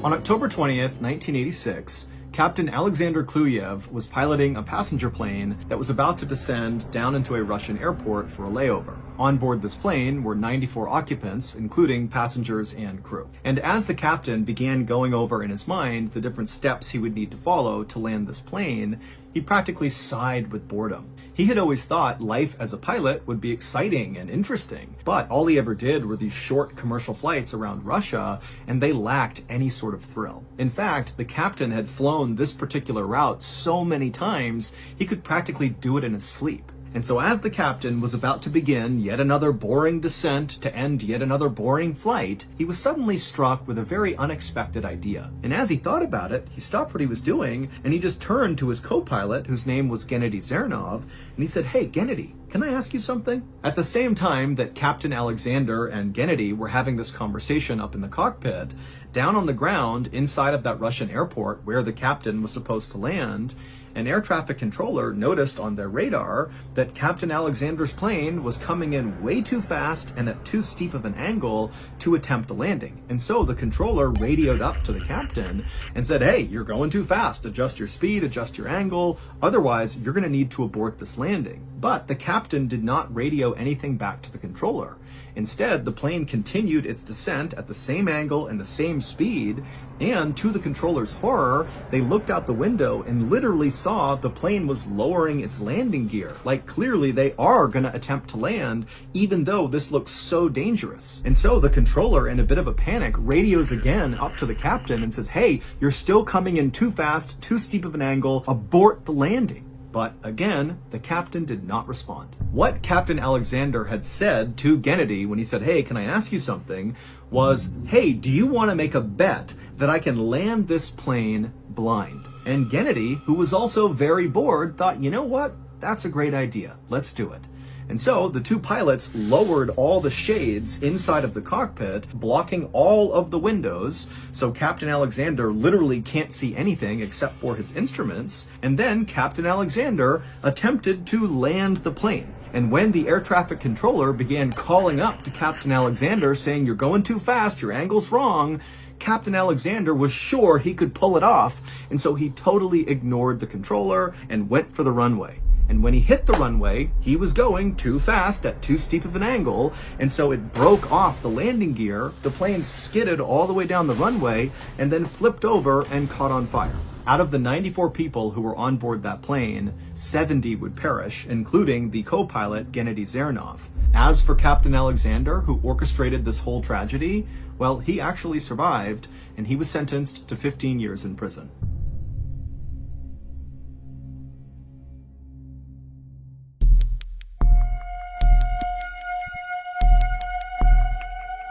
On October 20th, 1986, Captain Alexander Kluyev was piloting a passenger plane that was about to descend down into a Russian airport for a layover. On board this plane were 94 occupants, including passengers and crew. And as the captain began going over in his mind the different steps he would need to follow to land this plane, he practically sighed with boredom. He had always thought life as a pilot would be exciting and interesting, but all he ever did were these short commercial flights around Russia, and they lacked any sort of thrill. In fact, the captain had flown this particular route so many times, he could practically do it in his sleep. And so as the captain was about to begin yet another boring descent to end yet another boring flight, he was suddenly struck with a very unexpected idea. And as he thought about it, he stopped what he was doing and he just turned to his co-pilot, whose name was Gennady Zernov, and he said, "Hey, Gennady, can I ask you something?" At the same time that Captain Alexander and Gennady were having this conversation up in the cockpit, down on the ground inside of that Russian airport where the captain was supposed to land, an air traffic controller noticed on their radar that Captain Alexander's plane was coming in way too fast and at too steep of an angle to attempt the landing. And so the controller radioed up to the captain and said, "Hey, you're going too fast. Adjust your speed, adjust your angle. Otherwise, you're going to need to abort this landing." But the captain did not radio anything back to the controller. Instead, the plane continued its descent at the same angle and the same speed, and to the controller's horror, they looked out the window and literally saw the plane was lowering its landing gear. Like, clearly they are going to attempt to land, even though this looks so dangerous. And so the controller, in a bit of a panic, radios again up to the captain and says, "Hey, you're still coming in too fast, too steep of an angle, abort the landing." But again, the captain did not respond. What Captain Alexander had said to Gennady when he said, "Hey, can I ask you something?" was, "Hey, do you want to make a bet that I can land this plane blind?" And Gennady, who was also very bored, thought, "You know what? That's a great idea. Let's do it." And so the two pilots lowered all the shades inside of the cockpit, blocking all of the windows, so Captain Alexander literally can't see anything except for his instruments. And then Captain Alexander attempted to land the plane. And when the air traffic controller began calling up to Captain Alexander saying, "You're going too fast, your angle's wrong," Captain Alexander was sure he could pull it off, and so he totally ignored the controller and went for the runway. And when he hit the runway, he was going too fast at too steep of an angle, and so it broke off the landing gear. The plane skidded all the way down the runway and then flipped over and caught on fire. Out of the 94 people who were on board that plane, 70 would perish, including the co-pilot Gennady Zernov. As for Captain Alexander, who orchestrated this whole tragedy, well, he actually survived, and he was sentenced to 15 years in prison.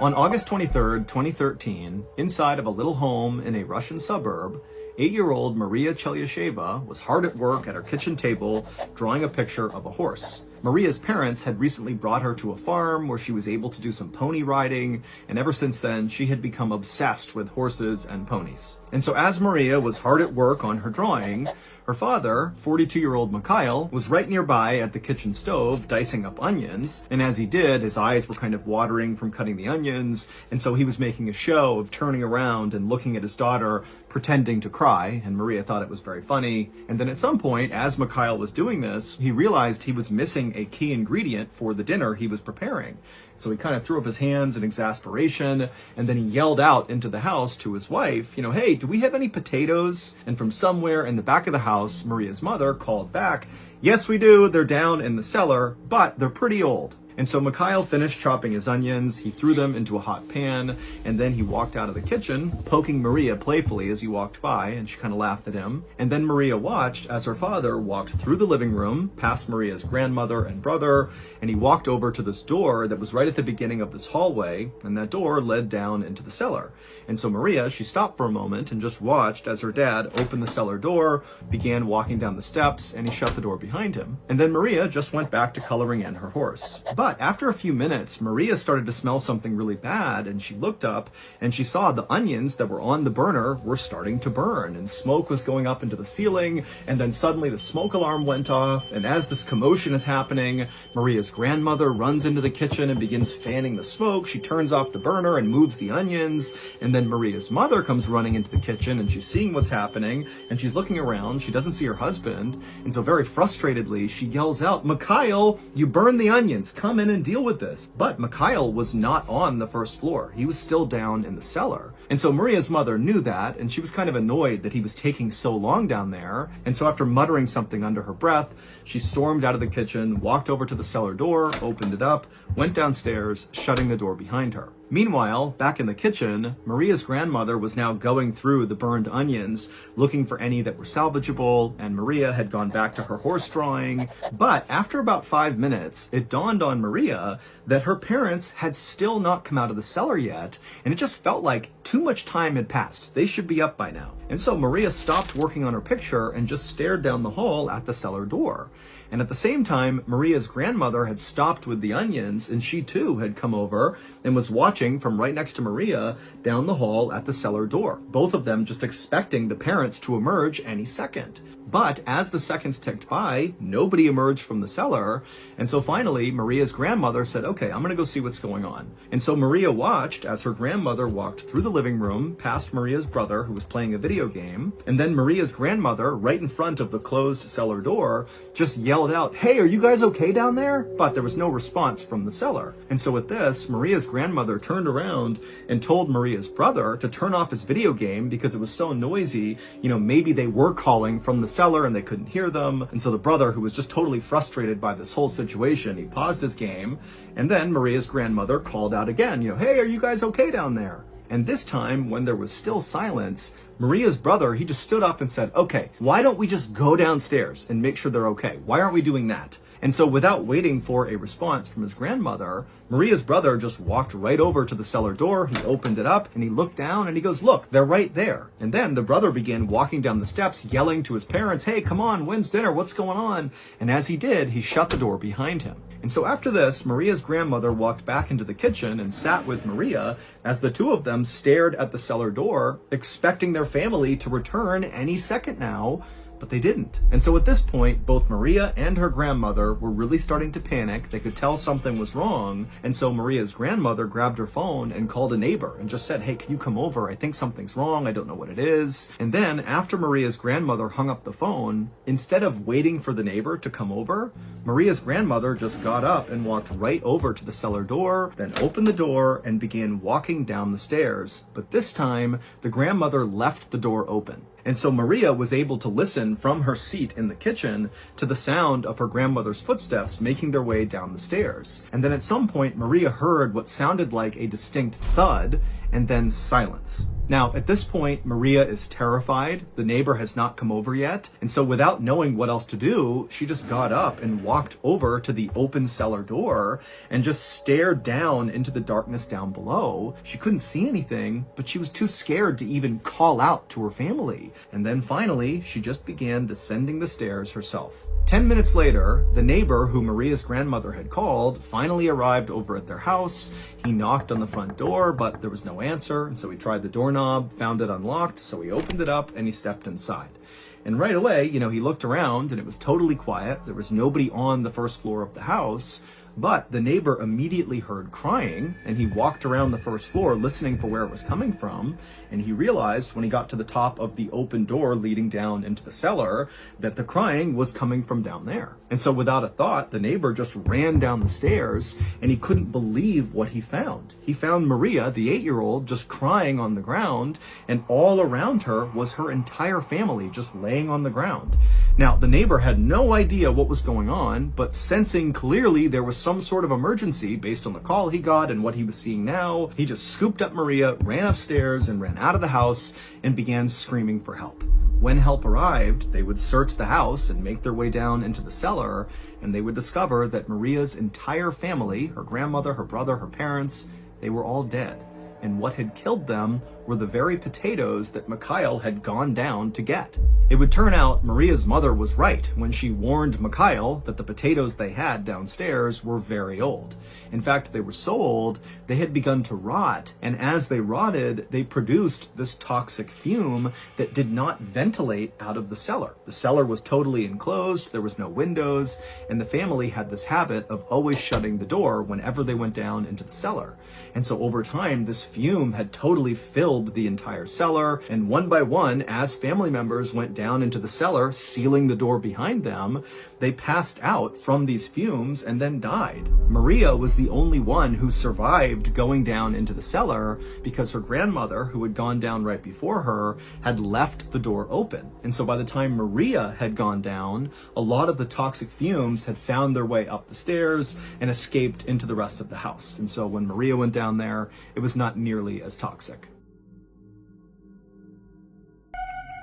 On August 23rd, 2013, inside of a little home in a Russian suburb, 8-year-old Maria Chelyasheva was hard at work at her kitchen table drawing a picture of a horse. Maria's parents had recently brought her to a farm where she was able to do some pony riding, and ever since then, she had become obsessed with horses and ponies. And so as Maria was hard at work on her drawing, her father, 42-year-old Mikhail, was right nearby at the kitchen stove dicing up onions, and as he did, his eyes were kind of watering from cutting the onions, and so he was making a show of turning around and looking at his daughter, pretending to cry, and Maria thought it was very funny. And then at some point, as Mikhail was doing this, he realized he was missing a key ingredient for the dinner he was preparing. So he kind of threw up his hands in exasperation, and then he yelled out into the house to his wife, "Hey, do we have any potatoes?" And from somewhere in the back of the house, Maria's mother called back, "Yes, we do. They're down in the cellar, but they're pretty old." And so Mikhail finished chopping his onions, he threw them into a hot pan, and then he walked out of the kitchen, poking Maria playfully as he walked by, and she kind of laughed at him. And then Maria watched as her father walked through the living room, past Maria's grandmother and brother, and he walked over to this door that was right at the beginning of this hallway, and that door led down into the cellar. And so Maria, she stopped for a moment and just watched as her dad opened the cellar door, began walking down the steps, and he shut the door behind him. And then Maria just went back to coloring in her horse. But after a few minutes, Maria started to smell something really bad, and she looked up and she saw the onions that were on the burner were starting to burn, and smoke was going up into the ceiling, and then suddenly the smoke alarm went off, and as this commotion is happening, Maria's grandmother runs into the kitchen and begins fanning the smoke. She turns off the burner and moves the onions, and then Maria's mother comes running into the kitchen, and she's seeing what's happening, and she's looking around. She doesn't see her husband, and so very frustratedly, she yells out, "Mikhail, you burned the onions. Come in and deal with this." But Mikhail was not on the first floor. He was still down in the cellar. And so Maria's mother knew that, and she was kind of annoyed that he was taking so long down there. And so after muttering something under her breath, she stormed out of the kitchen, walked over to the cellar door, opened it up, went downstairs, shutting the door behind her. Meanwhile, back in the kitchen, Maria's grandmother was now going through the burned onions, looking for any that were salvageable, and Maria had gone back to her horse drawing. But after about 5 minutes, it dawned on Maria that her parents had still not come out of the cellar yet, and it just felt like too much time had passed. They should be up by now. And so Maria stopped working on her picture and just stared down the hall at the cellar door. And at the same time, Maria's grandmother had stopped with the onions, and she too had come over and was watching from right next to Maria down the hall at the cellar door. Both of them just expecting the parents to emerge any second. But as the seconds ticked by, nobody emerged from the cellar. And so finally, Maria's grandmother said, "Okay, I'm going to go see what's going on." And so Maria watched as her grandmother walked through the living room past Maria's brother, who was playing a video game. And then Maria's grandmother, right in front of the closed cellar door, just yelled out, "Hey, are you guys okay down there?" But there was no response from the cellar. And so with this, Maria's grandmother turned around and told Maria's brother to turn off his video game because it was so noisy. Maybe they were calling from the cellar and they couldn't hear them. And so the brother, who was just totally frustrated by this whole situation, he paused his game, and then Maria's grandmother called out again, "Hey, are you guys okay down there?" And this time, when there was still silence, Maria's brother, he just stood up and said, "Okay, why don't we just go downstairs and make sure they're okay? Why aren't we doing that?" And so without waiting for a response from his grandmother, Maria's brother just walked right over to the cellar door. He opened it up and he looked down and he goes, "Look, they're right there." And then the brother began walking down the steps, yelling to his parents, "Hey, come on, when's dinner? What's going on?" And as he did, he shut the door behind him. And so after this, Maria's grandmother walked back into the kitchen and sat with Maria as the two of them stared at the cellar door, expecting their family to return any second now. But they didn't. And so at this point, both Maria and her grandmother were really starting to panic. They could tell something was wrong. And so Maria's grandmother grabbed her phone and called a neighbor and just said, "Hey, can you come over? I think something's wrong. I don't know what it is." And then after Maria's grandmother hung up the phone, instead of waiting for the neighbor to come over, Maria's grandmother just got up and walked right over to the cellar door, then opened the door and began walking down the stairs. But this time, the grandmother left the door open. And so Maria was able to listen from her seat in the kitchen to the sound of her grandmother's footsteps making their way down the stairs. And then at some point, Maria heard what sounded like a distinct thud and then silence. Now, at this point, Maria is terrified. The neighbor has not come over yet. And so without knowing what else to do, she just got up and walked over to the open cellar door and just stared down into the darkness down below. She couldn't see anything, but she was too scared to even call out to her family. And then finally, she just began descending the stairs herself. 10 minutes later, the neighbor who Maria's grandmother had called finally arrived over at their house. He knocked on the front door, but there was no answer. And so he tried the doorknob, found it unlocked. So he opened it up and he stepped inside. And right away, he looked around and it was totally quiet. There was nobody on the first floor of the house. But the neighbor immediately heard crying, and he walked around the first floor listening for where it was coming from, and he realized when he got to the top of the open door leading down into the cellar that the crying was coming from down there. And so without a thought, the neighbor just ran down the stairs, and he couldn't believe what he found. He found Maria, the 8-year-old, just crying on the ground, and all around her was her entire family just laying on the ground. Now, the neighbor had no idea what was going on, but sensing clearly there was some sort of emergency based on the call he got and what he was seeing now, he just scooped up Maria, ran upstairs and ran out of the house and began screaming for help. When help arrived, they would search the house and make their way down into the cellar, and they would discover that Maria's entire family, her grandmother, her brother, her parents, they were all dead. And what had killed them were the very potatoes that Mikhail had gone down to get. It would turn out Maria's mother was right when she warned Mikhail that the potatoes they had downstairs were very old. In fact, they were so old, they had begun to rot, and as they rotted, they produced this toxic fume that did not ventilate out of the cellar. The cellar was totally enclosed, there was no windows, and the family had this habit of always shutting the door whenever they went down into the cellar. And so over time, this fume had totally filled the entire cellar, and one by one, as family members went down into the cellar, sealing the door behind them, they passed out from these fumes and then died. Maria was the only one who survived going down into the cellar because her grandmother, who had gone down right before her, had left the door open. And so by the time Maria had gone down, a lot of the toxic fumes had found their way up the stairs and escaped into the rest of the house. And so when Maria went down there, it was not nearly as toxic.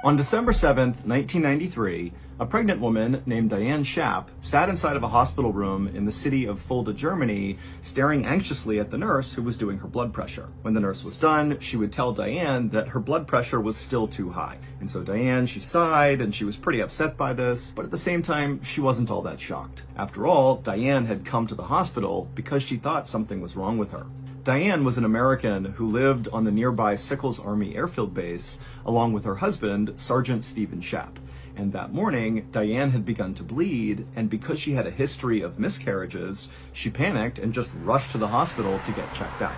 On December 7th, 1993, a pregnant woman named Diane Schaap sat inside of a hospital room in the city of Fulda, Germany, staring anxiously at the nurse who was doing her blood pressure. When the nurse was done, she would tell Diane that her blood pressure was still too high. And so Diane, she sighed, and she was pretty upset by this, but at the same time, she wasn't all that shocked. After all, Diane had come to the hospital because she thought something was wrong with her. Diane was an American who lived on the nearby Sickles Army Airfield Base along with her husband, Sergeant Stephen Schaap. And that morning, Diane had begun to bleed, and because she had a history of miscarriages, she panicked and just rushed to the hospital to get checked out.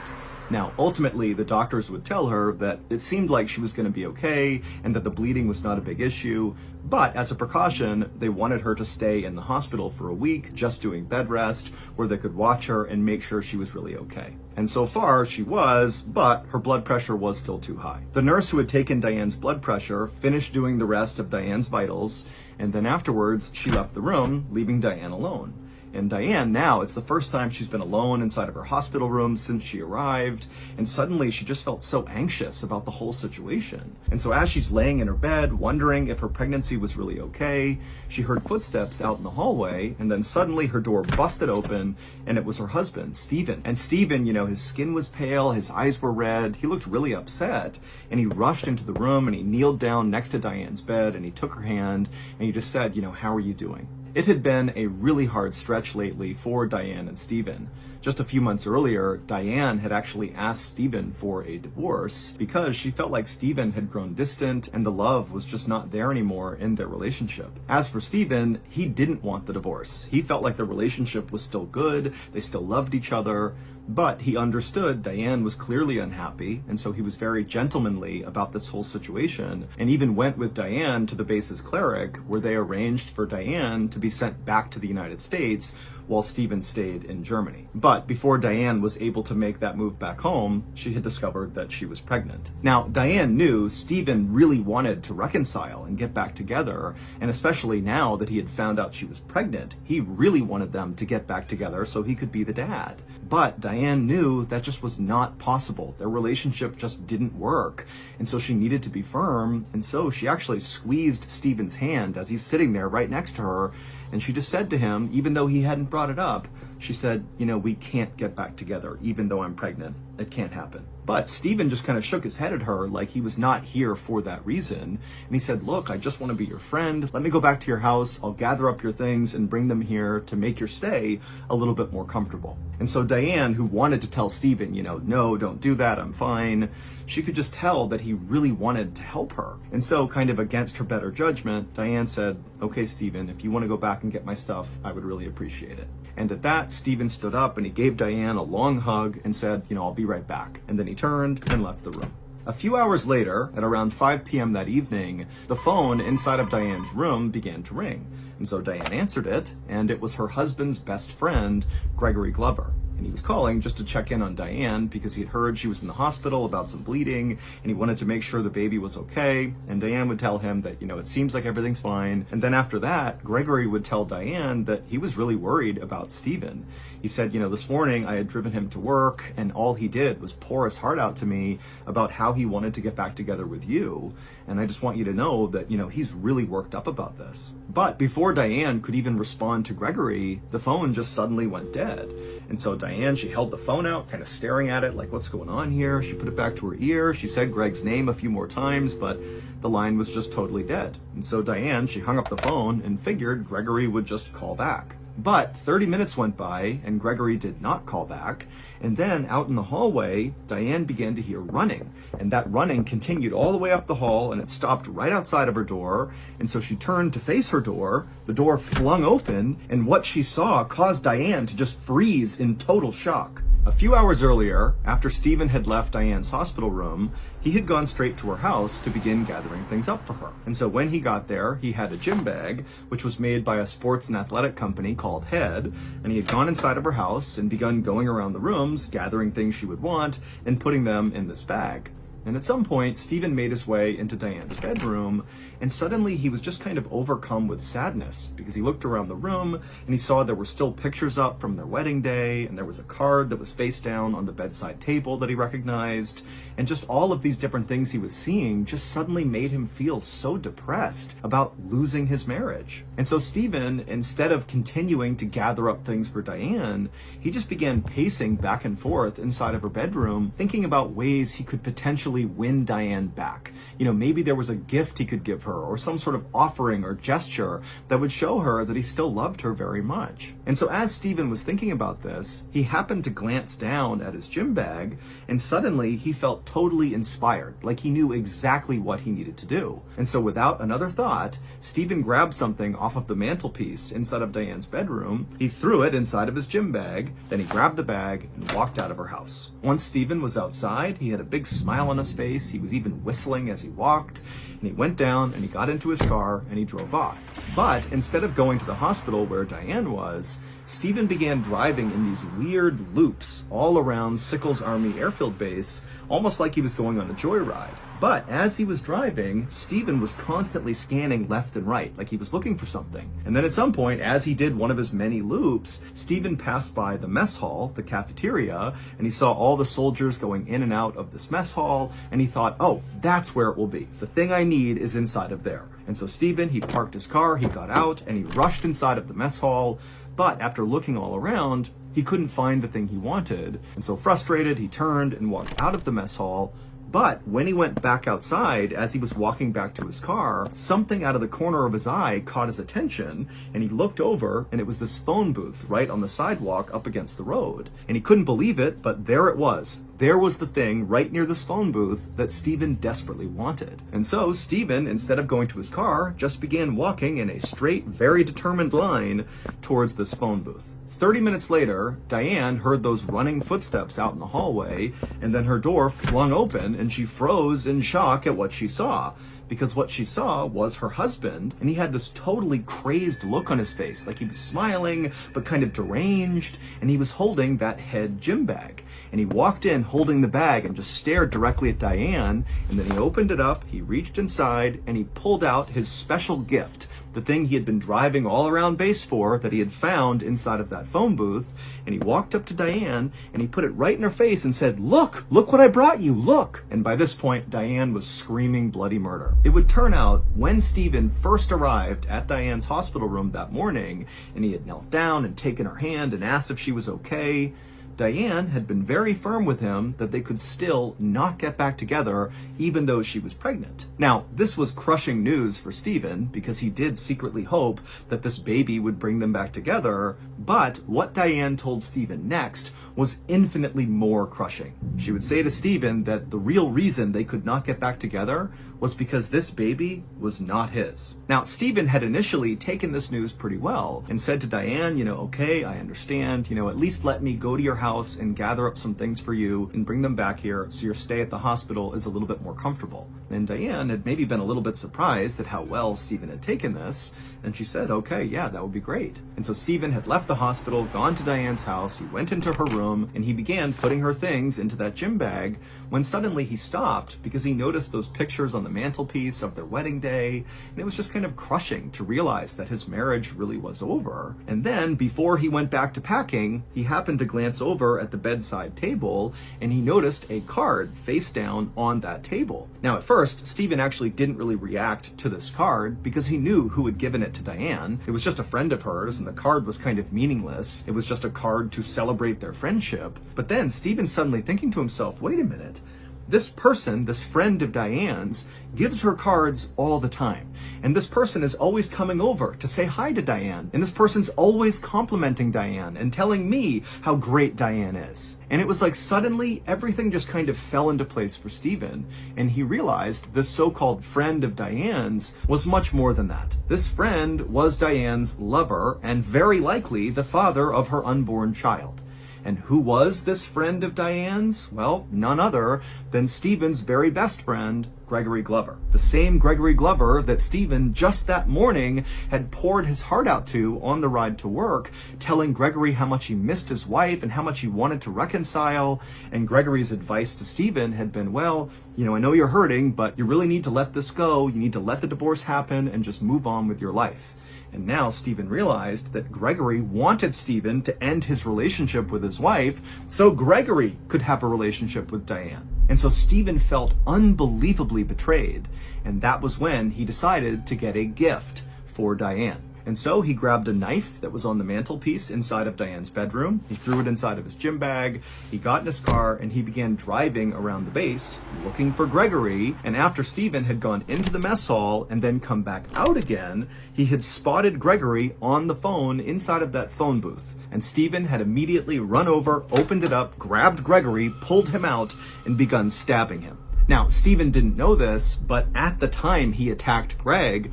Now, ultimately, the doctors would tell her that it seemed like she was going to be okay and that the bleeding was not a big issue, but as a precaution, they wanted her to stay in the hospital for a week, just doing bed rest, where they could watch her and make sure she was really okay. And so far, she was, but her blood pressure was still too high. The nurse who had taken Diane's blood pressure finished doing the rest of Diane's vitals, and then afterwards, she left the room, leaving Diane alone. And Diane, now, it's the first time she's been alone inside of her hospital room since she arrived, and suddenly she just felt so anxious about the whole situation. And so as she's laying in her bed, wondering if her pregnancy was really okay, she heard footsteps out in the hallway, and then suddenly her door busted open, and it was her husband, Stephen. And Stephen, his skin was pale, his eyes were red, he looked really upset, and he rushed into the room, and he kneeled down next to Diane's bed, and he took her hand, and he just said, how are you doing? It had been a really hard stretch lately for Diane and Stephen. Just a few months earlier, Diane had actually asked Stephen for a divorce because she felt like Stephen had grown distant and the love was just not there anymore in their relationship. As for Stephen, he didn't want the divorce. He felt like the relationship was still good, they still loved each other, but he understood Diane was clearly unhappy, and so he was very gentlemanly about this whole situation, and even went with Diane to the base's cleric, where they arranged for Diane to be sent back to the United States while Stephen stayed in Germany. But before Diane was able to make that move back home, she had discovered that she was pregnant. Now, Diane knew Stephen really wanted to reconcile and get back together, and especially now that he had found out she was pregnant, he really wanted them to get back together so he could be the dad. But Diane knew that just was not possible. Their relationship just didn't work, and so she needed to be firm, and so she actually squeezed Stephen's hand as he's sitting there right next to her, and she just said to him, even though he hadn't brought it up, she said, we can't get back together, even though I'm pregnant. It can't happen. But Stephen just kind of shook his head at her like he was not here for that reason. And he said, look, I just want to be your friend. Let me go back to your house. I'll gather up your things and bring them here to make your stay a little bit more comfortable. And so Diane, who wanted to tell Stephen, no, don't do that, I'm fine, she could just tell that he really wanted to help her. And so, kind of against her better judgment, Diane said, okay, Stephen, if you want to go back and get my stuff, I would really appreciate it. And at that, Stephen stood up and he gave Diane a long hug and said, I'll be right back. And then he turned and left the room. A few hours later, at around 5 p.m. that evening, the phone inside of Diane's room began to ring. And so Diane answered it, and it was her husband's best friend, Gregory Glover. And he was calling just to check in on Diane because he had heard she was in the hospital about some bleeding, and he wanted to make sure the baby was okay. And Diane would tell him that, it seems like everything's fine. And then after that, Gregory would tell Diane that he was really worried about Stephen. He said, this morning I had driven him to work, and all he did was pour his heart out to me about how he wanted to get back together with you. And I just want you to know that, he's really worked up about this. But before before Diane could even respond to Gregory, the phone just suddenly went dead. And so Diane, she held the phone out, kind of staring at it like, what's going on here? She put it back to her ear. She said Greg's name a few more times, but the line was just totally dead. And so Diane, she hung up the phone and figured Gregory would just call back. But 30 minutes went by and Gregory did not call back. And then out in the hallway, Diane began to hear running. And that running continued all the way up the hall and it stopped right outside of her door. And so she turned to face her door. The door flung open and what she saw caused Diane to just freeze in total shock. A few hours earlier, after Stephen had left Diane's hospital room, he had gone straight to her house to begin gathering things up for her. And so when he got there, he had a gym bag, which was made by a sports and athletic company called Head, and he had gone inside of her house and begun going around the rooms, gathering things she would want, and putting them in this bag. And at some point, Stephen made his way into Diane's bedroom, and suddenly he was just kind of overcome with sadness because he looked around the room and he saw there were still pictures up from their wedding day, and there was a card that was face down on the bedside table that he recognized, and just all of these different things he was seeing just suddenly made him feel so depressed about losing his marriage. And so Stephen, instead of continuing to gather up things for Diane, he just began pacing back and forth inside of her bedroom, thinking about ways he could potentially win Diane back. You know, maybe there was a gift he could give her or some sort of offering or gesture that would show her that he still loved her very much. And so as Stephen was thinking about this, he happened to glance down at his gym bag and suddenly he felt totally inspired, like he knew exactly what he needed to do. And so without another thought, Stephen grabbed something off of the mantelpiece inside of Diane's bedroom, he threw it inside of his gym bag, then he grabbed the bag and walked out of her house. Once Stephen was outside, he had a big smile on his face, he was even whistling as he walked, and he went down and he got into his car and he drove off. But instead of going to the hospital where Diane was, Stephen began driving in these weird loops all around Sickles Army Airfield Base, almost like he was going on a joyride. But as he was driving, Stephen was constantly scanning left and right, like he was looking for something. And then at some point, as he did one of his many loops, Stephen passed by the mess hall, the cafeteria, and he saw all the soldiers going in and out of this mess hall, and he thought, oh, that's where it will be. The thing I need is inside of there. And so Stephen, he parked his car, he got out, and he rushed inside of the mess hall. But after looking all around, he couldn't find the thing he wanted. And so frustrated, he turned and walked out of the mess hall. But when he went back outside, as he was walking back to his car, something out of the corner of his eye caught his attention, and he looked over, and it was this phone booth right on the sidewalk up against the road. And he couldn't believe it, but there it was. There was the thing right near this phone booth that Stephen desperately wanted. And so Stephen, instead of going to his car, just began walking in a straight, very determined line towards this phone booth. 30 minutes later, Diane heard those running footsteps out in the hallway, and then her door flung open and she froze in shock at what she saw. Because what she saw was her husband, and he had this totally crazed look on his face, like he was smiling, but kind of deranged, and he was holding that Head gym bag. And he walked in holding the bag and just stared directly at Diane, and then he opened it up, he reached inside, and he pulled out his special gift, the thing he had been driving all around base for that he had found inside of that phone booth, and he walked up to Diane and he put it right in her face and said, look what I brought you, look. And by this point, Diane was screaming bloody murder. It would turn out when Stephen first arrived at Diane's hospital room that morning and he had knelt down and taken her hand and asked if she was okay, Diane had been very firm with him that they could still not get back together even though she was pregnant. Now, this was crushing news for Stephen because he did secretly hope that this baby would bring them back together, but what Diane told Stephen next was infinitely more crushing. She would say to Stephen that the real reason they could not get back together was because this baby was not his. Now, Stephen had initially taken this news pretty well and said to Diane, okay, I understand, at least let me go to your house and gather up some things for you and bring them back here so your stay at the hospital is a little bit more comfortable. And Diane had maybe been a little bit surprised at how well Stephen had taken this, and she said, okay, yeah, that would be great. And so Stephen had left the hospital, gone to Diane's house, he went into her room, and he began putting her things into that gym bag when suddenly he stopped because he noticed those pictures on the mantelpiece of their wedding day, and it was just kind of crushing to realize that his marriage really was over. And then, before he went back to packing, he happened to glance over at the bedside table, and he noticed a card face down on that table. Now, at first, Stephen actually didn't really react to this card because he knew who had given it it to Diane. It was just a friend of hers, and the card was kind of meaningless. It was just a card to celebrate their friendship. But then Stephen's suddenly thinking to himself, wait a minute. This person, this friend of Diane's, gives her cards all the time. And this person is always coming over to say hi to Diane. And this person's always complimenting Diane and telling me how great Diane is. And it was like suddenly everything just kind of fell into place for Stephen. And he realized this so-called friend of Diane's was much more than that. This friend was Diane's lover and very likely the father of her unborn child. And who was this friend of Diane's? Well, none other than Stephen's very best friend, Gregory Glover. The same Gregory Glover that Stephen just that morning had poured his heart out to on the ride to work, telling Gregory how much he missed his wife and how much he wanted to reconcile. And Gregory's advice to Stephen had been, well, I know you're hurting, but you really need to let this go. You need to let the divorce happen and just move on with your life. And now Stephen realized that Gregory wanted Stephen to end his relationship with his wife so Gregory could have a relationship with Diane. And so Stephen felt unbelievably betrayed. And that was when he decided to get a gift for Diane. And so he grabbed a knife that was on the mantelpiece inside of Diane's bedroom. He threw it inside of his gym bag. He got in his car and he began driving around the base looking for Gregory. And after Stephen had gone into the mess hall and then come back out again, he had spotted Gregory on the phone inside of that phone booth. And Stephen had immediately run over, opened it up, grabbed Gregory, pulled him out, and begun stabbing him. Now, Stephen didn't know this, but at the time he attacked Greg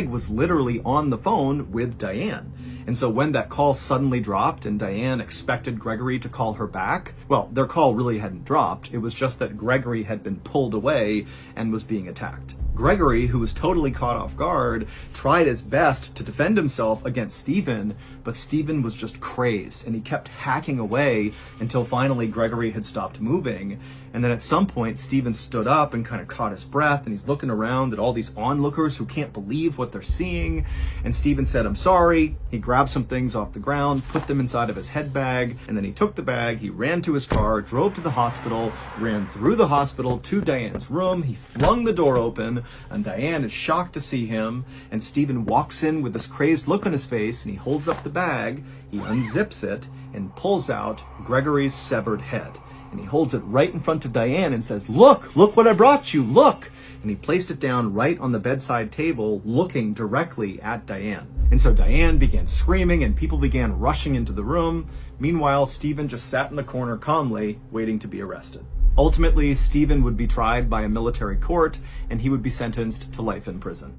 was literally on the phone with Diane. And so when that call suddenly dropped and Diane expected Gregory to call her back, well, their call really hadn't dropped. It was just that Gregory had been pulled away and was being attacked. Gregory, who was totally caught off guard, tried his best to defend himself against Stephen, but Stephen was just crazed and he kept hacking away until finally Gregory had stopped moving. And then at some point, Stephen stood up and kind of caught his breath and he's looking around at all these onlookers who can't believe what they're seeing. And Stephen said, I'm sorry. He grabbed some things off the ground, put them inside of his head bag, and then he took the bag, he ran to his car, drove to the hospital, ran through the hospital to Diane's room. He flung the door open and Diane is shocked to see him. And Stephen walks in with this crazed look on his face and he holds up the bag, he unzips it and pulls out Gregory's severed head. And he holds it right in front of Diane and says, look what I brought you, look. And he placed it down right on the bedside table, looking directly at Diane. And so Diane began screaming and people began rushing into the room. Meanwhile, Stephen just sat in the corner calmly, waiting to be arrested. Ultimately, Stephen would be tried by a military court and he would be sentenced to life in prison.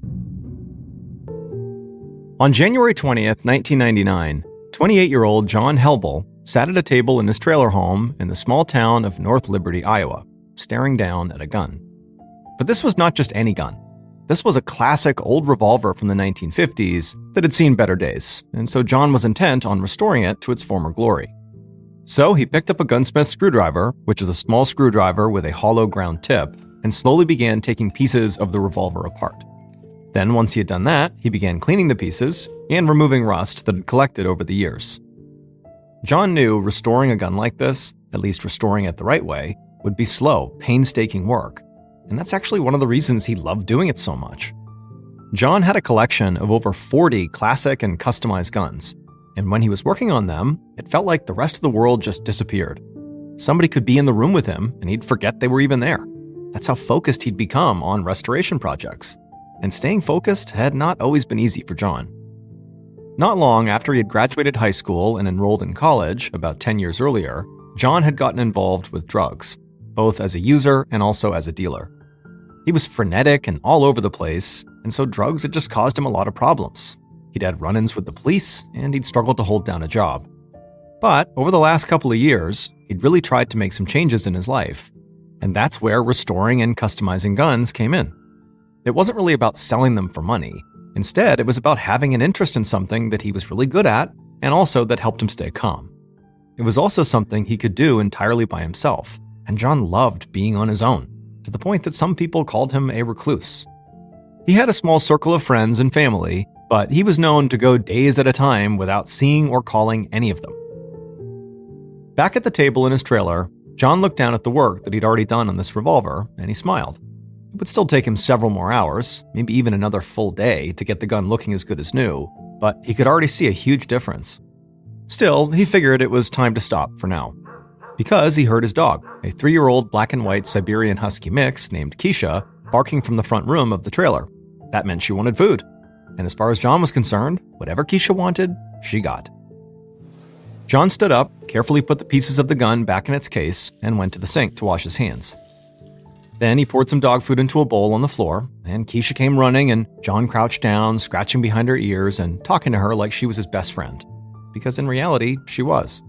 On January 20th, 1999, 28-year-old John Helbel sat at a table in his trailer home in the small town of North Liberty, Iowa, staring down at a gun. But this was not just any gun. This was a classic old revolver from the 1950s that had seen better days, and so John was intent on restoring it to its former glory. So he picked up a gunsmith screwdriver, which is a small screwdriver with a hollow ground tip, and slowly began taking pieces of the revolver apart. Then, once he had done that, he began cleaning the pieces and removing rust that had collected over the years. John knew restoring a gun like this, at least restoring it the right way, would be slow, painstaking work, and that's actually one of the reasons he loved doing it so much. John had a collection of over 40 classic and customized guns, and when he was working on them, it felt like the rest of the world just disappeared. Somebody could be in the room with him, and he'd forget they were even there. That's how focused he'd become on restoration projects. And staying focused had not always been easy for John. Not long after he had graduated high school and enrolled in college, about 10 years earlier, John had gotten involved with drugs, both as a user and also as a dealer. He was frenetic and all over the place, and so drugs had just caused him a lot of problems. He'd had run-ins with the police, and he'd struggled to hold down a job. But over the last couple of years, he'd really tried to make some changes in his life, and that's where restoring and customizing guns came in. It wasn't really about selling them for money. Instead, it was about having an interest in something that he was really good at, and also that helped him stay calm. It was also something he could do entirely by himself, and John loved being on his own, to the point that some people called him a recluse. He had a small circle of friends and family, but he was known to go days at a time without seeing or calling any of them. Back at the table in his trailer, John looked down at the work that he'd already done on this revolver, and he smiled. It It would still take him several more hours, maybe even another full day, to get the gun looking as good as new, but he could already see a huge difference. Still, he figured it was time to stop for now. Because he heard his dog, a 3-year-old black and white Siberian Husky mix named Keisha, barking from the front room of the trailer. That meant she wanted food. And as far as John was concerned, whatever Keisha wanted, she got. John stood up, carefully put the pieces of the gun back in its case, and went to the sink to wash his hands. Then he poured some dog food into a bowl on the floor, and Keisha came running, and John crouched down, scratching behind her ears and talking to her like she was his best friend. Because in reality, she was.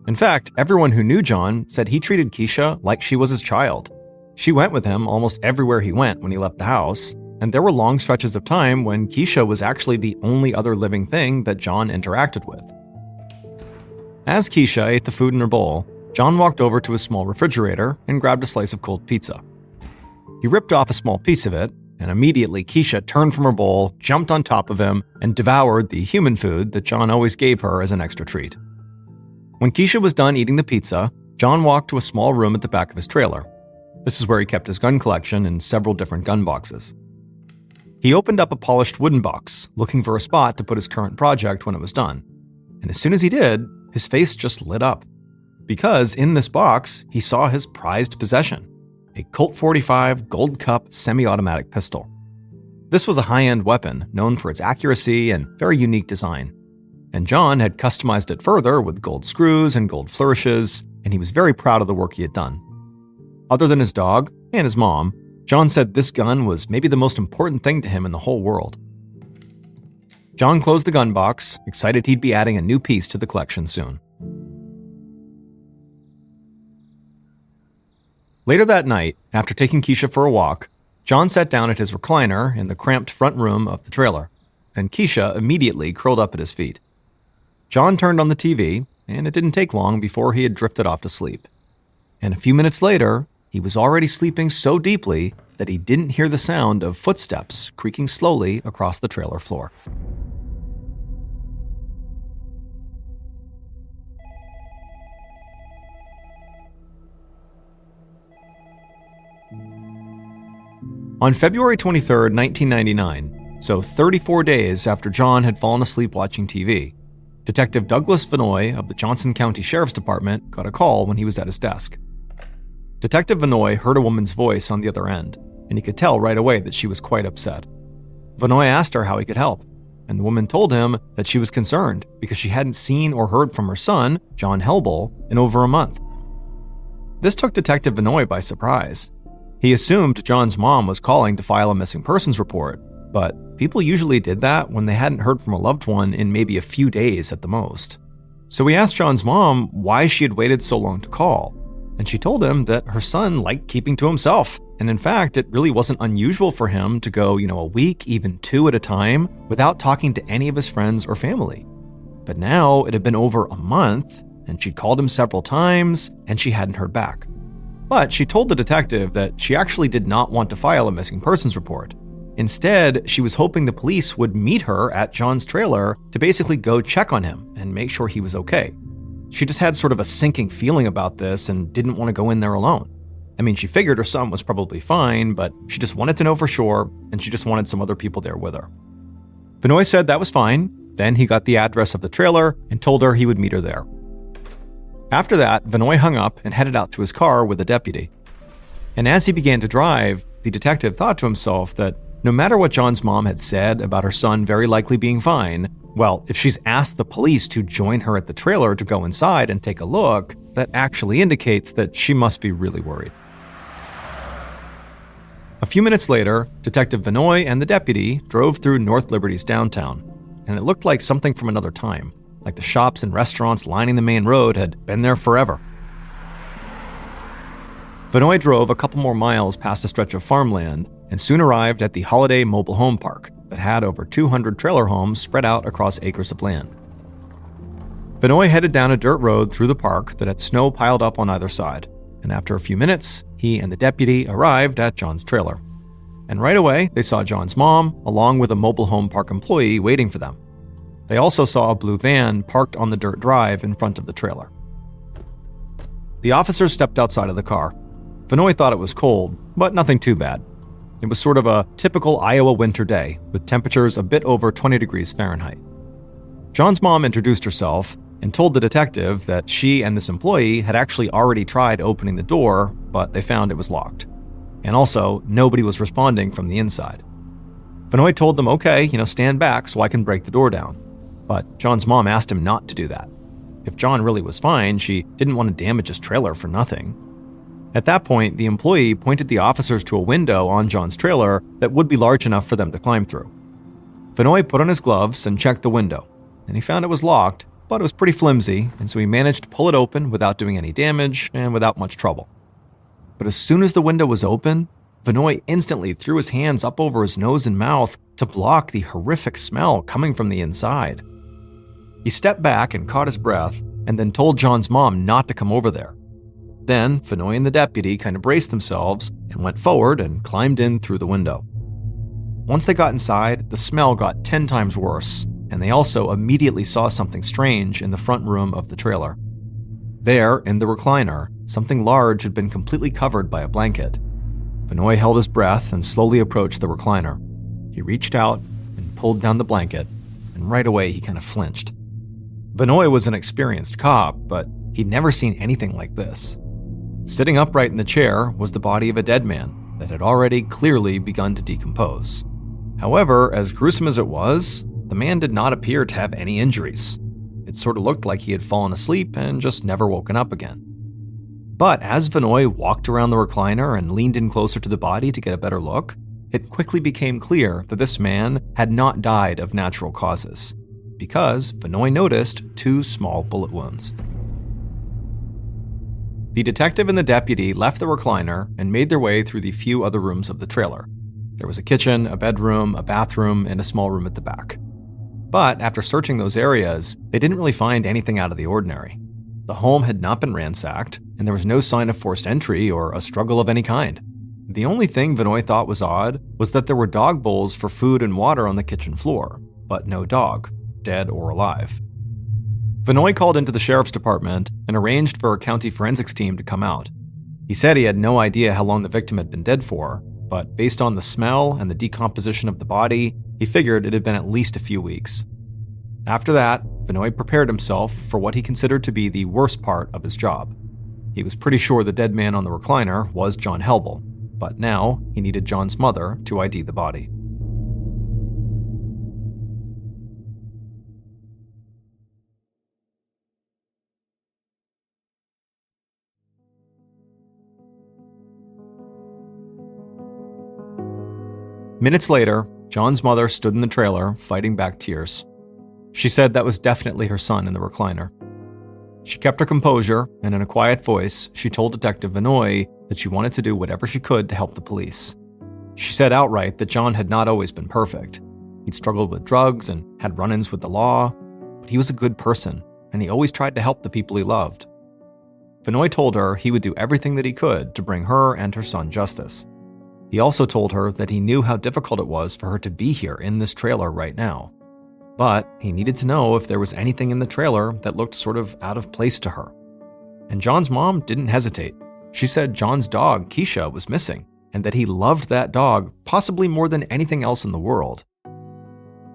In fact, everyone who knew John said he treated Keisha like she was his child. She went with him almost everywhere he went when he left the house, and there were long stretches of time when Keisha was actually the only other living thing that John interacted with. As Keisha ate the food in her bowl, John walked over to a small refrigerator and grabbed a slice of cold pizza. He ripped off a small piece of it, and immediately Keisha turned from her bowl, jumped on top of him, and devoured the human food that John always gave her as an extra treat. When Keisha was done eating the pizza, John walked to a small room at the back of his trailer. This is where he kept his gun collection in several different gun boxes. He opened up a polished wooden box, looking for a spot to put his current project when it was done. And as soon as he did, his face just lit up. Because in this box, he saw his prized possession, a Colt 45 Gold Cup semi-automatic pistol. This was a high-end weapon known for its accuracy and very unique design. And John had customized it further with gold screws and gold flourishes, and he was very proud of the work he had done. Other than his dog and his mom, John said this gun was maybe the most important thing to him in the whole world. John closed the gun box, excited he'd be adding a new piece to the collection soon. Later that night, after taking Keisha for a walk, John sat down at his recliner in the cramped front room of the trailer, and Keisha immediately curled up at his feet. John turned on the TV, and it didn't take long before he had drifted off to sleep. And a few minutes later, he was already sleeping so deeply that he didn't hear the sound of footsteps creaking slowly across the trailer floor. On February 23, 1999, so 34 days after John had fallen asleep watching TV, Detective Douglas Vanoy of the Johnson County Sheriff's Department got a call when he was at his desk. Detective Vanoy heard a woman's voice on the other end, and he could tell right away that she was quite upset. Vanoy asked her how he could help, and the woman told him that she was concerned because she hadn't seen or heard from her son, John Helble, in over a month. This took Detective Vanoy by surprise. He assumed John's mom was calling to file a missing persons report, but people usually did that when they hadn't heard from a loved one in maybe a few days at the most. So he asked John's mom why she had waited so long to call, and she told him that her son liked keeping to himself, and in fact, it really wasn't unusual for him to go, a week, even 2 at a time, without talking to any of his friends or family. But now it had been over a month, and she'd called him several times, and she hadn't heard back. But she told the detective that she actually did not want to file a missing persons report. Instead, she was hoping the police would meet her at John's trailer to basically go check on him and make sure he was okay. She just had sort of a sinking feeling about this and didn't want to go in there alone. I mean, she figured her son was probably fine, but she just wanted to know for sure, and she just wanted some other people there with her. Vanoy said that was fine. Then he got the address of the trailer and told her he would meet her there. After that, Vanoy hung up and headed out to his car with a deputy. And as he began to drive, the detective thought to himself that no matter what John's mom had said about her son very likely being fine, well, if she's asked the police to join her at the trailer to go inside and take a look, that actually indicates that she must be really worried. A few minutes later, Detective Vanoy and the deputy drove through North Liberty's downtown, and it looked like something from another time, like the shops and restaurants lining the main road had been there forever. Vanoy drove a couple more miles past a stretch of farmland and soon arrived at the Holiday Mobile Home Park that had over 200 trailer homes spread out across acres of land. Vanoy headed down a dirt road through the park that had snow piled up on either side, and after a few minutes, he and the deputy arrived at John's trailer. And right away, they saw John's mom, along with a mobile home park employee waiting for them. They also saw a blue van parked on the dirt drive in front of the trailer. The officers stepped outside of the car. Vanoy thought it was cold, but nothing too bad. It was sort of a typical Iowa winter day, with temperatures a bit over 20 degrees Fahrenheit. John's mom introduced herself and told the detective that she and this employee had actually already tried opening the door, but they found it was locked. And also, nobody was responding from the inside. Vinoy told them, okay, stand back so I can break the door down. But John's mom asked him not to do that. If John really was fine, she didn't want to damage his trailer for nothing. At that point, the employee pointed the officers to a window on John's trailer that would be large enough for them to climb through. Vinoy put on his gloves and checked the window, and he found it was locked, but it was pretty flimsy, and so he managed to pull it open without doing any damage and without much trouble. But as soon as the window was open, Vinoy instantly threw his hands up over his nose and mouth to block the horrific smell coming from the inside. He stepped back and caught his breath, and then told John's mom not to come over there. Then, Vinoy and the deputy kind of braced themselves and went forward and climbed in through the window. Once they got inside, the smell got 10 times worse, and they also immediately saw something strange in the front room of the trailer. There, in the recliner, something large had been completely covered by a blanket. Vinoy held his breath and slowly approached the recliner. He reached out and pulled down the blanket, and right away he kind of flinched. Vinoy was an experienced cop, but he'd never seen anything like this. Sitting upright in the chair was the body of a dead man that had already clearly begun to decompose. However, as gruesome as it was, the man did not appear to have any injuries. It sort of looked like he had fallen asleep and just never woken up again. But as Vinoy walked around the recliner and leaned in closer to the body to get a better look, it quickly became clear that this man had not died of natural causes, because Vinoy noticed 2 small bullet wounds. The detective and the deputy left the recliner and made their way through the few other rooms of the trailer. There was a kitchen, a bedroom, a bathroom, and a small room at the back. But after searching those areas, they didn't really find anything out of the ordinary. The home had not been ransacked, and there was no sign of forced entry or a struggle of any kind. The only thing Vinoy thought was odd was that there were dog bowls for food and water on the kitchen floor, but no dog, dead or alive. Vinoy called into the sheriff's department and arranged for a county forensics team to come out. He said he had no idea how long the victim had been dead for, but based on the smell and the decomposition of the body, he figured it had been at least a few weeks. After that, Vinoy prepared himself for what he considered to be the worst part of his job. He was pretty sure the dead man on the recliner was John Helbel, but now he needed John's mother to ID the body. Minutes later, John's mother stood in the trailer, fighting back tears. She said that was definitely her son in the recliner. She kept her composure, and in a quiet voice, she told Detective Vinoy that she wanted to do whatever she could to help the police. She said outright that John had not always been perfect. He'd struggled with drugs and had run-ins with the law, but he was a good person, and he always tried to help the people he loved. Vinoy told her he would do everything that he could to bring her and her son justice. He also told her that he knew how difficult it was for her to be here in this trailer right now. But he needed to know if there was anything in the trailer that looked sort of out of place to her. And John's mom didn't hesitate. She said John's dog, Keisha, was missing, and that he loved that dog possibly more than anything else in the world.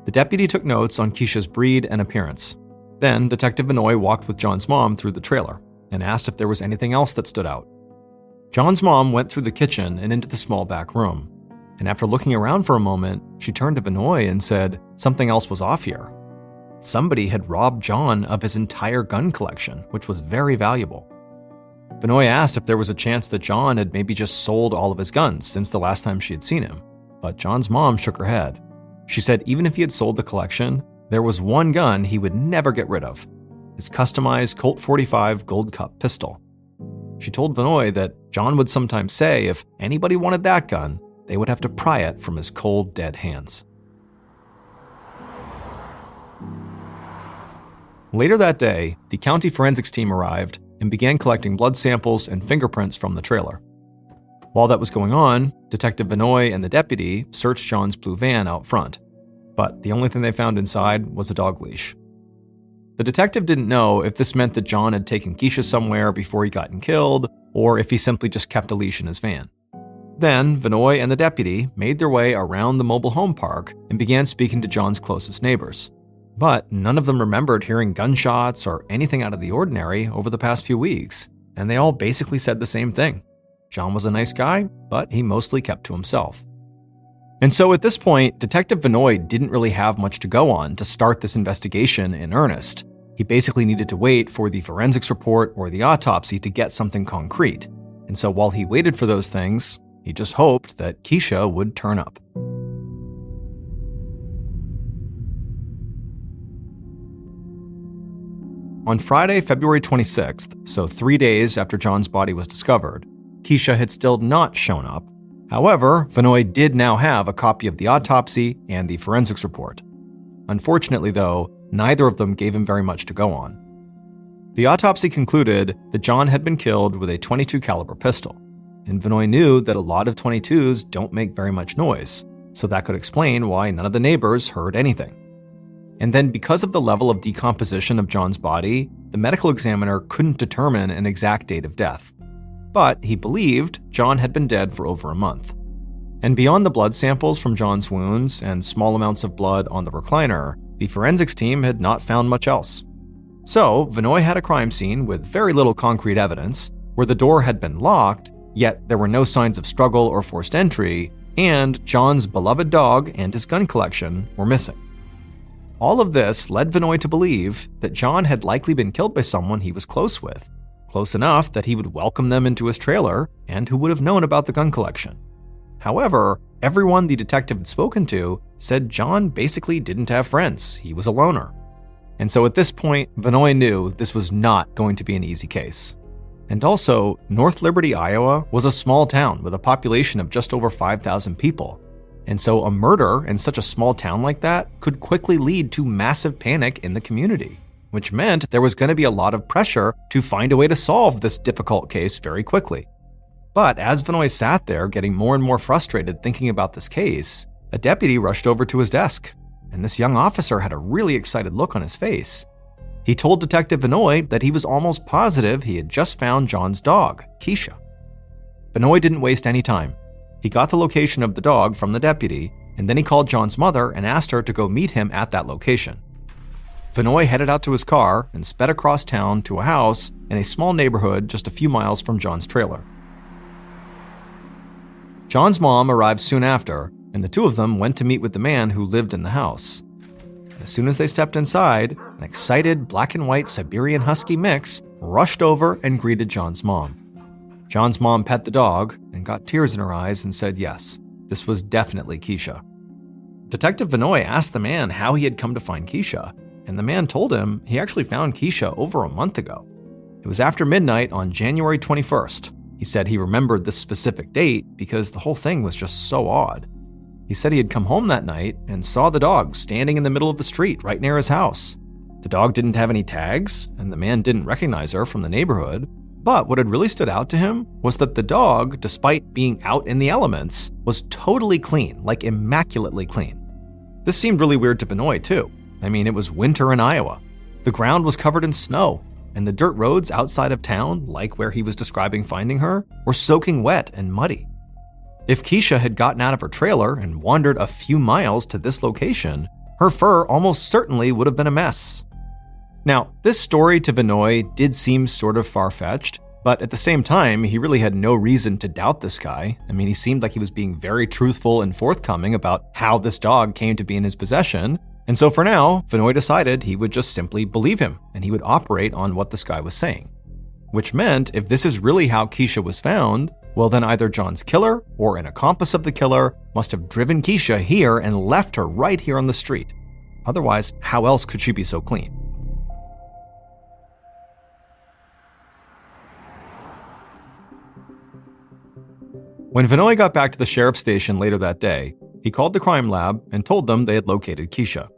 The deputy took notes on Keisha's breed and appearance. Then Detective Vinoy walked with John's mom through the trailer and asked if there was anything else that stood out. John's mom went through the kitchen and into the small back room, and after looking around for a moment, she turned to Vinoy and said something else was off here. Somebody had robbed John of his entire gun collection, which was very valuable. Vinoy asked if there was a chance that John had maybe just sold all of his guns since the last time she had seen him, but John's mom shook her head. She said even if he had sold the collection, there was one gun he would never get rid of, his customized Colt 45 Gold Cup pistol. She told Vinoy that John would sometimes say if anybody wanted that gun, they would have to pry it from his cold, dead hands. Later that day, the county forensics team arrived and began collecting blood samples and fingerprints from the trailer. While that was going on, Detective Vinoy and the deputy searched John's blue van out front, but the only thing they found inside was a dog leash. The detective didn't know if this meant that John had taken Keisha somewhere before he gotten killed, or if he simply just kept a leash in his van. Then, Vinoy and the deputy made their way around the mobile home park and began speaking to John's closest neighbors. But none of them remembered hearing gunshots or anything out of the ordinary over the past few weeks, and they all basically said the same thing. John was a nice guy, but he mostly kept to himself. And so at this point, Detective Vinoy didn't really have much to go on to start this investigation in earnest. He basically needed to wait for the forensics report or the autopsy to get something concrete. And so while he waited for those things, he just hoped that Keisha would turn up. On Friday, February 26th, so 3 days after John's body was discovered, Keisha had still not shown up. However, Vinoy did now have a copy of the autopsy and the forensics report. Unfortunately, though, neither of them gave him very much to go on. The autopsy concluded that John had been killed with a .22 caliber pistol, and Vinoy knew that a lot of .22s don't make very much noise, so that could explain why none of the neighbors heard anything. And then because of the level of decomposition of John's body, the medical examiner couldn't determine an exact date of death. But he believed John had been dead for over a month. And beyond the blood samples from John's wounds and small amounts of blood on the recliner, the forensics team had not found much else. So, Vinoy had a crime scene with very little concrete evidence, where the door had been locked, yet there were no signs of struggle or forced entry, and John's beloved dog and his gun collection were missing. All of this led Vinoy to believe that John had likely been killed by someone he was close with, close enough that he would welcome them into his trailer and who would have known about the gun collection. However, everyone the detective had spoken to said John basically didn't have friends. He was a loner. And so at this point, Vinoy knew this was not going to be an easy case. And also, North Liberty, Iowa was a small town with a population of just over 5,000 people. And so a murder in such a small town like that could quickly lead to massive panic in the community, which meant there was going to be a lot of pressure to find a way to solve this difficult case very quickly. But as Vinoy sat there getting more and more frustrated thinking about this case, a deputy rushed over to his desk, and this young officer had a really excited look on his face. He told Detective Vinoy that he was almost positive he had just found John's dog, Keisha. Vinoy didn't waste any time. He got the location of the dog from the deputy, and then he called John's mother and asked her to go meet him at that location. Vinoy headed out to his car and sped across town to a house in a small neighborhood just a few miles from John's trailer. John's mom arrived soon after, and the two of them went to meet with the man who lived in the house. As soon as they stepped inside, an excited black and white Siberian Husky mix rushed over and greeted John's mom. John's mom pet the dog and got tears in her eyes and said yes, this was definitely Keisha. Detective Vinoy asked the man how he had come to find Keisha, and the man told him he actually found Keisha over a month ago. It was after midnight on January 21st. He said he remembered this specific date because the whole thing was just so odd. He said he had come home that night and saw the dog standing in the middle of the street right near his house. The dog didn't have any tags, and the man didn't recognize her from the neighborhood. But what had really stood out to him was that the dog, despite being out in the elements, was totally clean, like immaculately clean. This seemed really weird to Vinoy too. I mean, it was winter in Iowa. The ground was covered in snow, and the dirt roads outside of town, like where he was describing finding her, were soaking wet and muddy. If Keisha had gotten out of her trailer and wandered a few miles to this location, her fur almost certainly would have been a mess. Now, this story to Vinoy did seem sort of far-fetched, but at the same time, he really had no reason to doubt this guy. I mean, he seemed like he was being very truthful and forthcoming about how this dog came to be in his possession. And so for now, Vinoy decided he would just simply believe him, and he would operate on what this guy was saying. Which meant, if this is really how Keisha was found, well then either John's killer or an accomplice of the killer must have driven Keisha here and left her right here on the street. Otherwise, how else could she be so clean? When Vinoy got back to the sheriff's station later that day, he called the crime lab and told them they had located Keisha.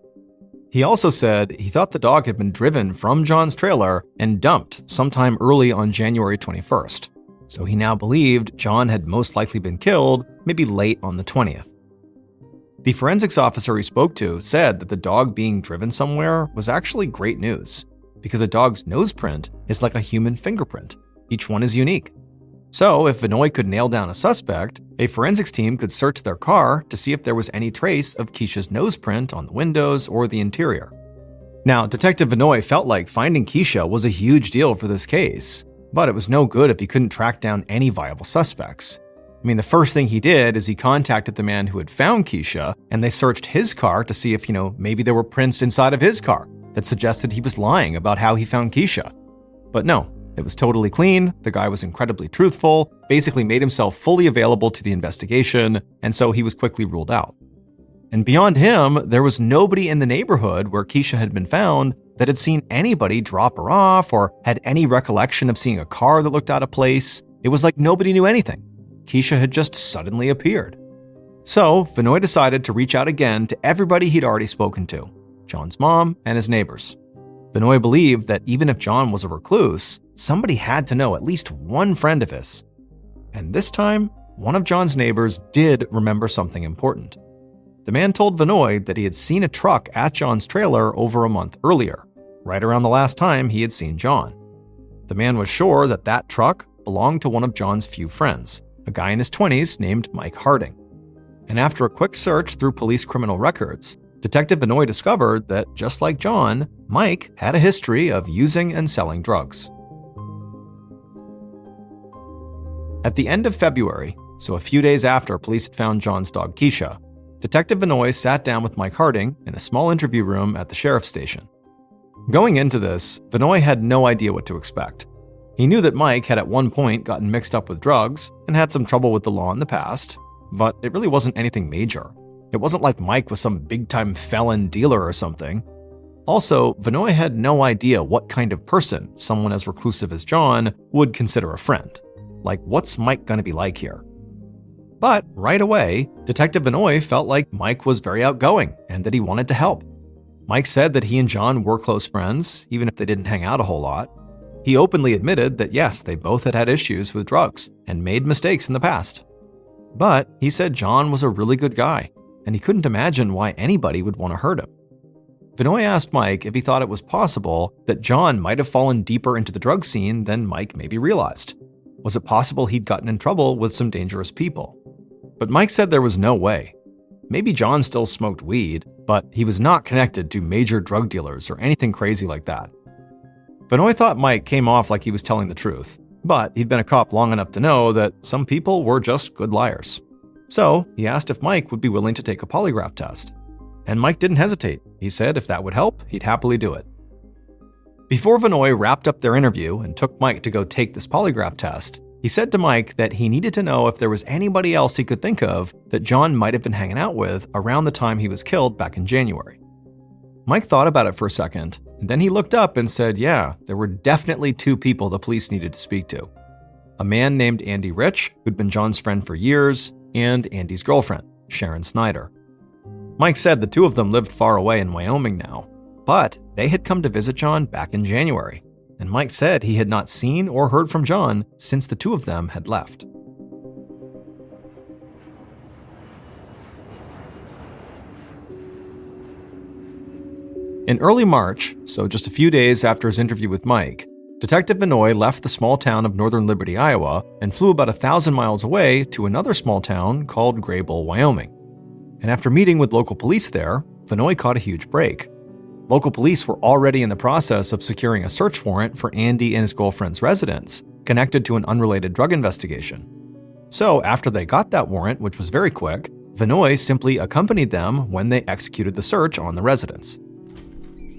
He also said he thought the dog had been driven from John's trailer and dumped sometime early on January 21st. So he now believed John had most likely been killed, maybe late on the 20th. The forensics officer he spoke to said that the dog being driven somewhere was actually great news, because a dog's nose print is like a human fingerprint. Each one is unique. So, if Vinoy could nail down a suspect, a forensics team could search their car to see if there was any trace of Keisha's nose print on the windows or the interior. Now, Detective Vinoy felt like finding Keisha was a huge deal for this case, but it was no good if he couldn't track down any viable suspects. I mean, the first thing he did is he contacted the man who had found Keisha, and they searched his car to see if, maybe there were prints inside of his car that suggested he was lying about how he found Keisha. But no, it was totally clean, the guy was incredibly truthful, basically made himself fully available to the investigation, and so he was quickly ruled out. And beyond him, there was nobody in the neighborhood where Keisha had been found that had seen anybody drop her off or had any recollection of seeing a car that looked out of place. It was like nobody knew anything. Keisha had just suddenly appeared. So, Vinoy decided to reach out again to everybody he'd already spoken to, John's mom and his neighbors. Vinoy believed that even if John was a recluse, somebody had to know at least one friend of his. And this time, one of John's neighbors did remember something important. The man told Vinoy that he had seen a truck at John's trailer over a month earlier, right around the last time he had seen John. The man was sure that that truck belonged to one of John's few friends, a guy in his 20s named Mike Harding. And after a quick search through police criminal records, Detective Vinoy discovered that, just like John, Mike had a history of using and selling drugs. At the end of February, so a few days after police had found John's dog Keisha, Detective Vinoy sat down with Mike Harding in a small interview room at the sheriff's station. Going into this, Vinoy had no idea what to expect. He knew that Mike had at one point gotten mixed up with drugs and had some trouble with the law in the past, but it really wasn't anything major. It wasn't like Mike was some big-time felon dealer or something. Also, Vinoy had no idea what kind of person someone as reclusive as John would consider a friend. Like, what's Mike gonna be like here? But right away, Detective Vinoy felt like Mike was very outgoing and that he wanted to help. Mike said that he and John were close friends, even if they didn't hang out a whole lot. He openly admitted that yes, they both had had issues with drugs and made mistakes in the past. But he said John was a really good guy, and he couldn't imagine why anybody would want to hurt him. Vinoy asked Mike if he thought it was possible that John might have fallen deeper into the drug scene than Mike maybe realized. Was it possible he'd gotten in trouble with some dangerous people? But Mike said there was no way. Maybe John still smoked weed, but he was not connected to major drug dealers or anything crazy like that. Vinoy thought Mike came off like he was telling the truth, but he'd been a cop long enough to know that some people were just good liars. So he asked if Mike would be willing to take a polygraph test. And Mike didn't hesitate. He said if that would help, he'd happily do it. Before Vinoy wrapped up their interview and took Mike to go take this polygraph test, he said to Mike that he needed to know if there was anybody else he could think of that John might have been hanging out with around the time he was killed back in January. Mike thought about it for a second, and then he looked up and said, yeah, there were definitely two people the police needed to speak to. A man named Andy Rich, who'd been John's friend for years, and Andy's girlfriend, Sharon Snyder. Mike said the two of them lived far away in Wyoming now, but they had come to visit John back in January, and Mike said he had not seen or heard from John since the two of them had left. In early March, so just a few days after his interview with Mike, Detective Vinoy left the small town of Northern Liberty, Iowa, and flew about 1,000 miles away to another small town called Graybull, Wyoming. And after meeting with local police there, Vinoy caught a huge break. Local police were already in the process of securing a search warrant for Andy and his girlfriend's residence, connected to an unrelated drug investigation. So after they got that warrant, which was very quick, Vinoy simply accompanied them when they executed the search on the residence.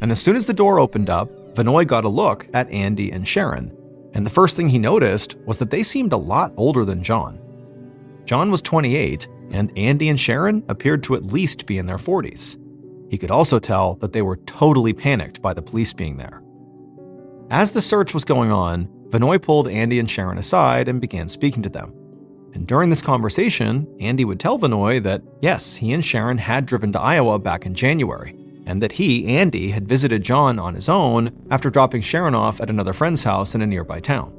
And as soon as the door opened up, Vinoy got a look at Andy and Sharon, and the first thing he noticed was that they seemed a lot older than John. John was 28, and Andy and Sharon appeared to at least be in their 40s. He could also tell that they were totally panicked by the police being there. As the search was going on, Vinoy pulled Andy and Sharon aside and began speaking to them. And during this conversation, Andy would tell Vinoy that, yes, he and Sharon had driven to Iowa back in January, and that he, Andy, had visited John on his own after dropping Sharon off at another friend's house in a nearby town.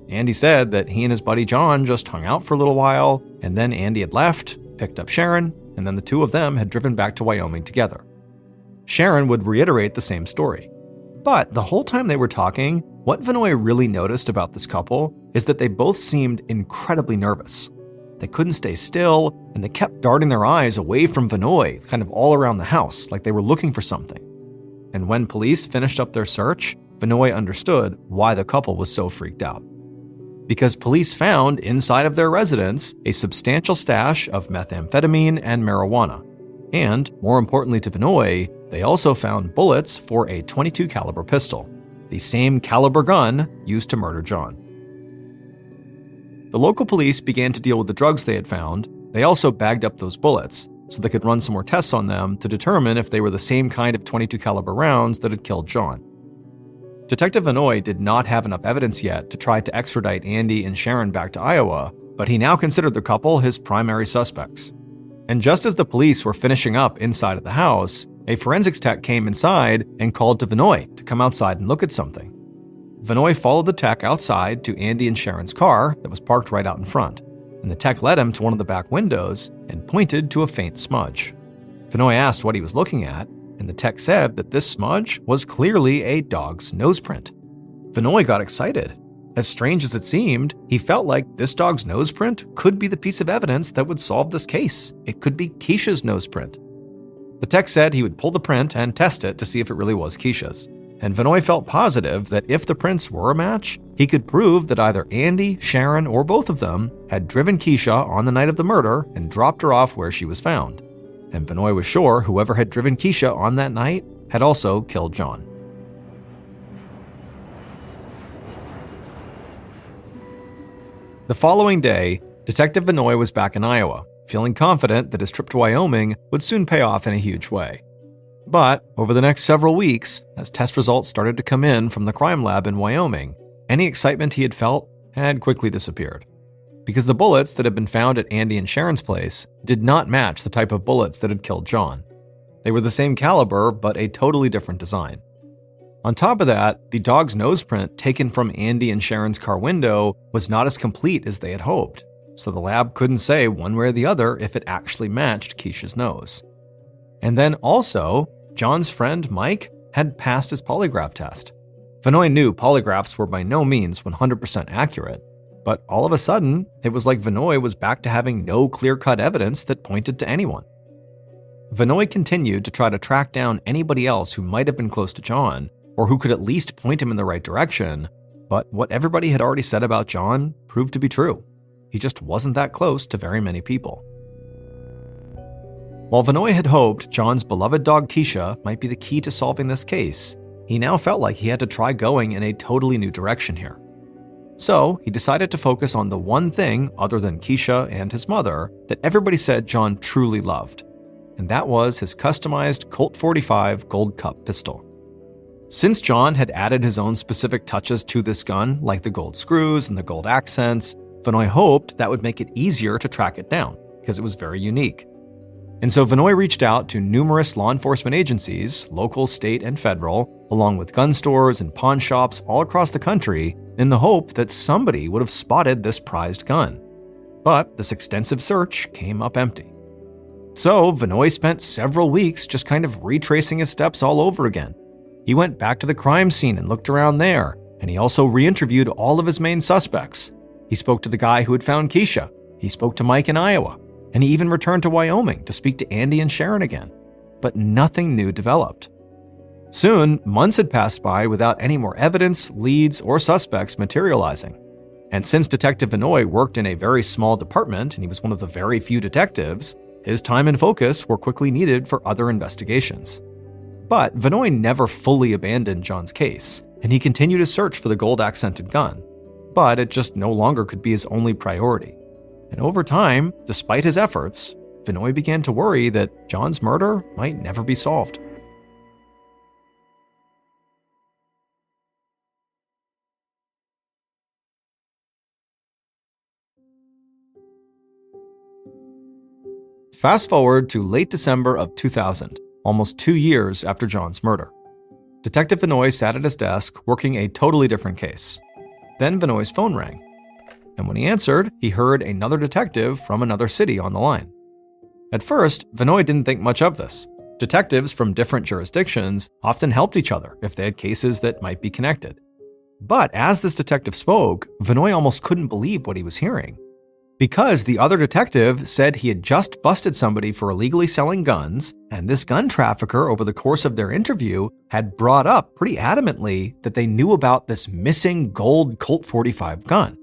Andy said that he and his buddy John just hung out for a little while, and then Andy had left, picked up Sharon, and then the two of them had driven back to Wyoming together. Sharon would reiterate the same story. But the whole time they were talking, what Vinoy really noticed about this couple is that they both seemed incredibly nervous. They couldn't stay still, and they kept darting their eyes away from Vinoy, kind of all around the house, like they were looking for something. And when police finished up their search, Vinoy understood why the couple was so freaked out. Because police found inside of their residence a substantial stash of methamphetamine and marijuana. And, more importantly to Vinoy, they also found bullets for a .22 caliber pistol, the same caliber gun used to murder John. The local police began to deal with the drugs they had found. They also bagged up those bullets so they could run some more tests on them to determine if they were the same kind of .22 caliber rounds that had killed John. Detective Vinoy did not have enough evidence yet to try to extradite Andy and Sharon back to Iowa, but he now considered the couple his primary suspects. And just as the police were finishing up inside of the house, a forensics tech came inside and called to Vinoy to come outside and look at something. Vinoy followed the tech outside to Andy and Sharon's car that was parked right out in front, and the tech led him to one of the back windows and pointed to a faint smudge. Vinoy asked what he was looking at, and the tech said that this smudge was clearly a dog's nose print. Vinoy got excited. As strange as it seemed, he felt like this dog's nose print could be the piece of evidence that would solve this case. It could be Keisha's nose print. The tech said he would pull the print and test it to see if it really was Keisha's. And Vinoy felt positive that if the prints were a match, he could prove that either Andy, Sharon, or both of them had driven Keisha on the night of the murder and dropped her off where she was found. And Vinoy was sure whoever had driven Keisha on that night had also killed John. The following day, Detective Vinoy was back in Iowa, feeling confident that his trip to Wyoming would soon pay off in a huge way. But over the next several weeks, as test results started to come in from the crime lab in Wyoming, any excitement he had felt had quickly disappeared. Because the bullets that had been found at Andy and Sharon's place did not match the type of bullets that had killed John. They were the same caliber, but a totally different design. On top of that, the dog's nose print taken from Andy and Sharon's car window was not as complete as they had hoped, so the lab couldn't say one way or the other if it actually matched Keisha's nose. And then also, John's friend Mike had passed his polygraph test. Vinoy knew polygraphs were by no means 100% accurate, but all of a sudden, it was like Vinoy was back to having no clear-cut evidence that pointed to anyone. Vinoy continued to try to track down anybody else who might have been close to John, or who could at least point him in the right direction, but what everybody had already said about John proved to be true. He just wasn't that close to very many people. While Vinoy had hoped John's beloved dog Keisha might be the key to solving this case, he now felt like he had to try going in a totally new direction here. So he decided to focus on the one thing other than Keisha and his mother that everybody said John truly loved, and that was his customized Colt 45 Gold Cup pistol. Since John had added his own specific touches to this gun, like the gold screws and the gold accents, Vinoy hoped that would make it easier to track it down, because it was very unique. And so Vinoy reached out to numerous law enforcement agencies, local, state, and federal, along with gun stores and pawn shops all across the country, in the hope that somebody would have spotted this prized gun. But this extensive search came up empty. So Vinoy spent several weeks just kind of retracing his steps all over again. He went back to the crime scene and looked around there, and he also re-interviewed all of his main suspects. He spoke to the guy who had found Keisha. He spoke to Mike in Iowa. And he even returned to Wyoming to speak to Andy and Sharon again. But nothing new developed. Soon, months had passed by without any more evidence, leads, or suspects materializing. And since Detective Vinoy worked in a very small department and he was one of the very few detectives, his time and focus were quickly needed for other investigations. But Vinoy never fully abandoned John's case, and he continued his search for the gold-accented gun. But it just no longer could be his only priority. And over time, despite his efforts, Vinoy began to worry that John's murder might never be solved. Fast forward to late December of 2000, almost 2 years after John's murder. Detective Vinoy sat at his desk working a totally different case. Then Vinoy's phone rang. And when he answered, he heard another detective from another city on the line. At first, Vinoy didn't think much of this. Detectives from different jurisdictions often helped each other if they had cases that might be connected. But as this detective spoke, Vinoy almost couldn't believe what he was hearing. Because the other detective said he had just busted somebody for illegally selling guns, and this gun trafficker, over the course of their interview, had brought up pretty adamantly that they knew about this missing gold Colt 45 gun.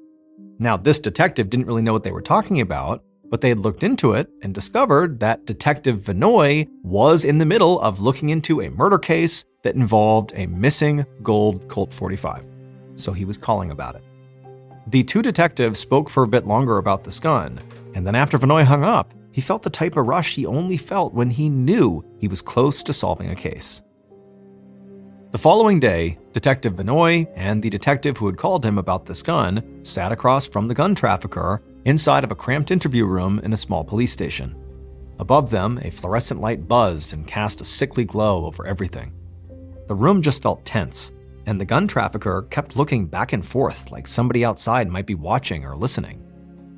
Now, this detective didn't really know what they were talking about, but they had looked into it and discovered that Detective Vinoy was in the middle of looking into a murder case that involved a missing gold Colt 45. So he was calling about it. The two detectives spoke for a bit longer about this gun, and then after Vinoy hung up, he felt the type of rush he only felt when he knew he was close to solving a case. The following day, Detective Vinoy and the detective who had called him about this gun sat across from the gun trafficker inside of a cramped interview room in a small police station. Above them, a fluorescent light buzzed and cast a sickly glow over everything. The room just felt tense, and the gun trafficker kept looking back and forth like somebody outside might be watching or listening.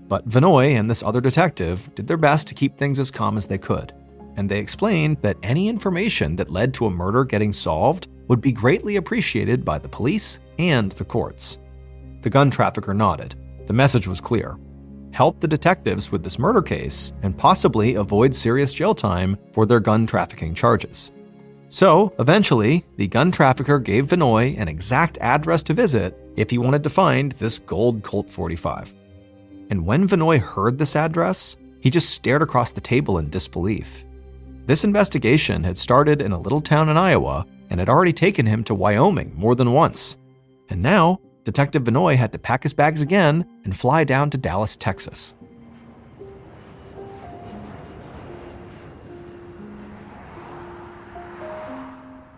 But Vinoy and this other detective did their best to keep things as calm as they could, and they explained that any information that led to a murder getting solved would be greatly appreciated by the police and the courts. The gun trafficker nodded. The message was clear. Help the detectives with this murder case and possibly avoid serious jail time for their gun trafficking charges. So, eventually, the gun trafficker gave Vinoy an exact address to visit if he wanted to find this gold Colt 45. And when Vinoy heard this address, he just stared across the table in disbelief. This investigation had started in a little town in Iowa and had already taken him to Wyoming more than once. And now, Detective Vinoy had to pack his bags again and fly down to Dallas, Texas.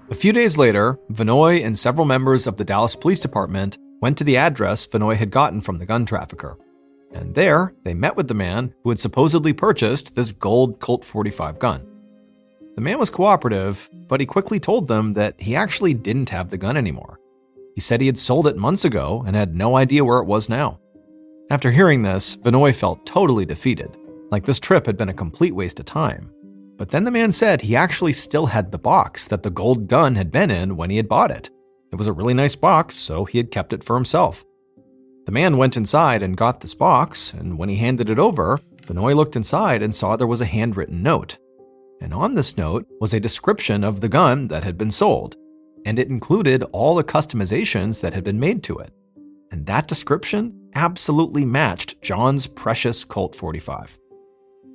A few days later, Vinoy and several members of the Dallas Police Department went to the address Vinoy had gotten from the gun trafficker. And there, they met with the man who had supposedly purchased this gold Colt 45 gun. The man was cooperative, but he quickly told them that he actually didn't have the gun anymore. He said he had sold it months ago and had no idea where it was now. After hearing this, Vinoy felt totally defeated, like this trip had been a complete waste of time. But then the man said he actually still had the box that the gold gun had been in when he had bought it. It was a really nice box, so he had kept it for himself. The man went inside and got this box, and when he handed it over, Vinoy looked inside and saw there was a handwritten note. And on this note was a description of the gun that had been sold, and it included all the customizations that had been made to it. And that description absolutely matched John's precious Colt 45.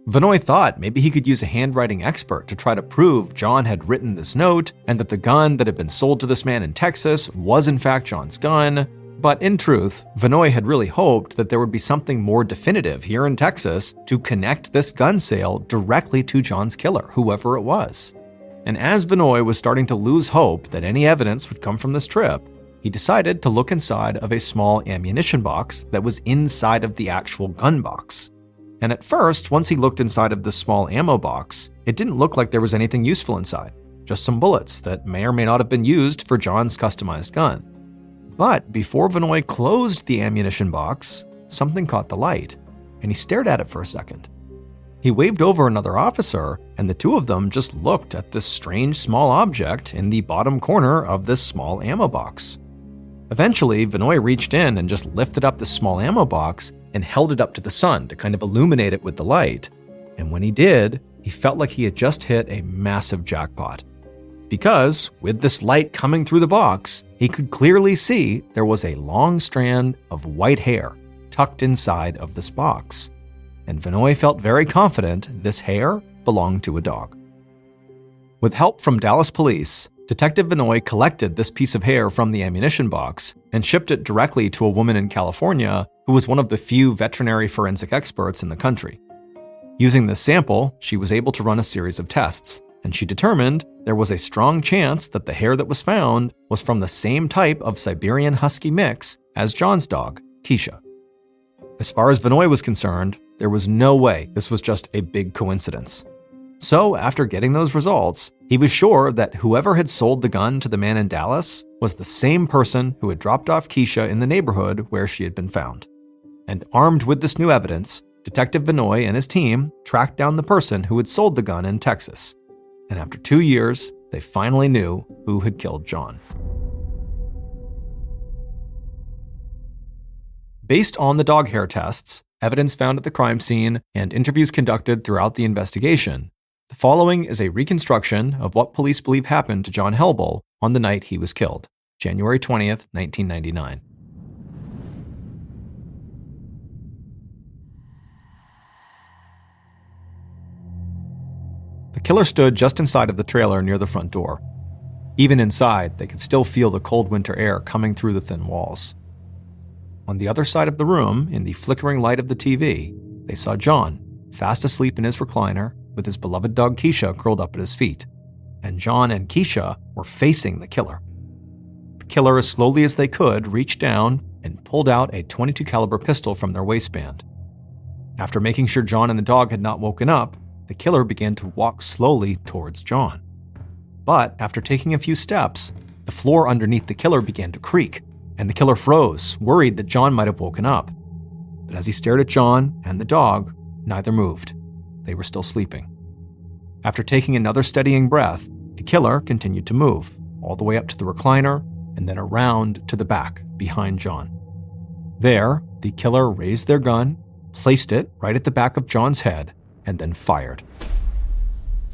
Vinoy thought maybe he could use a handwriting expert to try to prove John had written this note and that the gun that had been sold to this man in Texas was in fact John's gun. But in truth, Vinoy had really hoped that there would be something more definitive here in Texas to connect this gun sale directly to John's killer, whoever it was. And as Vinoy was starting to lose hope that any evidence would come from this trip, he decided to look inside of a small ammunition box that was inside of the actual gun box. And at first, once he looked inside of this small ammo box, it didn't look like there was anything useful inside, just some bullets that may or may not have been used for John's customized gun. But before Vinoy closed the ammunition box, something caught the light, and he stared at it for a second. He waved over another officer, and the two of them just looked at this strange small object in the bottom corner of this small ammo box. Eventually, Vinoy reached in and just lifted up the small ammo box and held it up to the sun to kind of illuminate it with the light. And when he did, he felt like he had just hit a massive jackpot. Because, with this light coming through the box, he could clearly see there was a long strand of white hair tucked inside of this box. And Vinoy felt very confident this hair belonged to a dog. With help from Dallas police, Detective Vinoy collected this piece of hair from the ammunition box and shipped it directly to a woman in California who was one of the few veterinary forensic experts in the country. Using this sample, she was able to run a series of tests, and she determined there was a strong chance that the hair that was found was from the same type of Siberian Husky mix as John's dog, Keisha. As far as Vinoy was concerned, there was no way this was just a big coincidence. So, after getting those results, he was sure that whoever had sold the gun to the man in Dallas was the same person who had dropped off Keisha in the neighborhood where she had been found. And armed with this new evidence, Detective Vinoy and his team tracked down the person who had sold the gun in Texas. And after 2 years, they finally knew who had killed John. Based on the dog hair tests, evidence found at the crime scene, and interviews conducted throughout the investigation, the following is a reconstruction of what police believe happened to John Helble on the night he was killed, January 20th, 1999. The killer stood just inside of the trailer near the front door. Even inside, they could still feel the cold winter air coming through the thin walls. On the other side of the room, in the flickering light of the TV, they saw John, fast asleep in his recliner, with his beloved dog Keisha curled up at his feet. And John and Keisha were facing the killer. The killer, as slowly as they could, reached down and pulled out a .22 caliber pistol from their waistband. After making sure John and the dog had not woken up, the killer began to walk slowly towards John. But after taking a few steps, the floor underneath the killer began to creak, and the killer froze, worried that John might have woken up. But as he stared at John and the dog, neither moved. They were still sleeping. After taking another steadying breath, the killer continued to move, all the way up to the recliner, and then around to the back, behind John. There, the killer raised their gun, placed it right at the back of John's head, and then fired.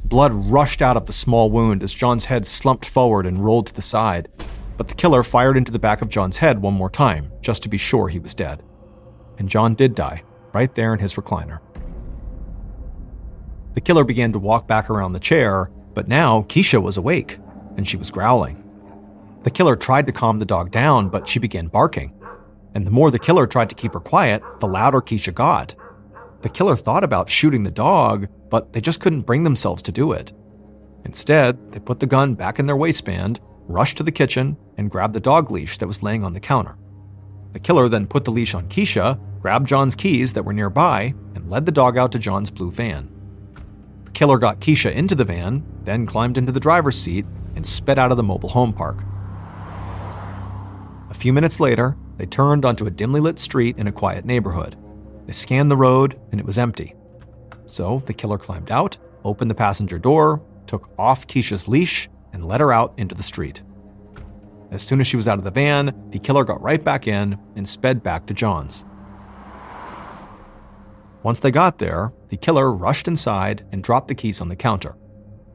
Blood rushed out of the small wound as John's head slumped forward and rolled to the side, but the killer fired into the back of John's head one more time, just to be sure he was dead. And John did die, right there in his recliner. The killer began to walk back around the chair, but now Keisha was awake, and she was growling. The killer tried to calm the dog down, but she began barking. And the more the killer tried to keep her quiet, the louder Keisha got. The killer thought about shooting the dog, but they just couldn't bring themselves to do it. Instead, they put the gun back in their waistband, rushed to the kitchen, and grabbed the dog leash that was laying on the counter. The killer then put the leash on Keisha, grabbed John's keys that were nearby, and led the dog out to John's blue van. The killer got Keisha into the van, then climbed into the driver's seat and sped out of the mobile home park. A few minutes later, they turned onto a dimly lit street in a quiet neighborhood. They scanned the road, and it was empty. So the killer climbed out, opened the passenger door, took off Keisha's leash, and let her out into the street. As soon as she was out of the van, the killer got right back in and sped back to John's. Once they got there, the killer rushed inside and dropped the keys on the counter.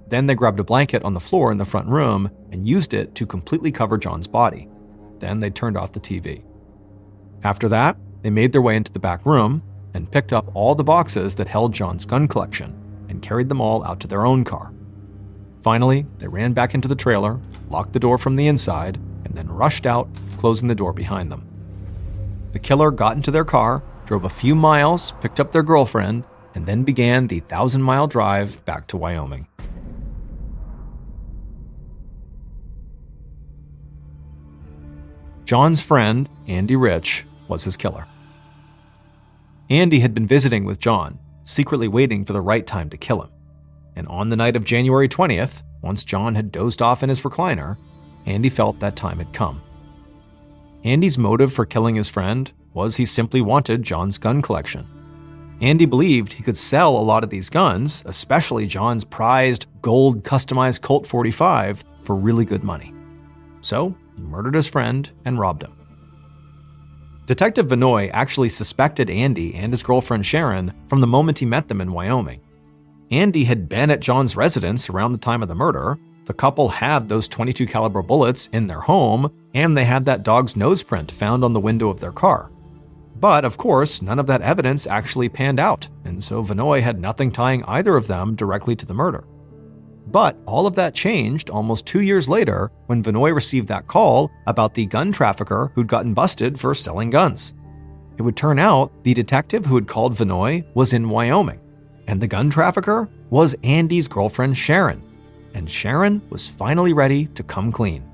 Then they grabbed a blanket on the floor in the front room and used it to completely cover John's body. Then they turned off the TV. After that, they made their way into the back room and picked up all the boxes that held John's gun collection and carried them all out to their own car. Finally, they ran back into the trailer, locked the door from the inside, and then rushed out, closing the door behind them. The killer got into their car, drove a few miles, picked up their girlfriend, and then began the 1,000-mile drive back to Wyoming. John's friend, Andy Rich, was his killer. Andy had been visiting with John, secretly waiting for the right time to kill him. And on the night of January 20th, once John had dozed off in his recliner, Andy felt that time had come. Andy's motive for killing his friend was he simply wanted John's gun collection. Andy believed he could sell a lot of these guns, especially John's prized gold customized Colt 45, for really good money. So he murdered his friend and robbed him. Detective Vinoy actually suspected Andy and his girlfriend Sharon from the moment he met them in Wyoming. Andy had been at John's residence around the time of the murder. The couple had those .22 caliber bullets in their home, and they had that dog's nose print found on the window of their car. But of course, none of that evidence actually panned out, and so Vinoy had nothing tying either of them directly to the murder. But all of that changed almost 2 years later when Vinoy received that call about the gun trafficker who'd gotten busted for selling guns. It would turn out the detective who had called Vinoy was in Wyoming, and the gun trafficker was Andy's girlfriend Sharon, and Sharon was finally ready to come clean.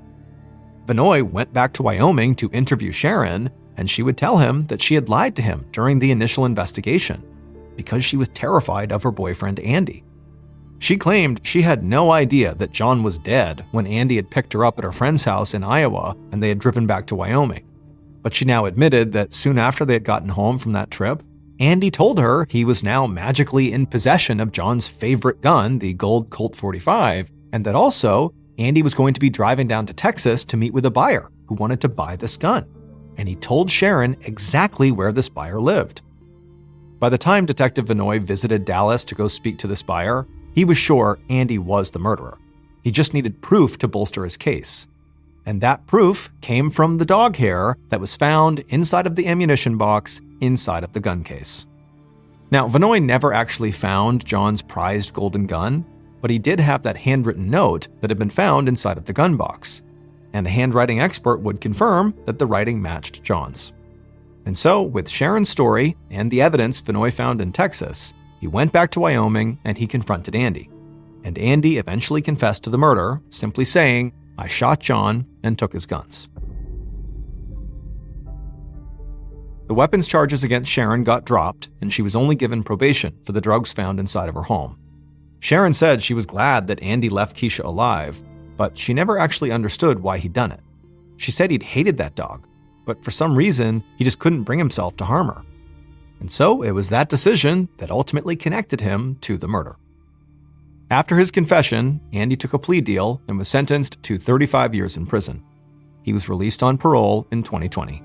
Vinoy went back to Wyoming to interview Sharon, and she would tell him that she had lied to him during the initial investigation because she was terrified of her boyfriend Andy. She claimed she had no idea that John was dead when Andy had picked her up at her friend's house in Iowa and they had driven back to Wyoming. But she now admitted that soon after they had gotten home from that trip, Andy told her he was now magically in possession of John's favorite gun, the gold Colt 45, and that also Andy was going to be driving down to Texas to meet with a buyer who wanted to buy this gun. and he told Sharon exactly where this buyer lived. By the time Detective Vinoy visited Dallas to go speak to this buyer, he was sure Andy was the murderer. He just needed proof to bolster his case. And that proof came from the dog hair that was found inside of the ammunition box inside of the gun case. Now, Vinoy never actually found John's prized golden gun, but he did have that handwritten note that had been found inside of the gun box. And a handwriting expert would confirm that the writing matched John's. And so, with Sharon's story and the evidence Vinoy found in Texas, he went back to Wyoming and he confronted Andy. And Andy eventually confessed to the murder, simply saying, "I shot John and took his guns." The weapons charges against Sharon got dropped, and she was only given probation for the drugs found inside of her home. Sharon said she was glad that Andy left Keisha alive, but she never actually understood why he'd done it. She said he'd hated that dog, but for some reason, he just couldn't bring himself to harm her. And so it was that decision that ultimately connected him to the murder. After his confession, Andy took a plea deal and was sentenced to 35 years in prison. He was released on parole in 2020.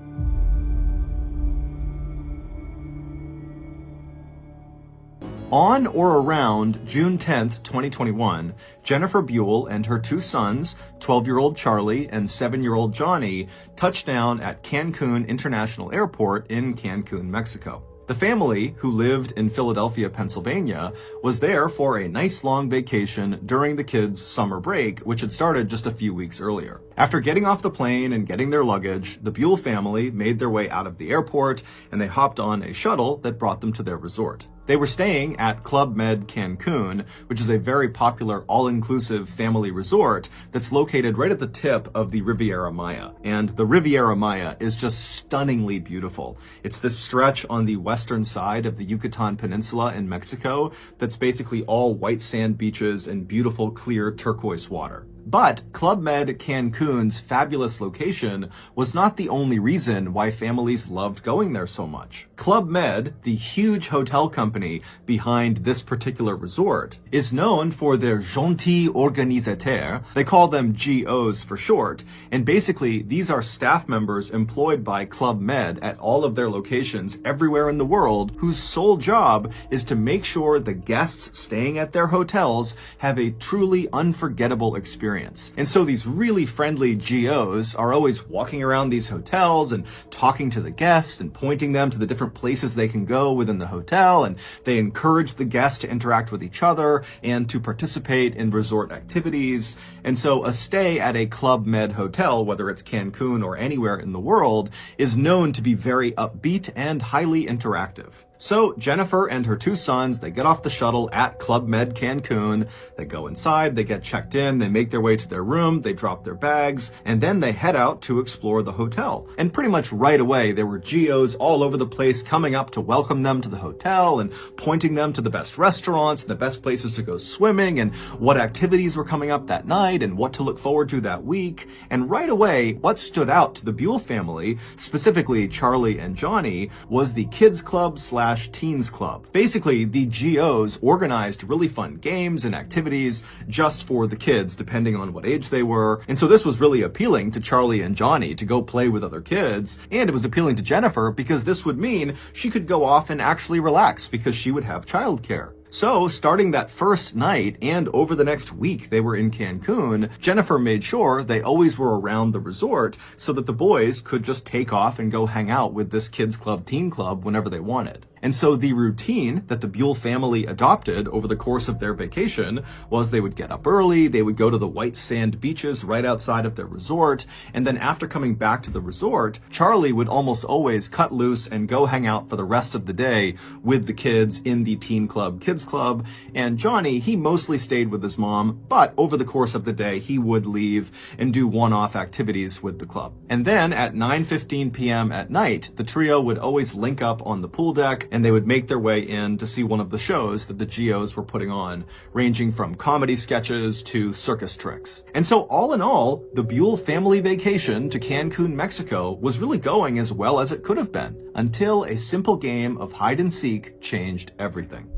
On or around June 10th, 2021, Jennifer Buell and her two sons, 12-year-old Charlie and 7-year-old Johnny, touched down at Cancun International Airport in Cancun, Mexico. The family, who lived in Philadelphia, Pennsylvania, was there for a nice long vacation during the kids' summer break, which had started just a few weeks earlier. After getting off the plane and getting their luggage, the Buell family made their way out of the airport and they hopped on a shuttle that brought them to their resort. They were staying at Club Med Cancun, which is a very popular all-inclusive family resort that's located right at the tip of the Riviera Maya. And the Riviera Maya is just stunningly beautiful. It's this stretch on the western side of the Yucatan Peninsula in Mexico that's basically all white sand beaches and beautiful clear turquoise water. But Club Med Cancun's fabulous location was not the only reason why families loved going there so much. Club Med, the huge hotel company behind this particular resort, is known for their gentils organisateurs. They call them GOs for short, and basically these are staff members employed by Club Med at all of their locations everywhere in the world, whose sole job is to make sure the guests staying at their hotels have a truly unforgettable experience. And so these really friendly GOs are always walking around these hotels and talking to the guests and pointing them to the different places they can go within the hotel, and they encourage the guests to interact with each other and to participate in resort activities. And so a stay at a Club Med hotel, whether it's Cancun or anywhere in the world, is known to be very upbeat and highly interactive. So Jennifer and her two sons, they get off the shuttle at Club Med Cancun, they go inside, they get checked in, they make their way to their room, they drop their bags, and then they head out to explore the hotel. And pretty much right away, there were GOs all over the place coming up to welcome them to the hotel and pointing them to the best restaurants, the best places to go swimming, and what activities were coming up that night, and what to look forward to that week. And right away, what stood out to the Buell family, specifically Charlie and Johnny, was the kids club / teens club. Basically, the GOs organized really fun games and activities just for the kids, depending on what age they were. And so this was really appealing to Charlie and Johnny to go play with other kids. And it was appealing to Jennifer because this would mean she could go off and actually relax because she would have childcare. So, starting that first night and over the next week they were in Cancun, Jennifer made sure they always were around the resort so that the boys could just take off and go hang out with this kids club, teen club whenever they wanted. And so the routine that the Buell family adopted over the course of their vacation was they would get up early, they would go to the white sand beaches right outside of their resort, and then after coming back to the resort, Charlie would almost always cut loose and go hang out for the rest of the day with the kids in the teen club, kids club, and Johnny, he mostly stayed with his mom, but over the course of the day, he would leave and do one-off activities with the club. And then at 9:15 p.m. at night, the trio would always link up on the pool deck and they would make their way in to see one of the shows that the GOs were putting on, ranging from comedy sketches to circus tricks. And so all in all, the Buell family vacation to Cancun, Mexico was really going as well as it could have been, until a simple game of hide and seek changed everything.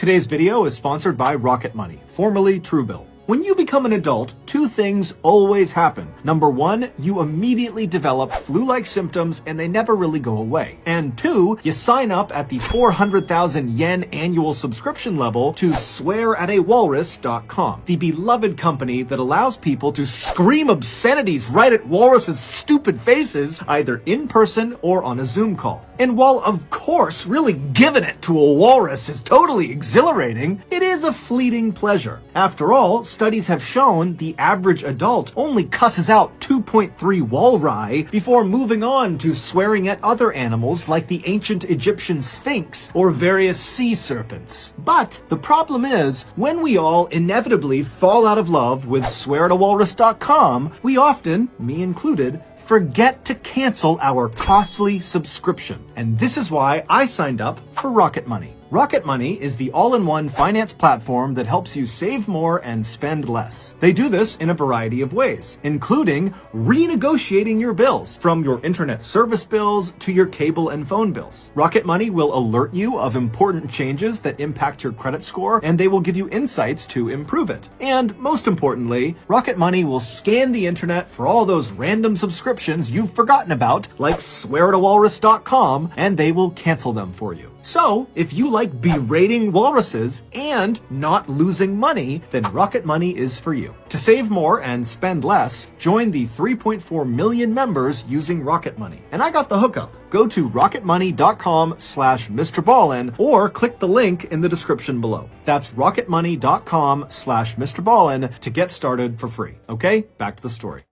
Today's video is sponsored by Rocket Money, formerly Truebill. When you become an adult, two things always happen. Number one, you immediately develop flu-like symptoms and they never really go away. And two, you sign up at the 400,000 yen annual subscription level to swearatawalrus.com, the beloved company that allows people to scream obscenities right at walruses' stupid faces, either in person or on a Zoom call. And while, of course, really giving it to a walrus is totally exhilarating, it is a fleeting pleasure. After all, studies have shown the average adult only cusses out 2.3 walrus before moving on to swearing at other animals like the ancient Egyptian Sphinx or various sea serpents. But the problem is, when we all inevitably fall out of love with swearatawalrus.com, we often, me included, forget to cancel our costly subscription. And this is why I signed up for Rocket Money. Rocket Money is the all-in-one finance platform that helps you save more and spend less. They do this in a variety of ways, including renegotiating your bills, from your internet service bills to your cable and phone bills. Rocket Money will alert you of important changes that impact your credit score, and they will give you insights to improve it. And most importantly, Rocket Money will scan the internet for all those random subscriptions you've forgotten about, like swearatawalrus.com, and they will cancel them for you. So, if you like berating walruses and not losing money, then Rocket Money is for you. To save more and spend less, join the 3.4 million members using Rocket Money. And I got the hookup. Go to rocketmoney.com/MrBallen or click the link in the description below. That's rocketmoney.com/MrBallen to get started for free. Okay, back to the story.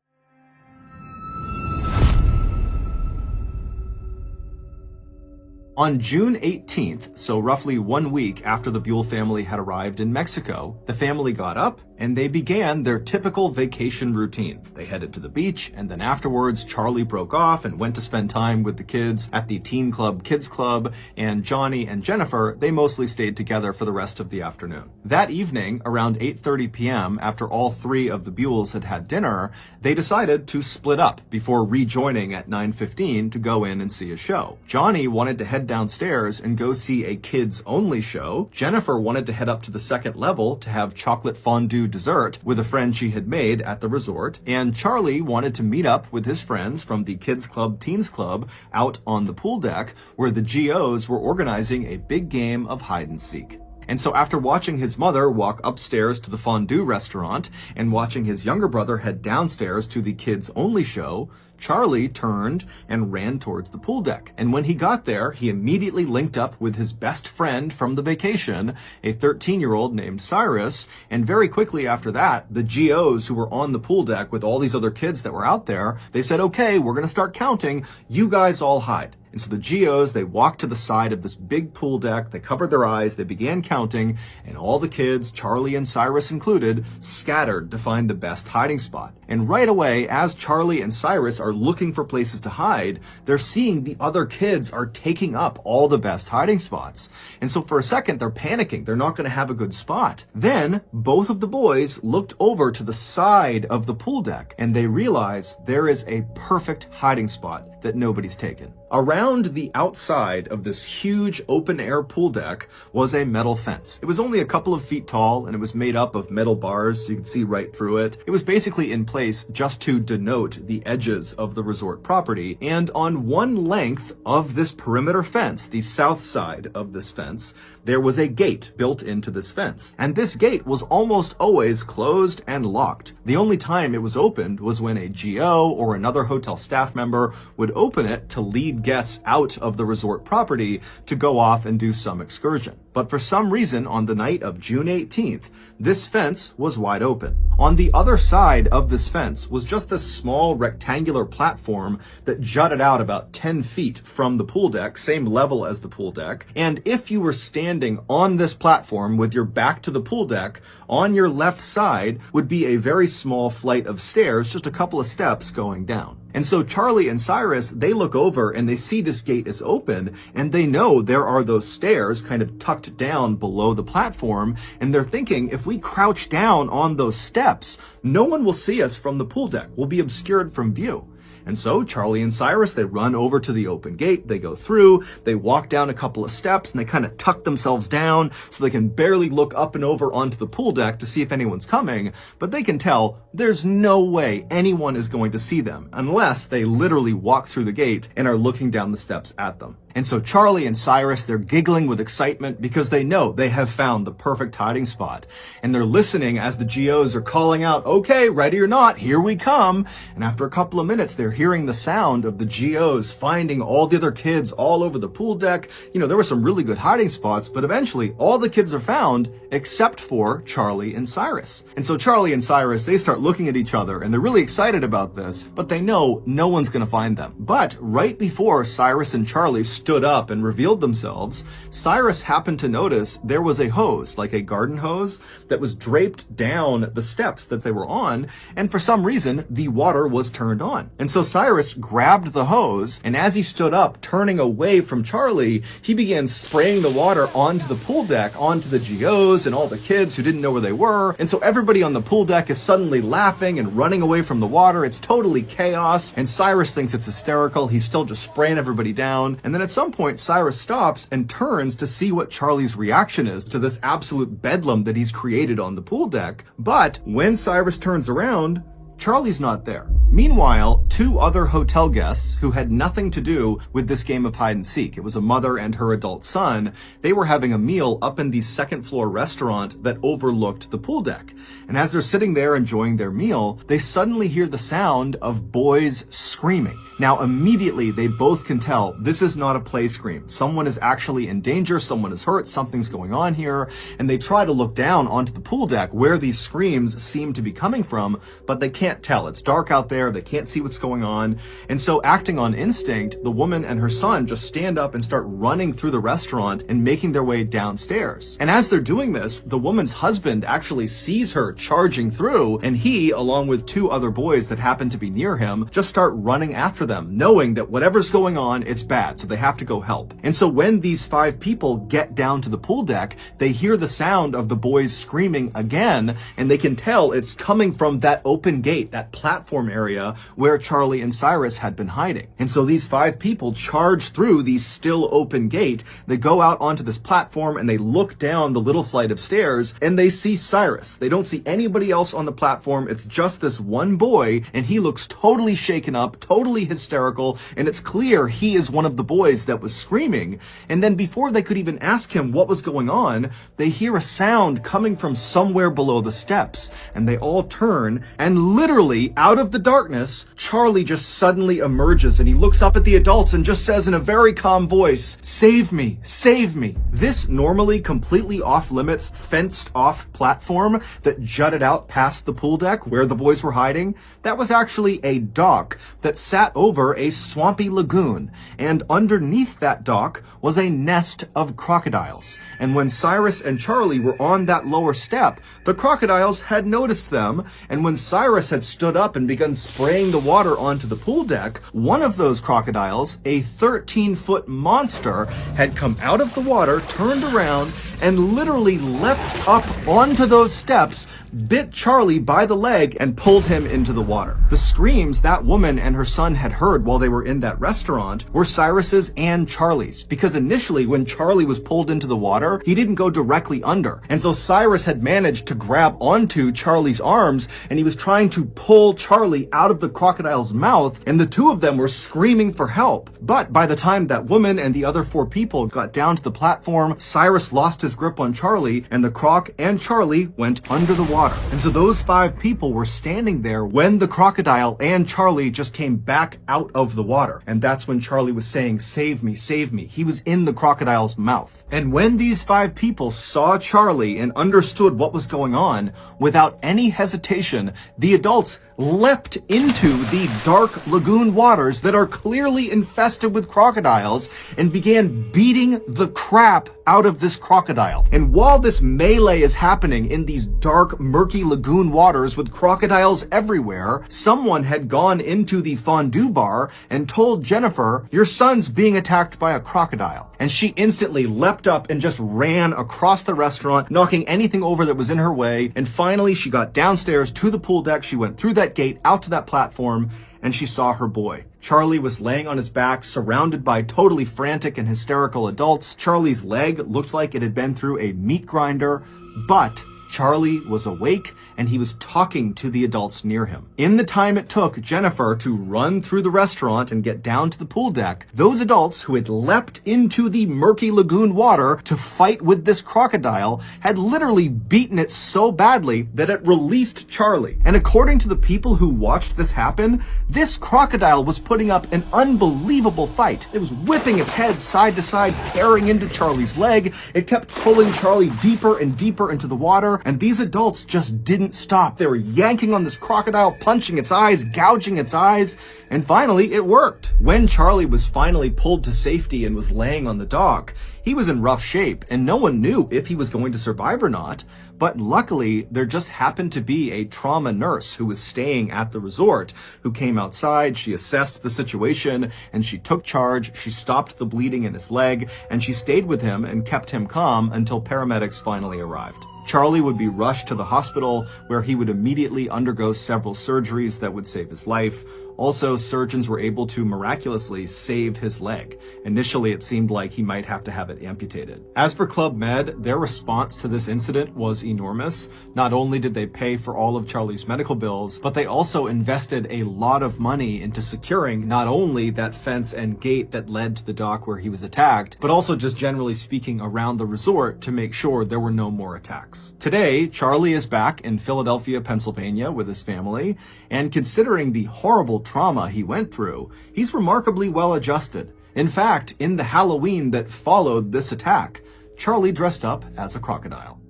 On June 18th, so roughly 1 week after the Buell family had arrived in Mexico, the family got up and they began their typical vacation routine. They headed to the beach, and then afterwards, Charlie broke off and went to spend time with the kids at the Teen Club Kids Club, and Johnny and Jennifer, they mostly stayed together for the rest of the afternoon. That evening, around 8:30 p.m., after all three of the Buells had had dinner, they decided to split up before rejoining at 9:15 to go in and see a show. Johnny wanted to head downstairs and go see a kids-only show. Jennifer wanted to head up to the second level to have chocolate fondue dessert with a friend she had made at the resort, and Charlie wanted to meet up with his friends from the Kids Club Teens Club out on the pool deck where the GOs were organizing a big game of hide and seek. And so after watching his mother walk upstairs to the fondue restaurant and watching his younger brother head downstairs to the kids-only show, Charlie turned and ran towards the pool deck. And when he got there, he immediately linked up with his best friend from the vacation, a 13-year-old named Cyrus. And very quickly after that, the GOs who were on the pool deck with all these other kids that were out there, they said, okay, we're going to start counting. You guys all hide. And so the GOs, they walked to the side of this big pool deck, they covered their eyes, they began counting, and all the kids, Charlie and Cyrus included, scattered to find the best hiding spot. And right away, as Charlie and Cyrus are looking for places to hide, they're seeing the other kids are taking up all the best hiding spots. And so for a second, they're panicking. They're not going to have a good spot. Then both of the boys looked over to the side of the pool deck, and they realize there is a perfect hiding spot that nobody's taken. Around the outside of this huge open-air pool deck was a metal fence. It was only a couple of feet tall, and it was made up of metal bars so you could see right through it. It was basically in place just to denote the edges of the resort property, and on one length of this perimeter fence, the south side of this fence, there was a gate built into this fence. And this gate was almost always closed and locked. The only time it was opened was when a GO or another hotel staff member would open it to lead guests out of the resort property to go off and do some excursion. But for some reason, on the night of June 18th, this fence was wide open. On the other side of this fence was just this small rectangular platform that jutted out about 10 feet from the pool deck, same level as the pool deck. And if you were standing on this platform with your back to the pool deck, on your left side would be a very small flight of stairs, just a couple of steps going down. And so Charlie and Cyrus, they look over and they see this gate is open, and they know there are those stairs kind of tucked down below the platform, and they're thinking, if we crouch down on those steps, no one will see us from the pool deck. We'll be obscured from view. And so Charlie and Cyrus, they run over to the open gate, they go through, they walk down a couple of steps, and they kind of tuck themselves down so they can barely look up and over onto the pool deck to see if anyone's coming, but they can tell there's no way anyone is going to see them unless they literally walk through the gate and are looking down the steps at them. And so Charlie and Cyrus, they're giggling with excitement because they know they have found the perfect hiding spot. And they're listening as the GOs are calling out, okay, ready or not, here we come. And after a couple of minutes, they're hearing the sound of the GOs finding all the other kids all over the pool deck. You know, there were some really good hiding spots, but eventually all the kids are found except for Charlie and Cyrus. And so Charlie and Cyrus, they start looking at each other and they're really excited about this, but they know no one's going to find them. But right before Cyrus and Charlie stood up and revealed themselves, Cyrus happened to notice there was a hose, like a garden hose, that was draped down the steps that they were on, and for some reason, the water was turned on. And so Cyrus grabbed the hose, and as he stood up, turning away from Charlie, he began spraying the water onto the pool deck, onto the GOs and all the kids who didn't know where they were. And so everybody on the pool deck is suddenly laughing and running away from the water. It's totally chaos, and Cyrus thinks it's hysterical. He's still just spraying everybody down. And then at some point, Cyrus stops and turns to see what Charlie's reaction is to this absolute bedlam that he's created on the pool deck. But when Cyrus turns around, Charlie's not there. Meanwhile, two other hotel guests who had nothing to do with this game of hide and seek, it was a mother and her adult son, they were having a meal up in the second floor restaurant that overlooked the pool deck. And as they're sitting there enjoying their meal, they suddenly hear the sound of boys screaming. Now, immediately, they both can tell this is not a play scream. Someone is actually in danger, someone is hurt, something's going on here, and they try to look down onto the pool deck where these screams seem to be coming from, but they can't tell. It's dark out there, they can't see what's going on, and so acting on instinct, the woman and her son just stand up and start running through the restaurant and making their way downstairs. And as they're doing this, the woman's husband actually sees her charging through, and he, along with two other boys that happen to be near him, just start running after them, knowing that whatever's going on, it's bad, so they have to go help. And so when these 5 people get down to the pool deck, they hear the sound of the boys screaming again, and they can tell it's coming from that open gate, that platform area where Charlie and Cyrus had been hiding. And so these 5 people charge through the still open gate, they go out onto this platform and they look down the little flight of stairs and they see Cyrus. They don't see anybody else on the platform, it's just this one boy, and he looks totally shaken up, totally hysterical, and it's clear he is one of the boys that was screaming. And then before they could even ask him what was going on, they hear a sound coming from somewhere below the steps, and they all turn, and literally out of the darkness, Charlie just suddenly emerges, and he looks up at the adults and just says in a very calm voice, "Save me, save me." This normally completely off-limits, fenced-off platform that jutted out past the pool deck where the boys were hiding, that was actually a dock that sat over a swampy lagoon, and underneath that dock was a nest of crocodiles. And when Cyrus and Charlie were on that lower step, the crocodiles had noticed them, and when Cyrus had stood up and begun spraying the water onto the pool deck, one of those crocodiles, a 13-foot monster, had come out of the water, turned around, and literally leapt up onto those steps, bit Charlie by the leg, and pulled him into the water. The screams that woman and her son had heard while they were in that restaurant were Cyrus's and Charlie's, because initially when Charlie was pulled into the water, he didn't go directly under. And so Cyrus had managed to grab onto Charlie's arms, and he was trying to pull Charlie out of the crocodile's mouth, and the two of them were screaming for help. But by the time that woman and the other 4 people got down to the platform, Cyrus lost his grip on Charlie, and the croc and Charlie went under the water. And so those 5 people were standing there when the crocodile and Charlie just came back out of the water. And that's when Charlie was saying, "Save me, save me." He was in the crocodile's mouth. And when these 5 people saw Charlie and understood what was going on, without any hesitation, the adults leapt into the dark lagoon waters that are clearly infested with crocodiles and began beating the crap out of this crocodile. And while this melee is happening in these dark, murky lagoon waters with crocodiles everywhere, someone had gone into the fondue bar and told Jennifer, "Your son's being attacked by a crocodile." And she instantly leapt up and just ran across the restaurant, knocking anything over that was in her way. And finally, she got downstairs to the pool deck. She went through that gate out to that platform. and she saw her boy. Charlie was laying on his back, surrounded by totally frantic and hysterical adults. Charlie's leg looked like it had been through a meat grinder, but Charlie was awake and he was talking to the adults near him. In the time it took Jennifer to run through the restaurant and get down to the pool deck, those adults who had leapt into the murky lagoon water to fight with this crocodile had literally beaten it so badly that it released Charlie. And according to the people who watched this happen, this crocodile was putting up an unbelievable fight. It was whipping its head side to side, tearing into Charlie's leg. It kept pulling Charlie deeper and deeper into the water, and these adults just didn't stop. They were yanking on this crocodile, punching its eyes, gouging its eyes, and finally it worked. When Charlie was finally pulled to safety and was laying on the dock, he was in rough shape, and no one knew if he was going to survive or not. But luckily, there just happened to be a trauma nurse who was staying at the resort who came outside. She assessed the situation and she took charge. She stopped the bleeding in his leg, and she stayed with him and kept him calm until paramedics finally arrived. Charlie would be rushed to the hospital, where he would immediately undergo several surgeries that would save his life. Also, surgeons were able to miraculously save his leg. Initially, it seemed like he might have to have it amputated. As for Club Med, their response to this incident was enormous. Not only did they pay for all of Charlie's medical bills, but they also invested a lot of money into securing not only that fence and gate that led to the dock where he was attacked, but also just generally speaking around the resort to make sure there were no more attacks. Today, Charlie is back in Philadelphia, Pennsylvania with his family, and considering the horrible trauma he went through, he's remarkably well adjusted. In fact, in the Halloween that followed this attack, Charlie dressed up as a crocodile.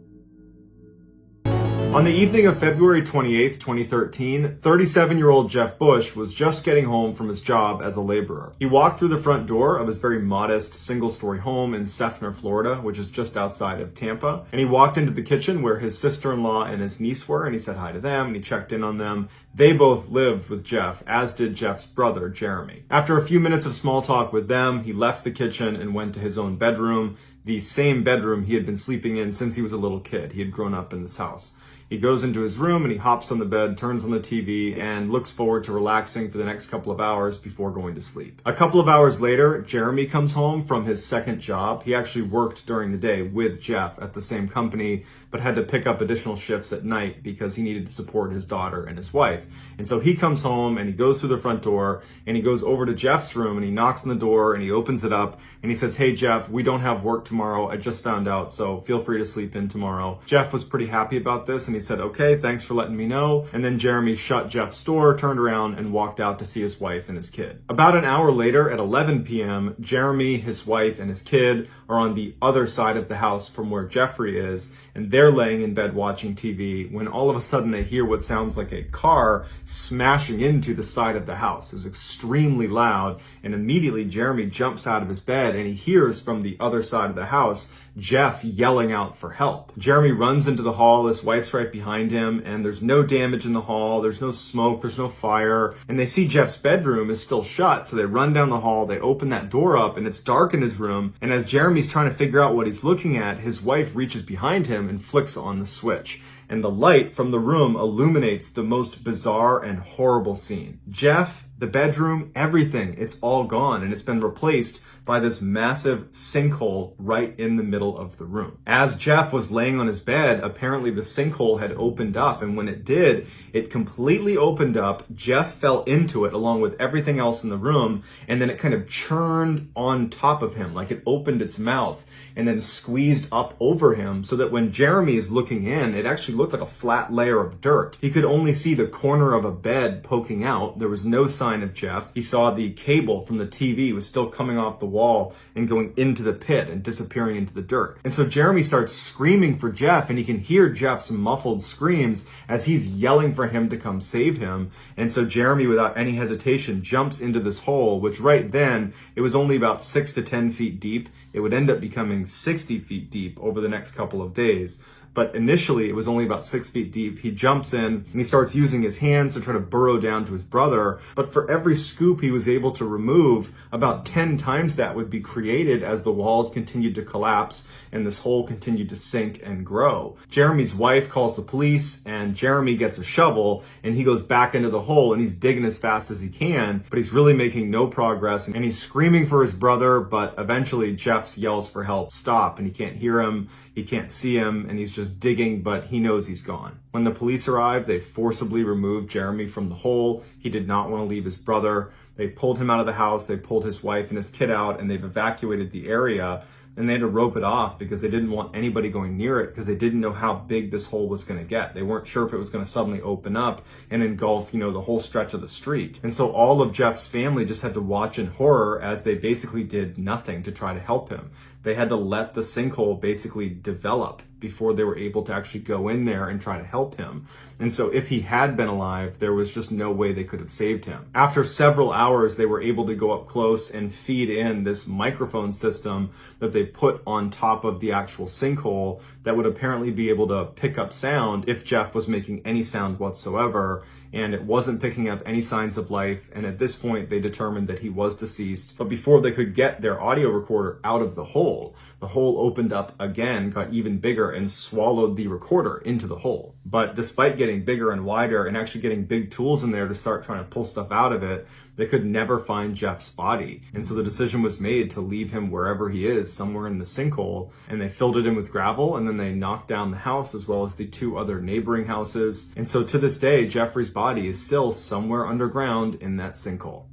On the evening of February 28, 2013, 37-year-old Jeff Bush was just getting home from his job as a laborer. He walked through the front door of his very modest single-story home in Seffner, Florida, which is just outside of Tampa, and he walked into the kitchen where his sister-in-law and his niece were, and he said hi to them, and he checked in on them. They both lived with Jeff, as did Jeff's brother, Jeremy. After a few minutes of small talk with them, he left the kitchen and went to his own bedroom, the same bedroom he had been sleeping in since he was a little kid. He had grown up in this house. He goes into his room and he hops on the bed, turns on the TV, and looks forward to relaxing for the next couple of hours before going to sleep. A couple of hours later, Jeremy comes home from his second job. He actually worked during the day with Jeff at the same company, but had to pick up additional shifts at night because he needed to support his daughter and his wife. And so he comes home and he goes through the front door and he goes over to Jeff's room and he knocks on the door and he opens it up and he says, "Hey Jeff, we don't have work tomorrow. I just found out, so feel free to sleep in tomorrow." Jeff was pretty happy about this and he said, "Okay, thanks for letting me know." And then Jeremy shut Jeff's door, turned around, and walked out to see his wife and his kid. About an hour later, at 11 p.m., Jeremy, his wife, and his kid are on the other side of the house from where Jeffrey is, and they're laying in bed watching TV when all of a sudden they hear what sounds like a car smashing into the side of the house. It was extremely loud, and immediately Jeremy jumps out of his bed and he hears from the other side of the house Jeff yelling out for help. Jeremy runs into the hall, his wife's right behind him, and there's no damage in the hall, there's no smoke, there's no fire, and they see Jeff's bedroom is still shut, so they run down the hall, they open that door up, and it's dark in his room, and as Jeremy's trying to figure out what he's looking at, his wife reaches behind him and flicks on the switch. And the light from the room illuminates the most bizarre and horrible scene. Jeff, the bedroom, everything, it's all gone, and it's been replaced by this massive sinkhole right in the middle of the room. As Jeff was laying on his bed, apparently the sinkhole had opened up, and when it did, it completely opened up. Jeff fell into it along with everything else in the room, and then it kind of churned on top of him, like it opened its mouth and then squeezed up over him, so that when Jeremy is looking in, it actually looked like a flat layer of dirt. He could only see the corner of a bed poking out. There was no sign of Jeff. He saw the cable from the TV was still coming off the wall and going into the pit and disappearing into the dirt. And so Jeremy starts screaming for Jeff, and he can hear Jeff's muffled screams as he's yelling for him to come save him. And so Jeremy, without any hesitation, jumps into this hole, which right then, it was only about 6 to 10 feet deep. It would end up becoming 60 feet deep over the next couple of days. but initially it was only about 6 feet deep. He jumps in and he starts using his hands to try to burrow down to his brother, but for every scoop he was able to remove, about 10 times that would be created as the walls continued to collapse and this hole continued to sink and grow. Jeremy's wife calls the police, and Jeremy gets a shovel and he goes back into the hole and he's digging as fast as he can, but he's really making no progress, and he's screaming for his brother, but eventually Jeff yells for help, stop, and he can't hear him, he can't see him, and he's just digging, but he knows he's gone. When the police arrive, they forcibly remove Jeremy from the hole. He did not want to leave his brother. They pulled him out of the house, they pulled his wife and his kid out, and they've evacuated the area. And they had to rope it off because they didn't want anybody going near it, because they didn't know how big this hole was going to get. They weren't sure if it was going to suddenly open up and engulf, the whole stretch of the street. And so all of Jeff's family just had to watch in horror as they basically did nothing to try to help him. They had to let the sinkhole basically develop before they were able to actually go in there and try to help him. And so if he had been alive, there was just no way they could have saved him. After several hours, they were able to go up close and feed in this microphone system that they put on top of the actual sinkhole that would apparently be able to pick up sound if Jeff was making any sound whatsoever. And it wasn't picking up any signs of life. And at this point, they determined that he was deceased. But before they could get their audio recorder out of the hole opened up again, got even bigger, and swallowed the recorder into the hole. But despite getting bigger and wider and actually getting big tools in there to start trying to pull stuff out of it, they could never find Jeff's body. And so the decision was made to leave him wherever he is, somewhere in the sinkhole. And they filled it in with gravel, and then they knocked down the house as well as the 2 other neighboring houses. And so to this day, Jeffrey's body is still somewhere underground in that sinkhole.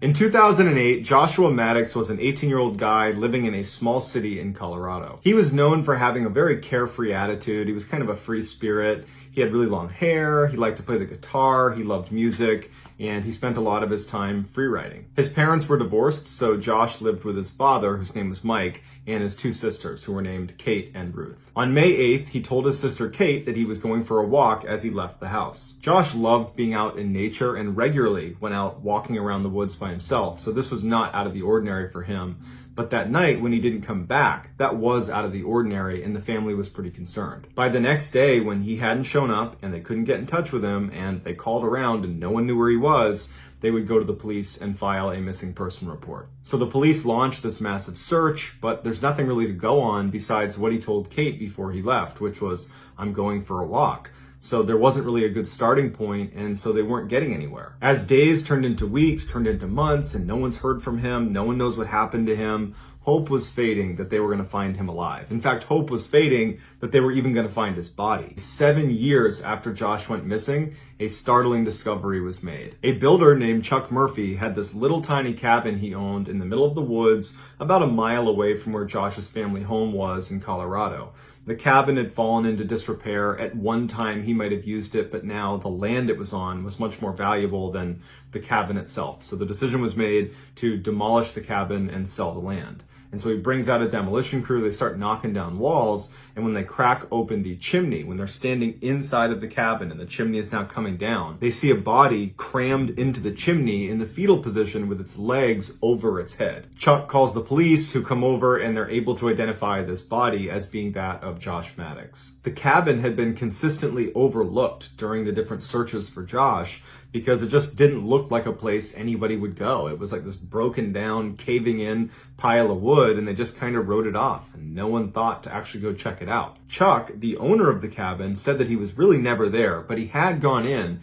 In 2008, Joshua Maddox was an 18-year-old guy living in a small city in Colorado. He was known for having a very carefree attitude. He was kind of a free spirit. He had really long hair. He liked to play the guitar. He loved music. And he spent a lot of his time free writing. His parents were divorced, so Josh lived with his father, whose name was Mike, and his 2 sisters, who were named Kate and Ruth. On May 8th, he told his sister Kate that he was going for a walk as he left the house. Josh loved being out in nature and regularly went out walking around the woods by himself, so this was not out of the ordinary for him. But that night, when he didn't come back, that was out of the ordinary, and the family was pretty concerned. By the next day, when he hadn't shown up and they couldn't get in touch with him and they called around and no one knew where he was, they would go to the police and file a missing person report. So the police launched this massive search, but there's nothing really to go on besides what he told Kate before he left, which was, "I'm going for a walk." So there wasn't really a good starting point, and so they weren't getting anywhere. As days turned into weeks, turned into months, and no one's heard from him, no one knows what happened to him, hope was fading that they were going to find him alive. In fact, hope was fading that they were even going to find his body. 7 years after Josh went missing, a startling discovery was made. A builder named Chuck Murphy had this little tiny cabin he owned in the middle of the woods, about a mile away from where Josh's family home was in Colorado. The cabin had fallen into disrepair. At one time, he might have used it, but now the land it was on was much more valuable than the cabin itself. So the decision was made to demolish the cabin and sell the land. And so he brings out a demolition crew, they start knocking down walls, and when they crack open the chimney, when they're standing inside of the cabin and the chimney is now coming down, they see a body crammed into the chimney in the fetal position with its legs over its head. Chuck calls the police, who come over, and they're able to identify this body as being that of Josh Maddox. The cabin had been consistently overlooked during the different searches for Josh, because it just didn't look like a place anybody would go. It was like this broken down, caving in pile of wood, and they just kind of wrote it off, and no one thought to actually go check it out. Chuck, the owner of the cabin, said that he was really never there, but he had gone in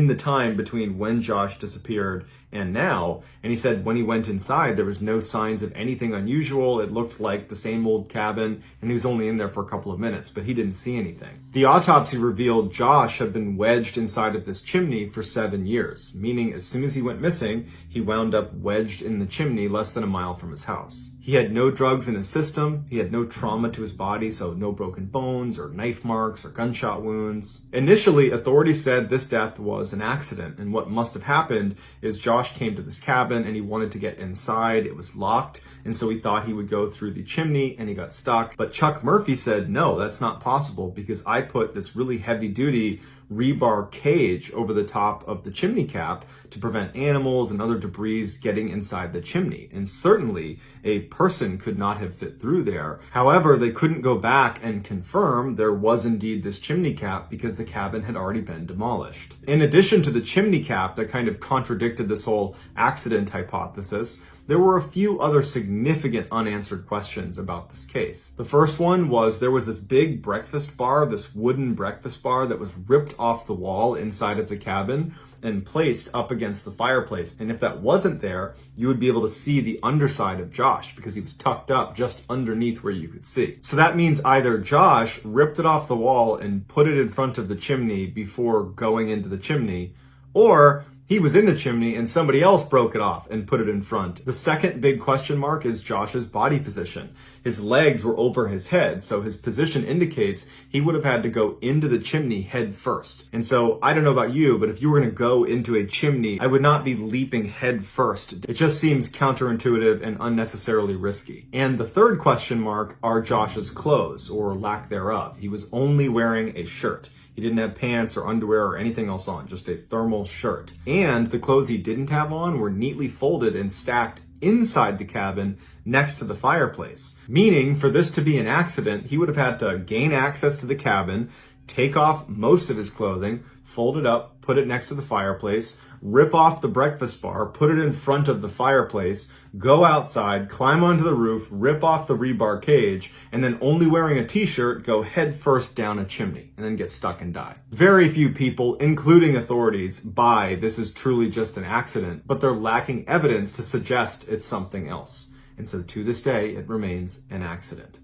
the time between when Josh disappeared and now, and he said when he went inside, there was no signs of anything unusual. It looked like the same old cabin, and he was only in there for a couple of minutes, but he didn't see anything. The autopsy revealed Josh had been wedged inside of this chimney for 7 years, meaning as soon as he went missing, he wound up wedged in the chimney less than a mile from his house. He had no drugs in his system, he had no trauma to his body, so no broken bones or knife marks or gunshot wounds. Initially, authorities said this death was an accident, and what must have happened is Josh came to this cabin and he wanted to get inside. It was locked, and so he thought he would go through the chimney and he got stuck. But Chuck Murphy said, no, that's not possible, because I put this really heavy duty rebar cage over the top of the chimney cap to prevent animals and other debris getting inside the chimney. And certainly a person could not have fit through there. However, they couldn't go back and confirm there was indeed this chimney cap because the cabin had already been demolished. In addition to the chimney cap that kind of contradicted this whole accident hypothesis, there were a few other significant unanswered questions about this case. The first one was there was this big breakfast bar, this wooden breakfast bar that was ripped off the wall inside of the cabin and placed up against the fireplace. And if that wasn't there, you would be able to see the underside of Josh because he was tucked up just underneath where you could see. So that means either Josh ripped it off the wall and put it in front of the chimney before going into the chimney, or he was in the chimney and somebody else broke it off and put it in front. The second big question mark is Josh's body position. His legs were over his head, so his position indicates he would have had to go into the chimney head first. And so I don't know about you, but if you were going to go into a chimney, I would not be leaping head first. It just seems counterintuitive and unnecessarily risky. And the third question mark are Josh's clothes, or lack thereof. He was only wearing a shirt. He didn't have pants or underwear or anything else on, just a thermal shirt. And the clothes he didn't have on were neatly folded and stacked inside the cabin next to the fireplace. Meaning, for this to be an accident, he would have had to gain access to the cabin, take off most of his clothing, fold it up, put it next to the fireplace, rip off the breakfast bar, put it in front of the fireplace, go outside, climb onto the roof, rip off the rebar cage, and then only wearing a t-shirt, go head first down a chimney, and then get stuck and die. Very few people, including authorities, buy this is truly just an accident, but they're lacking evidence to suggest it's something else. And so to this day, it remains an accident.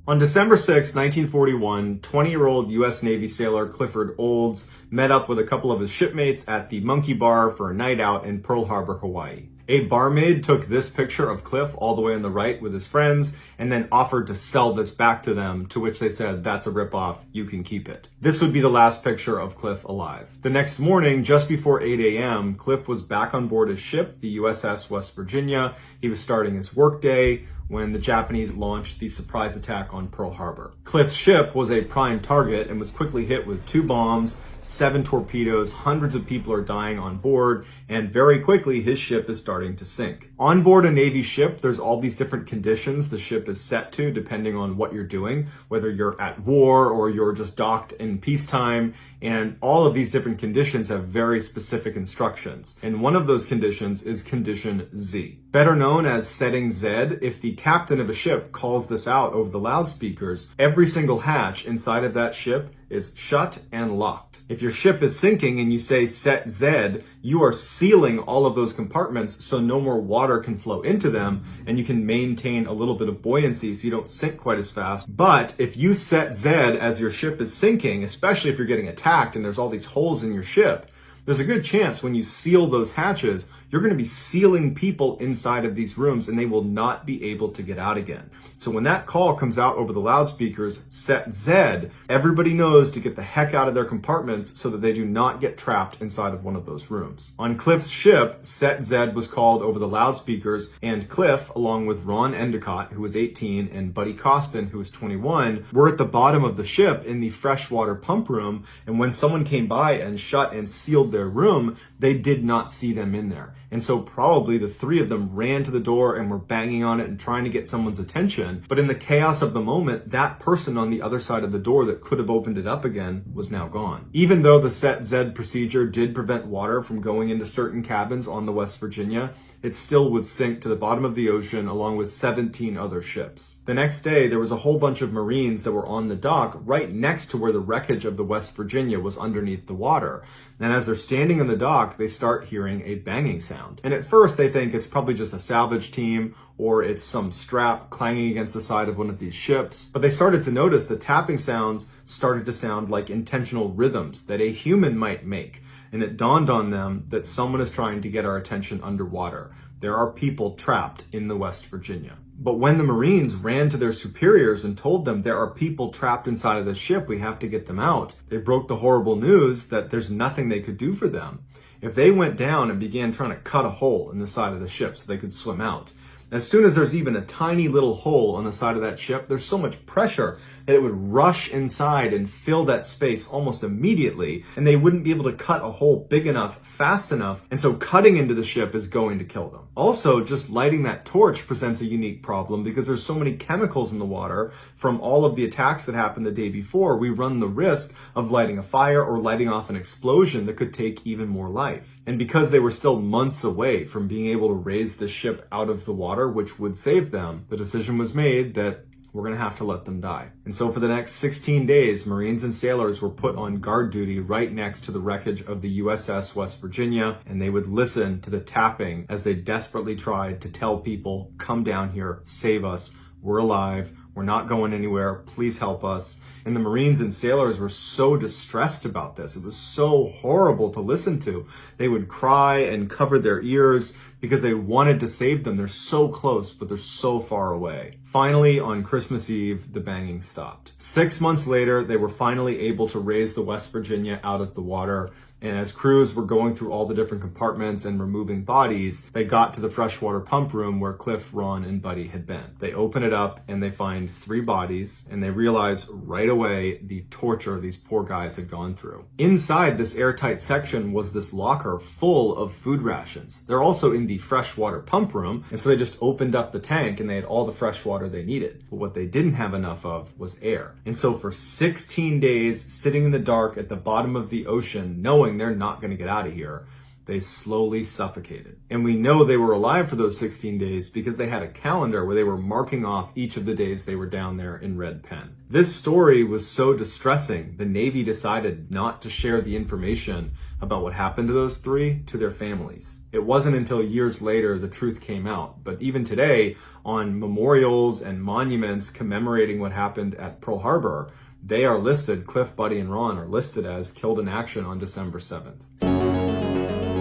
On December 6, 1941, 20-year-old U.S. Navy sailor Clifford Olds met up with a couple of his shipmates at the Monkey Bar for a night out in Pearl Harbor, Hawaii. A barmaid took this picture of Cliff all the way on the right with his friends and then offered to sell this back to them, to which they said, "That's a ripoff, you can keep it." This would be the last picture of Cliff alive. The next morning, just before 8 a.m., Cliff was back on board his ship, the USS West Virginia. He was starting his workday when the Japanese launched the surprise attack on Pearl Harbor. Cliff's ship was a prime target and was quickly hit with 2 bombs, 7 torpedoes, hundreds of people are dying on board, and very quickly his ship is starting to sink. On board a Navy ship, there's all these different conditions the ship is set to depending on what you're doing, whether you're at war or you're just docked in peacetime, and all of these different conditions have very specific instructions. And one of those conditions is condition Z. Better known as setting Z, if the captain of a ship calls this out over the loudspeakers, every single hatch inside of that ship is shut and locked. If your ship is sinking and you say set Z, you are sealing all of those compartments so no more water can flow into them and you can maintain a little bit of buoyancy so you don't sink quite as fast. But if you set Z as your ship is sinking, especially if you're getting attacked and there's all these holes in your ship, there's a good chance when you seal those hatches, you're going to be sealing people inside of these rooms and they will not be able to get out again. So when that call comes out over the loudspeakers, set Z, everybody knows to get the heck out of their compartments so that they do not get trapped inside of one of those rooms. On Cliff's ship, set Z was called over the loudspeakers, and Cliff, along with Ron Endicott, who was 18, and Buddy Costin, who was 21, were at the bottom of the ship in the freshwater pump room, and when someone came by and shut and sealed their room, they did not see them in there. And so probably the 3 of them ran to the door and were banging on it and trying to get someone's attention. But in the chaos of the moment, that person on the other side of the door that could have opened it up again was now gone. Even though the set Z procedure did prevent water from going into certain cabins on the West Virginia, it still would sink to the bottom of the ocean along with 17 other ships. The next day, there was a whole bunch of Marines that were on the dock right next to where the wreckage of the West Virginia was underneath the water. And as they're standing on the dock, they start hearing a banging sound. And at first, they think it's probably just a salvage team or it's some strap clanging against the side of one of these ships. But they started to notice the tapping sounds started to sound like intentional rhythms that a human might make. And it dawned on them that someone is trying to get our attention underwater. There are people trapped in the West Virginia. But when the Marines ran to their superiors and told them there are people trapped inside of the ship, we have to get them out, they broke the horrible news that there's nothing they could do for them. If they went down and began trying to cut a hole in the side of the ship so they could swim out, As soon as there's even a tiny little hole on the side of that ship, there's so much pressure that it would rush inside and fill that space almost immediately, and they wouldn't be able to cut a hole big enough, fast enough, and so cutting into the ship is going to kill them. Also, just lighting that torch presents a unique problem because there's so many chemicals in the water from all of the attacks that happened the day before. We run the risk of lighting a fire or lighting off an explosion that could take even more life. And because they were still months away from being able to raise the ship out of the water, which would save them, the decision was made that we're going to have to let them die. And so for the next 16 days, Marines and sailors were put on guard duty right next to the wreckage of the USS West Virginia, and they would listen to the tapping as they desperately tried to tell people, come down here, save us, we're alive, we're not going anywhere, please help us. And the Marines and sailors were so distressed about this. It was so horrible to listen to. They would cry and cover their ears because they wanted to save them. They're so close, but they're so far away. Finally, on Christmas Eve, the banging stopped. 6 months later, they were finally able to raise the West Virginia out of the water. And as crews were going through all the different compartments and removing bodies, they got to the freshwater pump room where Cliff, Ron, and Buddy had been. They open it up and they find 3 bodies, and they realize right away the torture these poor guys had gone through. Inside this airtight section was this locker full of food rations. They're also in the freshwater pump room, and so they just opened up the tank and they had all the fresh water they needed. But what they didn't have enough of was air. And so for 16 days, sitting in the dark at the bottom of the ocean, knowing they're not going to get out of here, they slowly suffocated. And we know they were alive for those 16 days because they had a calendar where they were marking off each of the days they were down there in red pen. This story was so distressing, the Navy decided not to share the information about what happened to those 3 to their families. It wasn't until years later the truth came out, but even today, on memorials and monuments commemorating what happened at Pearl Harbor, they are listed, Cliff, Buddy, and Ron are listed as killed in action on December 7th.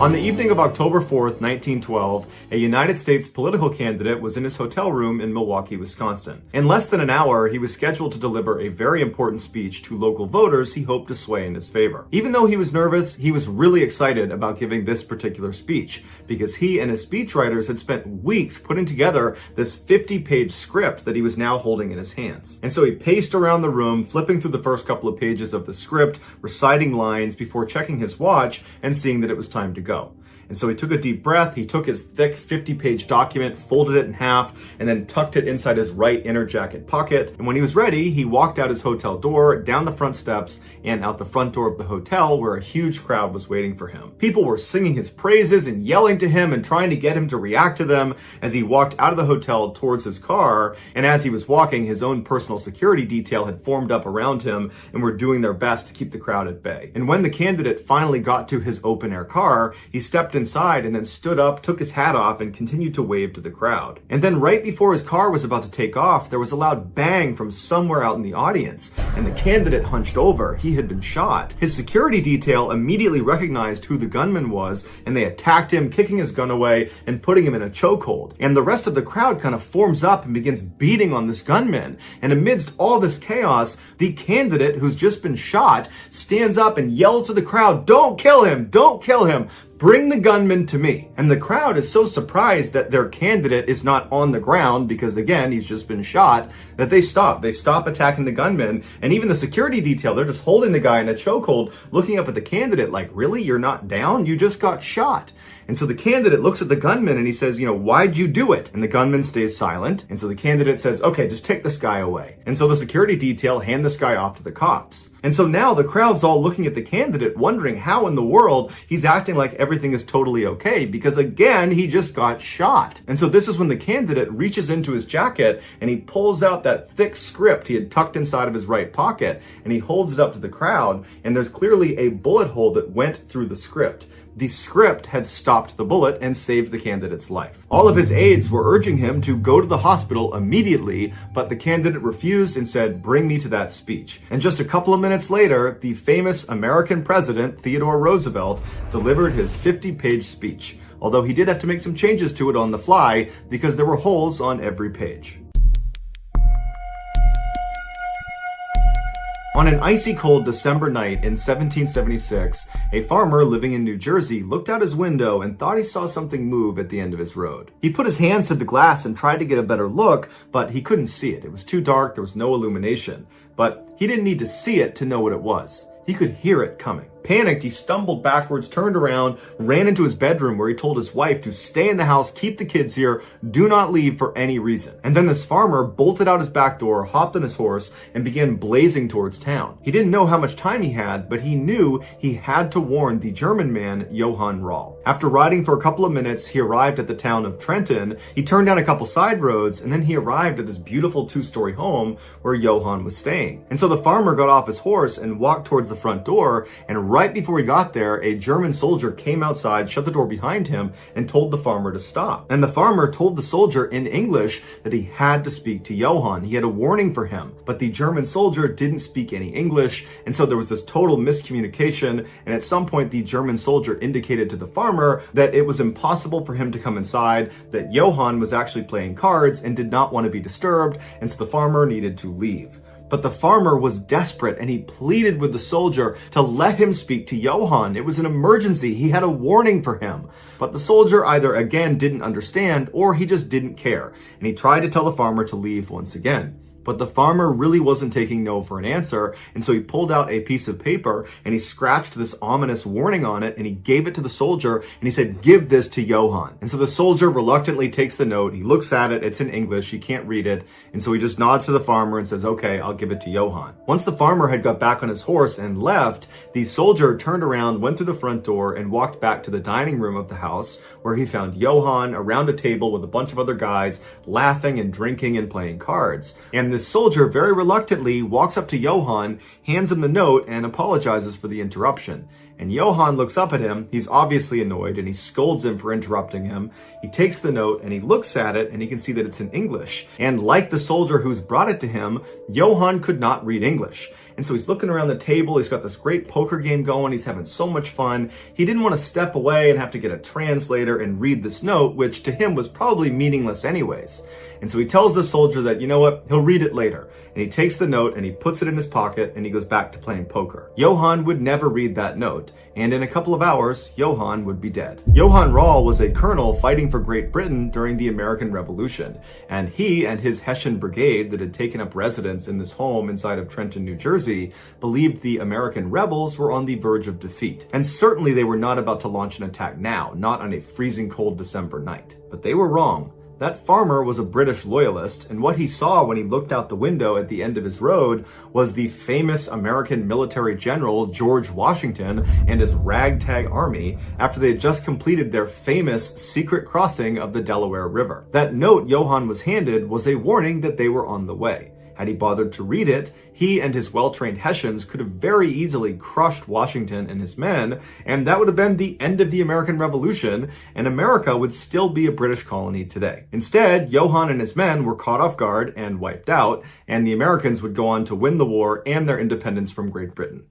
On the evening of October 4th, 1912, a United States political candidate was in his hotel room in Milwaukee, Wisconsin. In less than an hour, he was scheduled to deliver a very important speech to local voters he hoped to sway in his favor. Even though he was nervous, he was really excited about giving this particular speech because he and his speechwriters had spent weeks putting together this 50-page script that he was now holding in his hands. And so he paced around the room, flipping through the first couple of pages of the script, reciting lines before checking his watch and seeing that it was time to go. And so he took a deep breath, he took his thick 50-page document, folded it in half, and then tucked it inside his right inner jacket pocket. And when he was ready, he walked out his hotel door, down the front steps, and out the front door of the hotel where a huge crowd was waiting for him. People were singing his praises and yelling to him and trying to get him to react to them as he walked out of the hotel towards his car. And as he was walking, his own personal security detail had formed up around him and were doing their best to keep the crowd at bay. And when the candidate finally got to his open-air car, he stepped inside and then stood up, took his hat off, and continued to wave to the crowd. And then right before his car was about to take off, there was a loud bang from somewhere out in the audience, and the candidate hunched over. He had been shot. His security detail immediately recognized who the gunman was, and they attacked him, kicking his gun away and putting him in a chokehold. And the rest of the crowd kind of forms up and begins beating on this gunman. And amidst all this chaos, the candidate who's just been shot stands up and yells to the crowd, "Don't kill him! Don't kill him! Bring the gunman to me." And the crowd is so surprised that their candidate is not on the ground because, again, he's just been shot, that they stop. They stop attacking the gunman. And even the security detail, they're just holding the guy in a chokehold, looking up at the candidate like, really? You're not down? You just got shot. And so the candidate looks at the gunman and he says, why'd you do it? And the gunman stays silent. And so the candidate says, okay, just take this guy away. And so the security detail hand this guy off to the cops. And so now the crowd's all looking at the candidate, wondering how in the world he's acting like everything is totally okay, because again, he just got shot. And so this is when the candidate reaches into his jacket and he pulls out that thick script he had tucked inside of his right pocket, and he holds it up to the crowd, and there's clearly a bullet hole that went through the script. The script had stopped the bullet and saved the candidate's life. All of his aides were urging him to go to the hospital immediately, but the candidate refused and said, "Bring me to that speech." And just a couple of minutes later, the famous American president, Theodore Roosevelt, delivered his 50-page speech, although he did have to make some changes to it on the fly because there were holes on every page. On an icy cold December night in 1776, a farmer living in New Jersey looked out his window and thought he saw something move at the end of his road. He put his hands to the glass and tried to get a better look, but he couldn't see it. It was too dark, there was no illumination. But he didn't need to see it to know what it was. He could hear it coming. Panicked, he stumbled backwards, turned around, ran into his bedroom where he told his wife to stay in the house, keep the kids here, do not leave for any reason. And then this farmer bolted out his back door, hopped on his horse, and began blazing towards town. He didn't know how much time he had, but he knew he had to warn the German man, Johann Rall. After riding for a couple of minutes, he arrived at the town of Trenton. He turned down a couple side roads, and then he arrived at this beautiful two-story home where Johann was staying. And so the farmer got off his horse and walked towards the front door, and right before he got there, a German soldier came outside, shut the door behind him, and told the farmer to stop. And the farmer told the soldier in English that he had to speak to Johann. He had a warning for him, but the German soldier didn't speak any English, and so there was this total miscommunication, and at some point the German soldier indicated to the farmer that it was impossible for him to come inside, that Johann was actually playing cards and did not want to be disturbed, and so the farmer needed to leave. But the farmer was desperate and he pleaded with the soldier to let him speak to Johann. It was an emergency. He had a warning for him. But the soldier either again didn't understand or he just didn't care. And he tried to tell the farmer to leave once again. But the farmer really wasn't taking no for an answer, and so he pulled out a piece of paper and he scratched this ominous warning on it and he gave it to the soldier and he said, "Give this to Johann." And so the soldier reluctantly takes the note, he looks at it, it's in English, he can't read it, and so he just nods to the farmer and says, "Okay, I'll give it to Johann." Once the farmer had got back on his horse and left, the soldier turned around, went through the front door, and walked back to the dining room of the house where he found Johann around a table with a bunch of other guys laughing and drinking and playing cards. And this soldier very reluctantly walks up to Johann, hands him the note, and apologizes for the interruption. And Johann looks up at him, he's obviously annoyed, and he scolds him for interrupting him. He takes the note and he looks at it and he can see that it's in English. And like the soldier who's brought it to him, Johann could not read English. And so he's looking around the table, he's got this great poker game going, he's having so much fun. He didn't want to step away and have to get a translator and read this note, which to him was probably meaningless anyways. And so he tells the soldier that, you know what, he'll read it later. And he takes the note and he puts it in his pocket and he goes back to playing poker. Johann would never read that note, and in a couple of hours, Johann would be dead. Johann Rall was a colonel fighting for Great Britain during the American Revolution, and he and his Hessian brigade that had taken up residence in this home inside of Trenton, New Jersey, believed the American rebels were on the verge of defeat. And certainly they were not about to launch an attack now, not on a freezing cold December night. But they were wrong. That farmer was a British loyalist, and what he saw when he looked out the window at the end of his road was the famous American military general George Washington and his ragtag army after they had just completed their famous secret crossing of the Delaware River. That note Johann was handed was a warning that they were on the way. Had he bothered to read it, he and his well-trained Hessians could have very easily crushed Washington and his men, and that would have been the end of the American Revolution, and America would still be a British colony today. Instead, Johann and his men were caught off guard and wiped out, and the Americans would go on to win the war and their independence from Great Britain.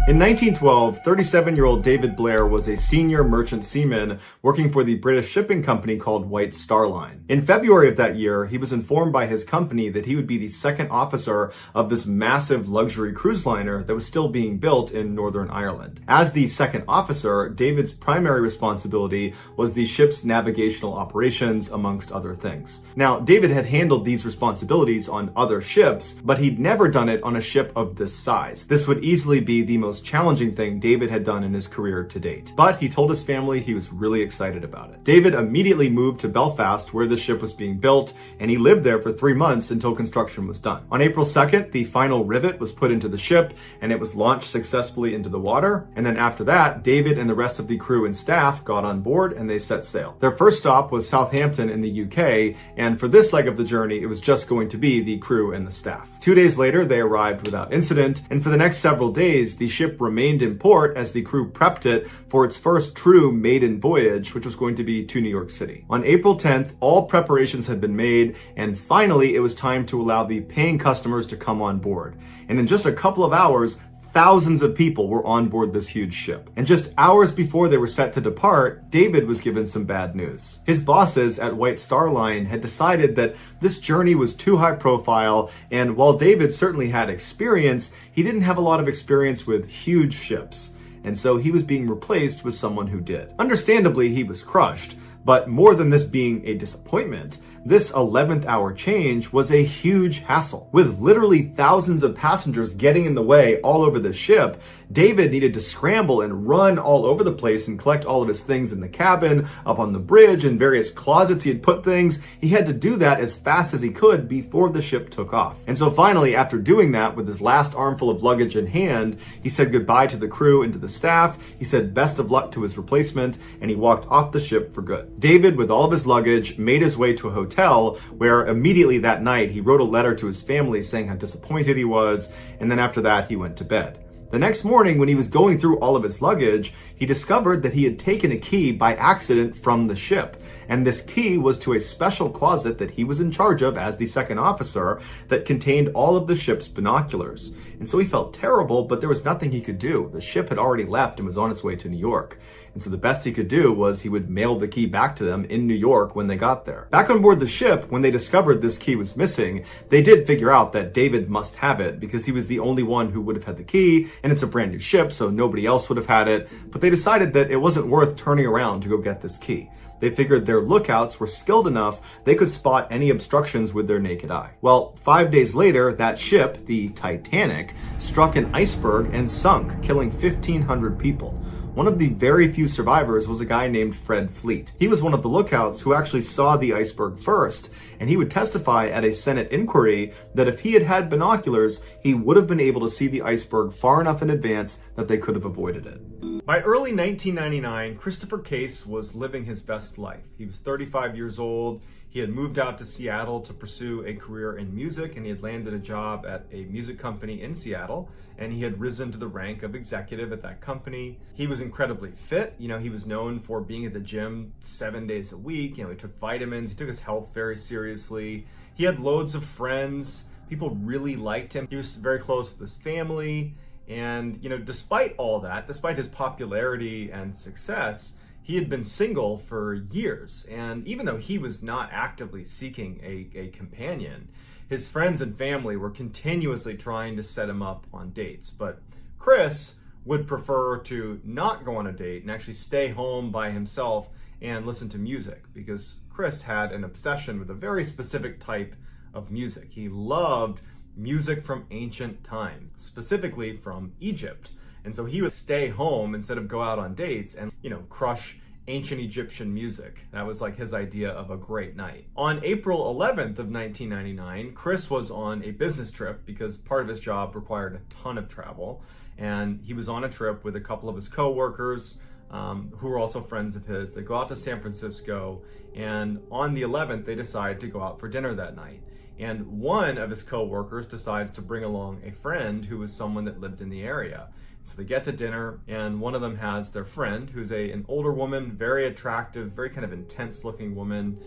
In 1912, 37-year-old David Blair was a senior merchant seaman working for the British shipping company called White Star Line. In February of that year, he was informed by his company that he would be the second officer of this massive luxury cruise liner that was still being built in Northern Ireland. As the second officer, David's primary responsibility was the ship's navigational operations, amongst other things. Now, David had handled these responsibilities on other ships, but he'd never done it on a ship of this size. This would easily be the most challenging thing David had done in his career to date. But he told his family he was really excited about it. David immediately moved to Belfast, where the ship was being built, and he lived there for 3 months until construction was done. On April 2nd, the final rivet was put into the ship, and it was launched successfully into the water. And then after that, David and the rest of the crew and staff got on board and they set sail. Their first stop was Southampton in the UK, and for this leg of the journey, it was just going to be the crew and the staff. 2 days later, they arrived without incident, and for the next several days, the ship remained in port as the crew prepped it for its first true maiden voyage, which was going to be to New York City. On April 10th, all preparations had been made, and finally it was time to allow the paying customers to come on board. And in just a couple of hours, Thousands of people were on board this huge ship. And just hours before they were set to depart, David was given some bad news. His bosses at White Star Line had decided that this journey was too high profile, and while David certainly had experience, he didn't have a lot of experience with huge ships. And so he was being replaced with someone who did. Understandably, he was crushed, but more than this being a disappointment, this 11th hour change was a huge hassle. With literally thousands of passengers getting in the way all over the ship, David needed to scramble and run all over the place and collect all of his things in the cabin, up on the bridge, and various closets he had put things. He had to do that as fast as he could before the ship took off. And so finally, after doing that with his last armful of luggage in hand, he said goodbye to the crew and to the staff. He said best of luck to his replacement, and he walked off the ship for good. David, with all of his luggage, made his way to a hotel where immediately that night he wrote a letter to his family saying how disappointed he was, and then after that he went to bed. The next morning, when he was going through all of his luggage, he discovered that he had taken a key by accident from the ship. And this key was to a special closet that he was in charge of as the second officer that contained all of the ship's binoculars. And so he felt terrible, but there was nothing he could do. The ship had already left and was on its way to New York. And so the best he could do was he would mail the key back to them in New York when they got there. Back on board the ship, when they discovered this key was missing, they did figure out that David must have it because he was the only one who would have had the key, and it's a brand new ship, so nobody else would have had it. But they decided that it wasn't worth turning around to go get this key. They figured their lookouts were skilled enough they could spot any obstructions with their naked eye. Well, 5 days later, that ship, the Titanic, struck an iceberg and sunk, killing 1,500 people. One of the very few survivors was a guy named Fred Fleet. He was one of the lookouts who actually saw the iceberg first, and he would testify at a Senate inquiry that if he had had binoculars, he would have been able to see the iceberg far enough in advance that they could have avoided it. By early 1999, Christopher Case was living his best life. He was 35 years old. He had moved out to Seattle to pursue a career in music, and he had landed a job at a music company in Seattle, and he had risen to the rank of executive at that company. He was incredibly fit. He was known for being at the gym 7 days a week. He took vitamins. He took his health very seriously. He had loads of friends. People really liked him. He was very close with his family. And, despite all that, despite his popularity and success, he had been single for years, and even though he was not actively seeking a companion, his friends and family were continuously trying to set him up on dates. But Chris would prefer to not go on a date and actually stay home by himself and listen to music, because Chris had an obsession with a very specific type of music. He loved music from ancient times, specifically from Egypt. And so he would stay home instead of go out on dates and, crush ancient Egyptian music. That was like his idea of a great night. On April 11th of 1999, Chris was on a business trip because part of his job required a ton of travel. And he was on a trip with a couple of his coworkers who were also friends of his. They go out to San Francisco, and on the 11th, they decide to go out for dinner that night. And one of his coworkers decides to bring along a friend who was someone that lived in the area. So they get to dinner, and one of them has their friend, who's an older woman, very attractive, very kind of intense looking woman.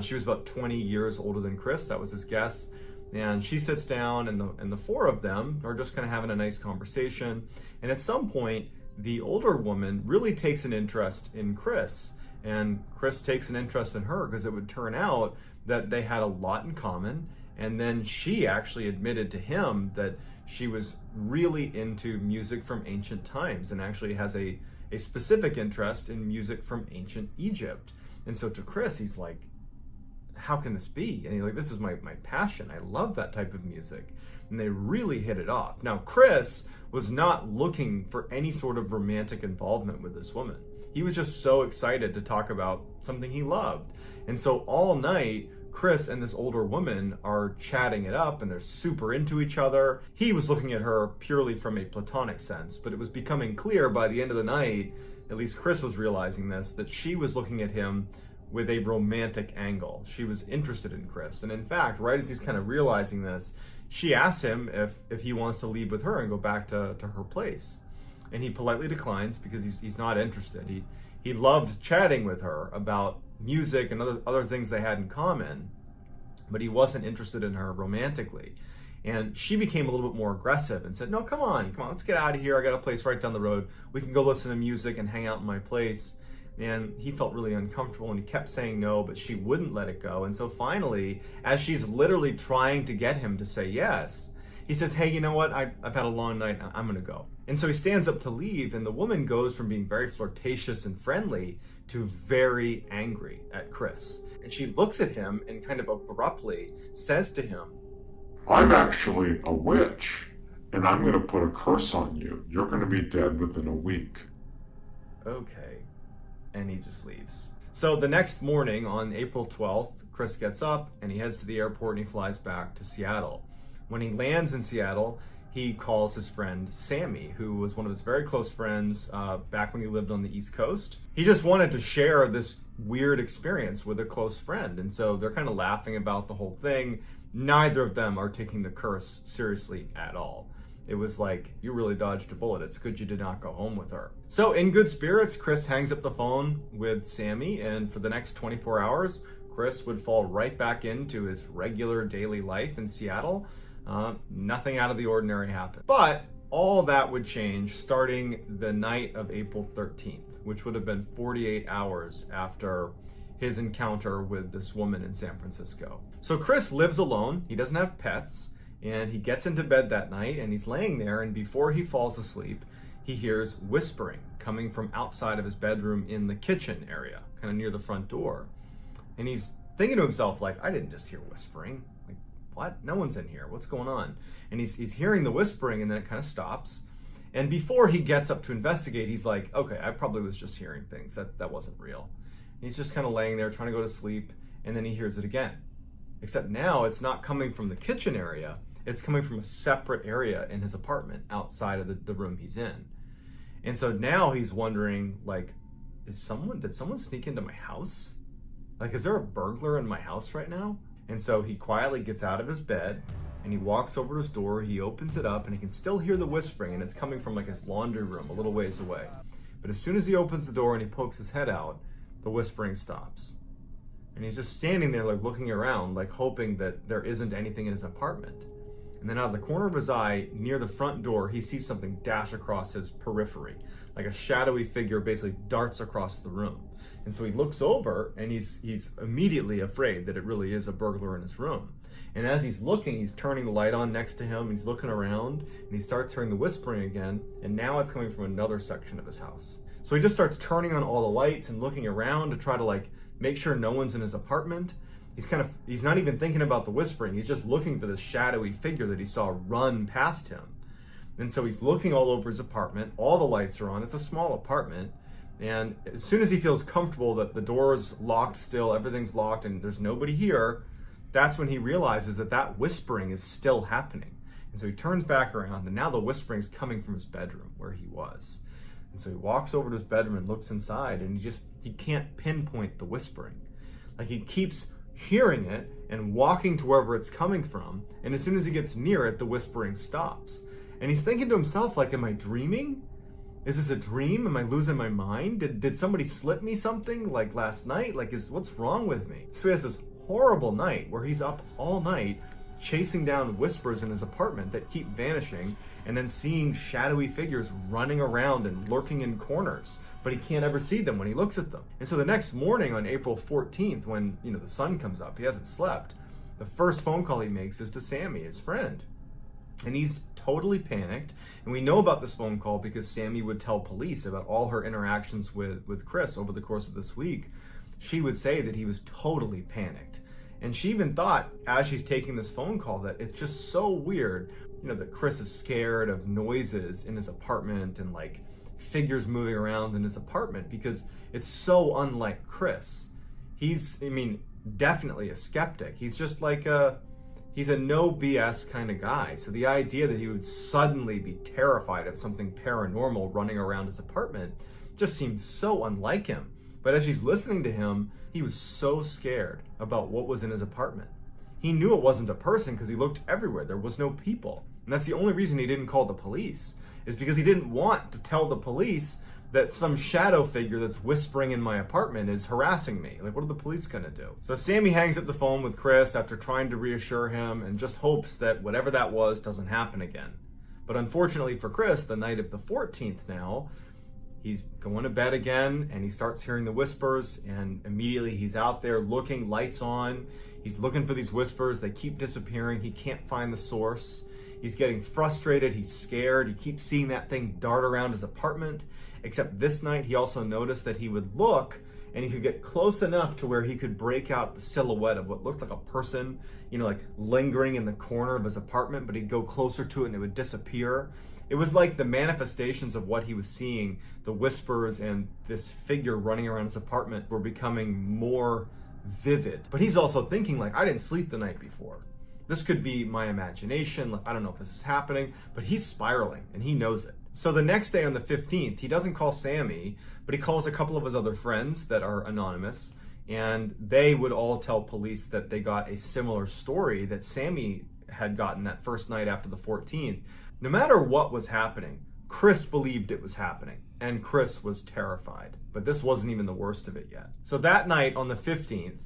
She was about 20 years older than Chris. That was his guess. And she sits down, and the four of them are just kind of having a nice conversation. And at some point, the older woman really takes an interest in Chris, and Chris takes an interest in her because it would turn out that they had a lot in common. And then she actually admitted to him that she was really into music from ancient times and actually has a specific interest in music from ancient Egypt. And so to Chris, he's like, how can this be? And he's like, this is my passion. I love that type of music. And they really hit it off. Now, Chris was not looking for any sort of romantic involvement with this woman. He was just so excited to talk about something he loved. And so all night, Chris and this older woman are chatting it up, and they're super into each other. He was looking at her purely from a platonic sense, but it was becoming clear by the end of the night, at least Chris was realizing this, that she was looking at him with a romantic angle. She was interested in Chris. And in fact, right as he's kind of realizing this, she asks him if he wants to leave with her and go back to her place. And he politely declines because he's not interested. He loved chatting with her about music and other things they had in common, but he wasn't interested in her romantically. And she became a little bit more aggressive and said, no, come on, let's get out of here. I got a place right down the road. We can go listen to music and hang out in my place. And he felt really uncomfortable and he kept saying no, but she wouldn't let it go. And so finally, as she's literally trying to get him to say yes, he says, hey, you know what? I've had a long night. I'm going to go. And so he stands up to leave, and the woman goes from being very flirtatious and friendly to very angry at Chris. And she looks at him and kind of abruptly says to him, I'm actually a witch, and I'm going to put a curse on you. You're going to be dead within a week. Okay. And he just leaves. So the next morning on April 12th, Chris gets up and he heads to the airport and he flies back to Seattle. When he lands in Seattle, he calls his friend Sammy, who was one of his very close friends back when he lived on the East Coast. He just wanted to share this weird experience with a close friend. And so they're kind of laughing about the whole thing. Neither of them are taking the curse seriously at all. It was like, you really dodged a bullet. It's good you did not go home with her. So in good spirits, Chris hangs up the phone with Sammy, and for the next 24 hours, Chris would fall right back into his regular daily life in Seattle. Nothing out of the ordinary happened. But all that would change starting the night of April 13th, which would have been 48 hours after his encounter with this woman in San Francisco. So Chris lives alone. He doesn't have pets. And he gets into bed that night and he's laying there, and before he falls asleep, he hears whispering coming from outside of his bedroom in the kitchen area, kind of near the front door. And he's thinking to himself, like, I didn't just hear whispering. Like, what? No one's in here. What's going on? And he's hearing the whispering, and then it kind of stops. And before he gets up to investigate, he's like, okay, I probably was just hearing things. That wasn't real. And he's just kind of laying there trying to go to sleep, and then he hears it again. Except now it's not coming from the kitchen area. It's coming from a separate area in his apartment outside of the room he's in. And so now he's wondering, like, did someone sneak into my house? Like, is there a burglar in my house right now? And so he quietly gets out of his bed and he walks over to his door, he opens it up, and he can still hear the whispering, and it's coming from like his laundry room a little ways away. But as soon as he opens the door and he pokes his head out, the whispering stops. And he's just standing there, like, looking around, like hoping that there isn't anything in his apartment. And then out of the corner of his eye, near the front door, he sees something dash across his periphery. Like a shadowy figure basically darts across the room. And so he looks over, and he's immediately afraid that it really is a burglar in his room. And as he's looking, he's turning the light on next to him, and he's looking around, and he starts hearing the whispering again, and now it's coming from another section of his house. So he just starts turning on all the lights and looking around to try to, like, make sure no one's in his apartment. He's not even thinking about the whispering. He's just looking for this shadowy figure that he saw run past him. And so he's looking all over his apartment. All the lights are on. It's a small apartment. And as soon as he feels comfortable that the door's locked still, everything's locked, and there's nobody here, that's when he realizes that whispering is still happening. And so he turns back around, and now the whispering's coming from his bedroom where he was. And so he walks over to his bedroom and looks inside, and he can't pinpoint the whispering. Like, he keeps hearing it and walking to wherever it's coming from, and as soon as he gets near it, the whispering stops. And he's thinking to himself, like, am I dreaming? Is this a dream? Am I losing my mind? Did somebody slip me something, like, last night? Like, what's wrong with me? So he has this horrible night where he's up all night chasing down whispers in his apartment that keep vanishing, and then seeing shadowy figures running around and lurking in corners, but he can't ever see them when he looks at them. And so the next morning on April 14th, when the sun comes up, he hasn't slept, the first phone call he makes is to Sammy, his friend. And he's totally panicked, and we know about this phone call because Sammy would tell police about all her interactions with Chris over the course of this week. She would say that he was totally panicked. And she even thought, as she's taking this phone call, that it's just so weird, that Chris is scared of noises in his apartment and, like, figures moving around in his apartment, because it's so unlike Chris. He's definitely a skeptic. He's just like he's a no BS kind of guy. So the idea that he would suddenly be terrified of something paranormal running around his apartment just seems so unlike him. But as she's listening to him, he was so scared about what was in his apartment. He knew it wasn't a person because he looked everywhere. There was no people. And that's the only reason he didn't call the police, is because he didn't want to tell the police that some shadow figure that's whispering in my apartment is harassing me. Like, what are the police gonna do? So Sammy hangs up the phone with Chris after trying to reassure him and just hopes that whatever that was doesn't happen again. But unfortunately for Chris, the night of the 14th now, he's going to bed again and he starts hearing the whispers, and immediately he's out there looking, lights on. He's looking for these whispers. They keep disappearing. He can't find the source. He's getting frustrated. He's scared. He keeps seeing that thing dart around his apartment. Except this night, he also noticed that he would look and he could get close enough to where he could break out the silhouette of what looked like a person, like lingering in the corner of his apartment, but he'd go closer to it and it would disappear. It was like the manifestations of what he was seeing, the whispers and this figure running around his apartment, were becoming more vivid. But he's also thinking, like, I didn't sleep the night before. This could be my imagination. I don't know if this is happening, but he's spiraling and he knows it. So the next day on the 15th, he doesn't call Sammy, but he calls a couple of his other friends that are anonymous, and they would all tell police that they got a similar story that Sammy had gotten that first night after the 14th. No matter what was happening, Chris believed it was happening, and Chris was terrified. But this wasn't even the worst of it yet. So that night on the 15th,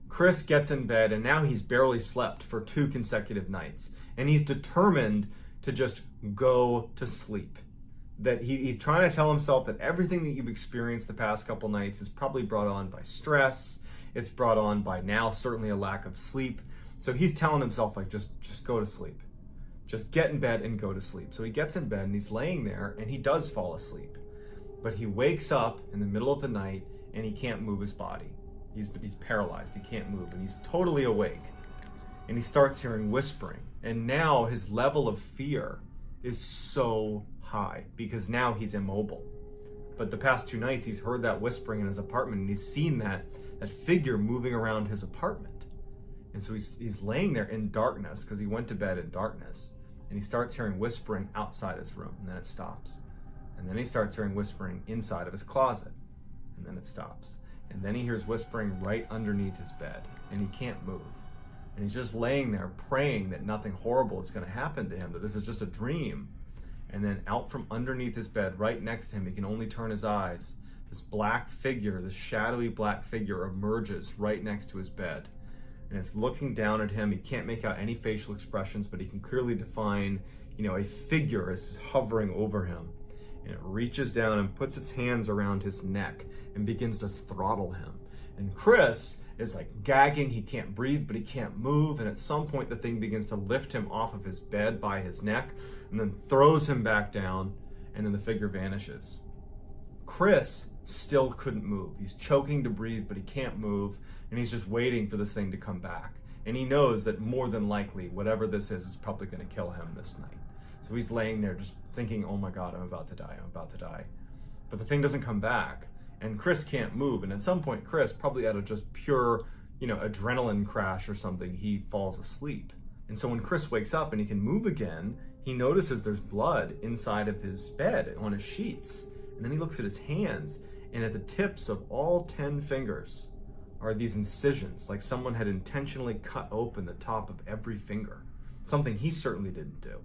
Chris gets in bed, and now he's barely slept for 2 consecutive nights, and he's determined to just go to sleep. That he's trying to tell himself that everything that you've experienced the past couple nights is probably brought on by stress. It's brought on by now certainly a lack of sleep. So he's telling himself, like, just go to sleep. Just get in bed and go to sleep. So he gets in bed and he's laying there and he does fall asleep. But he wakes up in the middle of the night and he can't move his body. He's paralyzed, he can't move, and he's totally awake. And he starts hearing whispering. And now his level of fear is so high because now he's immobile. But the past 2 nights he's heard that whispering in his apartment and he's seen that figure moving around his apartment. And so he's laying there in darkness because he went to bed in darkness, and he starts hearing whispering outside his room, and then it stops. And then he starts hearing whispering inside of his closet, and then it stops. And then he hears whispering right underneath his bed, and he can't move. And he's just laying there praying that nothing horrible is going to happen to him, that this is just a dream. And then out from underneath his bed, right next to him, he can only turn his eyes, this black figure, this shadowy black figure emerges right next to his bed. And it's looking down at him. He can't make out any facial expressions, but he can clearly define, a figure is hovering over him. And it reaches down and puts its hands around his neck and begins to throttle him. And Chris is like gagging. He can't breathe, but he can't move. And at some point, the thing begins to lift him off of his bed by his neck and then throws him back down. And then the figure vanishes. Chris still couldn't move. He's choking to breathe, but he can't move. And he's just waiting for this thing to come back. And he knows that more than likely, whatever this is probably going to kill him this night. So he's laying there just thinking, oh my God, I'm about to die. I'm about to die. But the thing doesn't come back. And Chris can't move. And at some point, Chris, probably out of just pure, adrenaline crash or something, he falls asleep. And so when Chris wakes up and he can move again, he notices there's blood inside of his bed on his sheets. And then he looks at his hands, and at the tips of all 10 fingers are these incisions, like someone had intentionally cut open the top of every finger, something he certainly didn't do.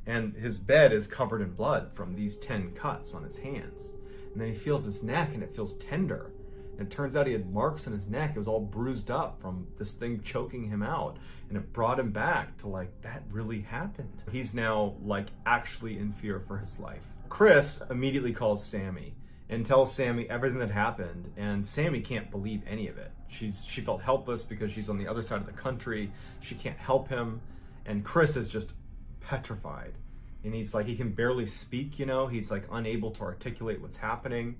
And his bed is covered in blood from these 10 cuts on his hands. And then he feels his neck, and it feels tender. And it turns out he had marks on his neck. It was all bruised up from this thing choking him out. And it brought him back to, like, that really happened. He's now, like, actually in fear for his life. Chris immediately calls Sammy and tells Sammy everything that happened, and Sammy can't believe any of it. She felt helpless because she's on the other side of the country. She can't help him, and Chris is just petrified. And he's like, he can barely speak, he's like unable to articulate what's happening.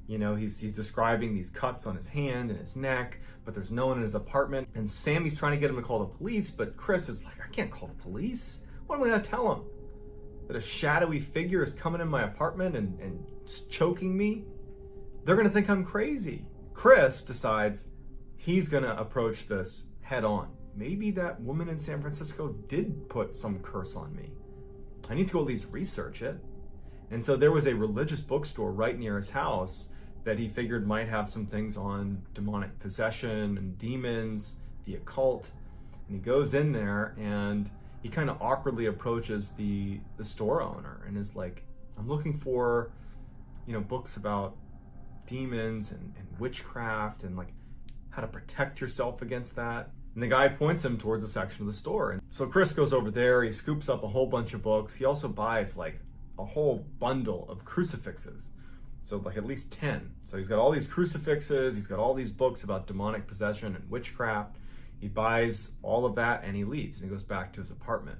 He's describing these cuts on his hand and his neck, but there's no one in his apartment. And Sammy's trying to get him to call the police, but Chris is like, I can't call the police. What am I gonna tell him? That a shadowy figure is coming in my apartment and choking me? They're gonna think I'm crazy. Chris decides he's gonna approach this head on. Maybe that woman in San Francisco did put some curse on me. I need to at least research it. And so there was a religious bookstore right near his house that he figured might have some things on demonic possession and demons, the occult. And he goes in there and he kind of awkwardly approaches the store owner and is like, I'm looking for, books about demons and witchcraft and like how to protect yourself against that. And the guy points him towards a section of the store. And so Chris goes over there, he scoops up a whole bunch of books. He also buys like a whole bundle of crucifixes. So like at least 10. So he's got all these crucifixes, he's got all these books about demonic possession and witchcraft. He buys all of that and he leaves and he goes back to his apartment.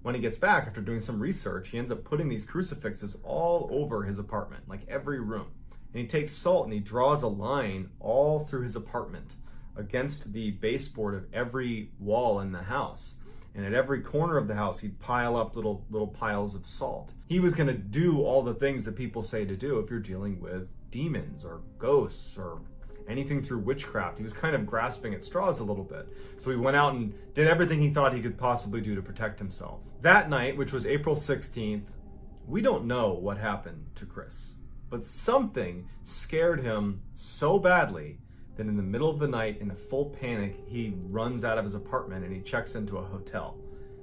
When he gets back after doing some research, he ends up putting these crucifixes all over his apartment, like every room. And he takes salt and he draws a line all through his apartment against the baseboard of every wall in the house. And at every corner of the house, he'd pile up little piles of salt. He was going to do all the things that people say to do if you're dealing with demons or ghosts or anything through witchcraft. He was kind of grasping at straws a little bit. So he went out and did everything he thought he could possibly do to protect himself. That night, which was April 16th, we don't know what happened to Chris, but something scared him so badly that in the middle of the night, in a full panic, he runs out of his apartment and he checks into a hotel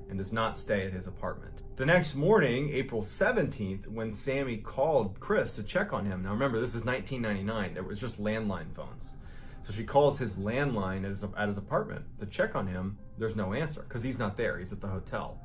and does not stay at his apartment. The next morning, April 17th, when Sammy called Chris to check on him. Now remember, this is 1999. There was just landline phones. So she calls his landline at his apartment to check on him. There's no answer because he's not there. He's at the hotel.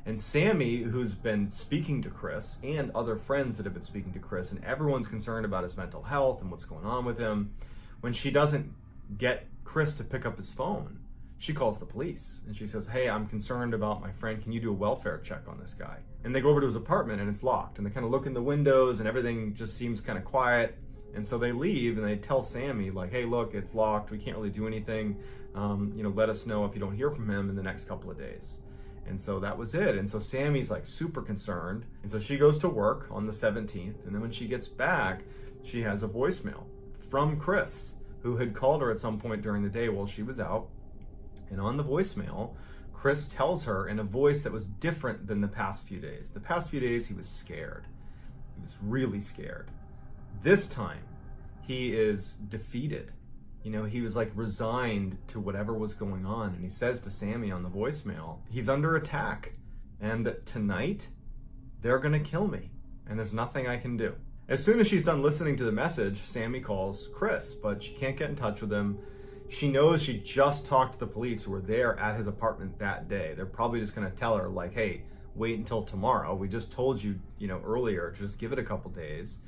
And Sammy, who's been speaking to Chris and other friends that have been speaking to Chris, and everyone's concerned about his mental health and what's going on with him, when she doesn't get Chris to pick up his phone, she calls the police and she says, "Hey, I'm concerned about my friend. Can you do a welfare check on this guy?" And they go over to his apartment and it's locked. And they kind of look in the windows and everything just seems kind of quiet. And so they leave and they tell Sammy like, "Hey, look, it's locked. We can't really do anything. Let us know if you don't hear from him in the next couple of days." And so that was it. And so Sammy's like super concerned. And so she goes to work on the 17th. And then when she gets back, she has a voicemail from Chris, who had called her at some point during the day while she was out. And on the voicemail, Chris tells her in a voice that was different than the past few days. The past few days, he was scared. He was really scared. This time, he is defeated. He was like resigned to whatever was going on. And he says to Sammy on the voicemail, he's under attack. And that tonight, they're going to kill me. And there's nothing I can do. As soon as she's done listening to the message, Sammy calls Chris, but she can't get in touch with him. She knows she just talked to the police who were there at his apartment that day. They're probably just going to tell her like, "Hey, wait until tomorrow. We just told you, earlier, just give it a couple days."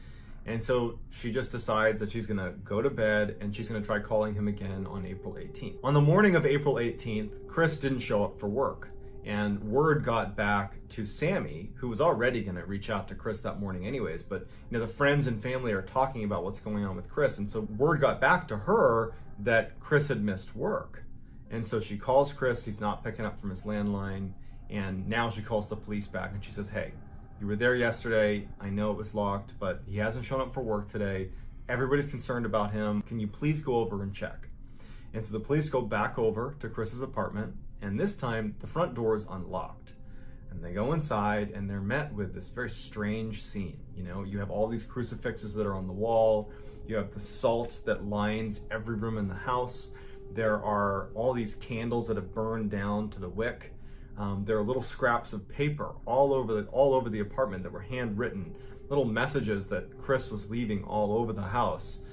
And so she just decides that she's going to go to bed and she's going to try calling him again on April 18th. On the morning of April 18th, Chris didn't show up for work. And word got back to Sammy, who was already going to reach out to Chris that morning anyways. But, the friends and family are talking about what's going on with Chris. And so word got back to her that Chris had missed work. And so she calls Chris. He's not picking up from his landline. And now she calls the police back and she says, "Hey, you were there yesterday. I know it was locked, but he hasn't shown up for work today. Everybody's concerned about him. Can you please go over and check?" And so the police go back over to Chris's apartment. And this time, the front door is unlocked. And they go inside and they're met with this very strange scene. You have all these crucifixes that are on the wall. You have the salt that lines every room in the house. There are all these candles that have burned down to the wick. There are little scraps of paper all over the apartment that were handwritten, little messages that Chris was leaving all over the house,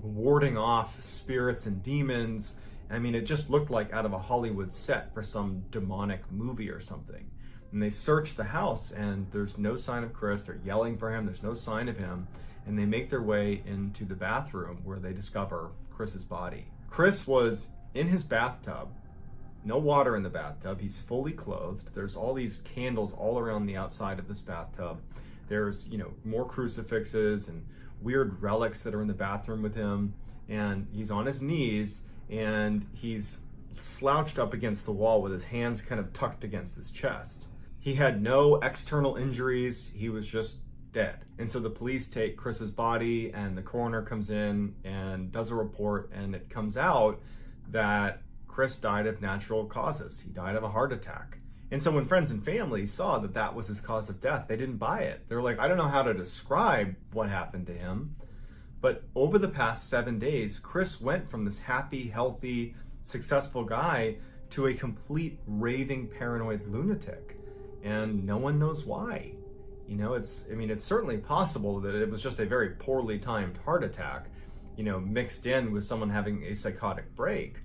warding off spirits and demons. I mean, it just looked like out of a Hollywood set for some demonic movie or something. And they search the house and there's no sign of Chris. They're yelling for him. There's no sign of him. And they make their way into the bathroom where they discover Chris's body. Chris was in his bathtub, no water in the bathtub. He's fully clothed. There's all these candles all around the outside of this bathtub. There's, more crucifixes and weird relics that are in the bathroom with him. And he's on his knees and he's slouched up against the wall with his hands kind of tucked against his chest. He had no external injuries. He was just dead. And so the police take Chris's body and the coroner comes in and does a report, and it comes out that Chris died of natural causes. He died of a heart attack. And so when friends and family saw that that was his cause of death, they didn't buy it. They were like, "I don't know how to describe what happened to him." But over the past 7 days, Chris went from this happy, healthy, successful guy to a complete raving paranoid lunatic. And no one knows why. You know, it's certainly possible that it was just a very poorly timed heart attack, you know, mixed in with someone having a psychotic break.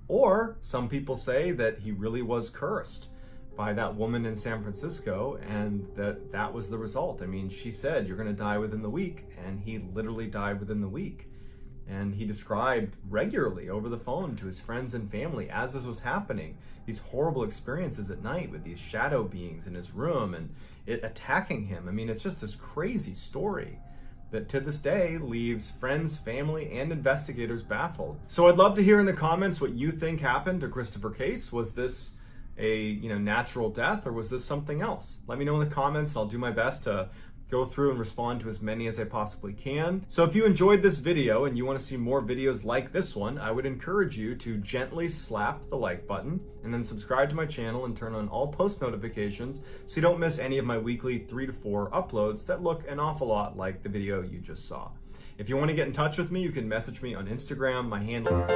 Or some people say that he really was cursed by that woman in San Francisco, and that was the result. I mean, she said, "You're going to die within the week," and he literally died within the week. And he described regularly over the phone to his friends and family, as this was happening, these horrible experiences at night with these shadow beings in his room and it attacking him. I mean, it's just this crazy story that to this day leaves friends, family, and investigators baffled. So I'd love to hear in the comments what you think happened to Christopher Case. Was this a natural death, or was this something else? Let me know in the comments. I'll do my best to go through and respond to as many as I possibly can. So if you enjoyed this video and you want to see more videos like this one, I would encourage you to gently slap the like button and then subscribe to my channel and turn on all post notifications so you don't miss any of my weekly 3 to 4 uploads that look an awful lot like the video you just saw. If you want to get in touch with me, you can message me on Instagram. My handle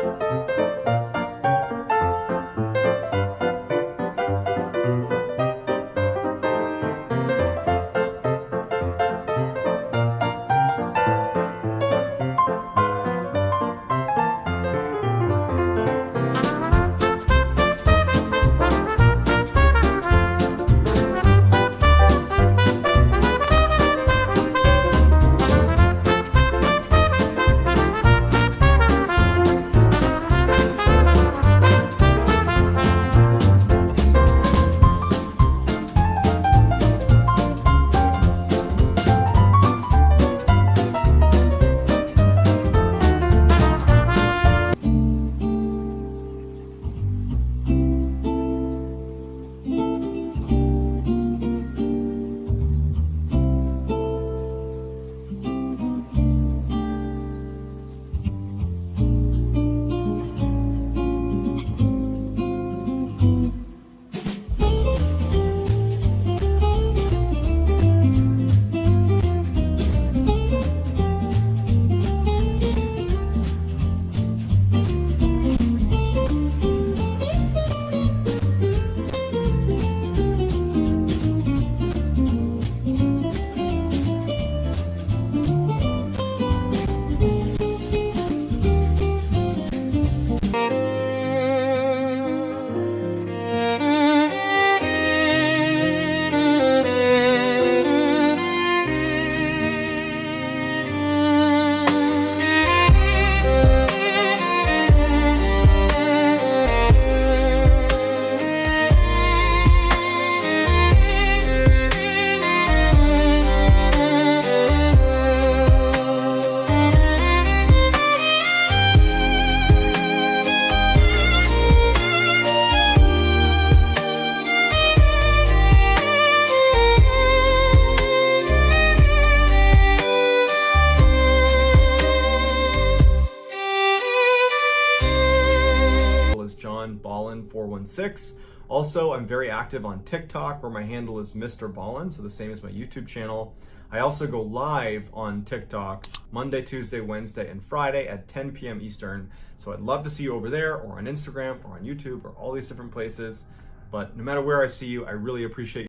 MrBallen 416. Also, I'm very active on TikTok, where my handle is MrBallen, so the same as my YouTube channel. I also go live on TikTok Monday, Tuesday, Wednesday, and Friday at 10 p.m. Eastern. So I'd love to see you over there, or on Instagram, or on YouTube, or all these different places. But no matter where I see you, I really appreciate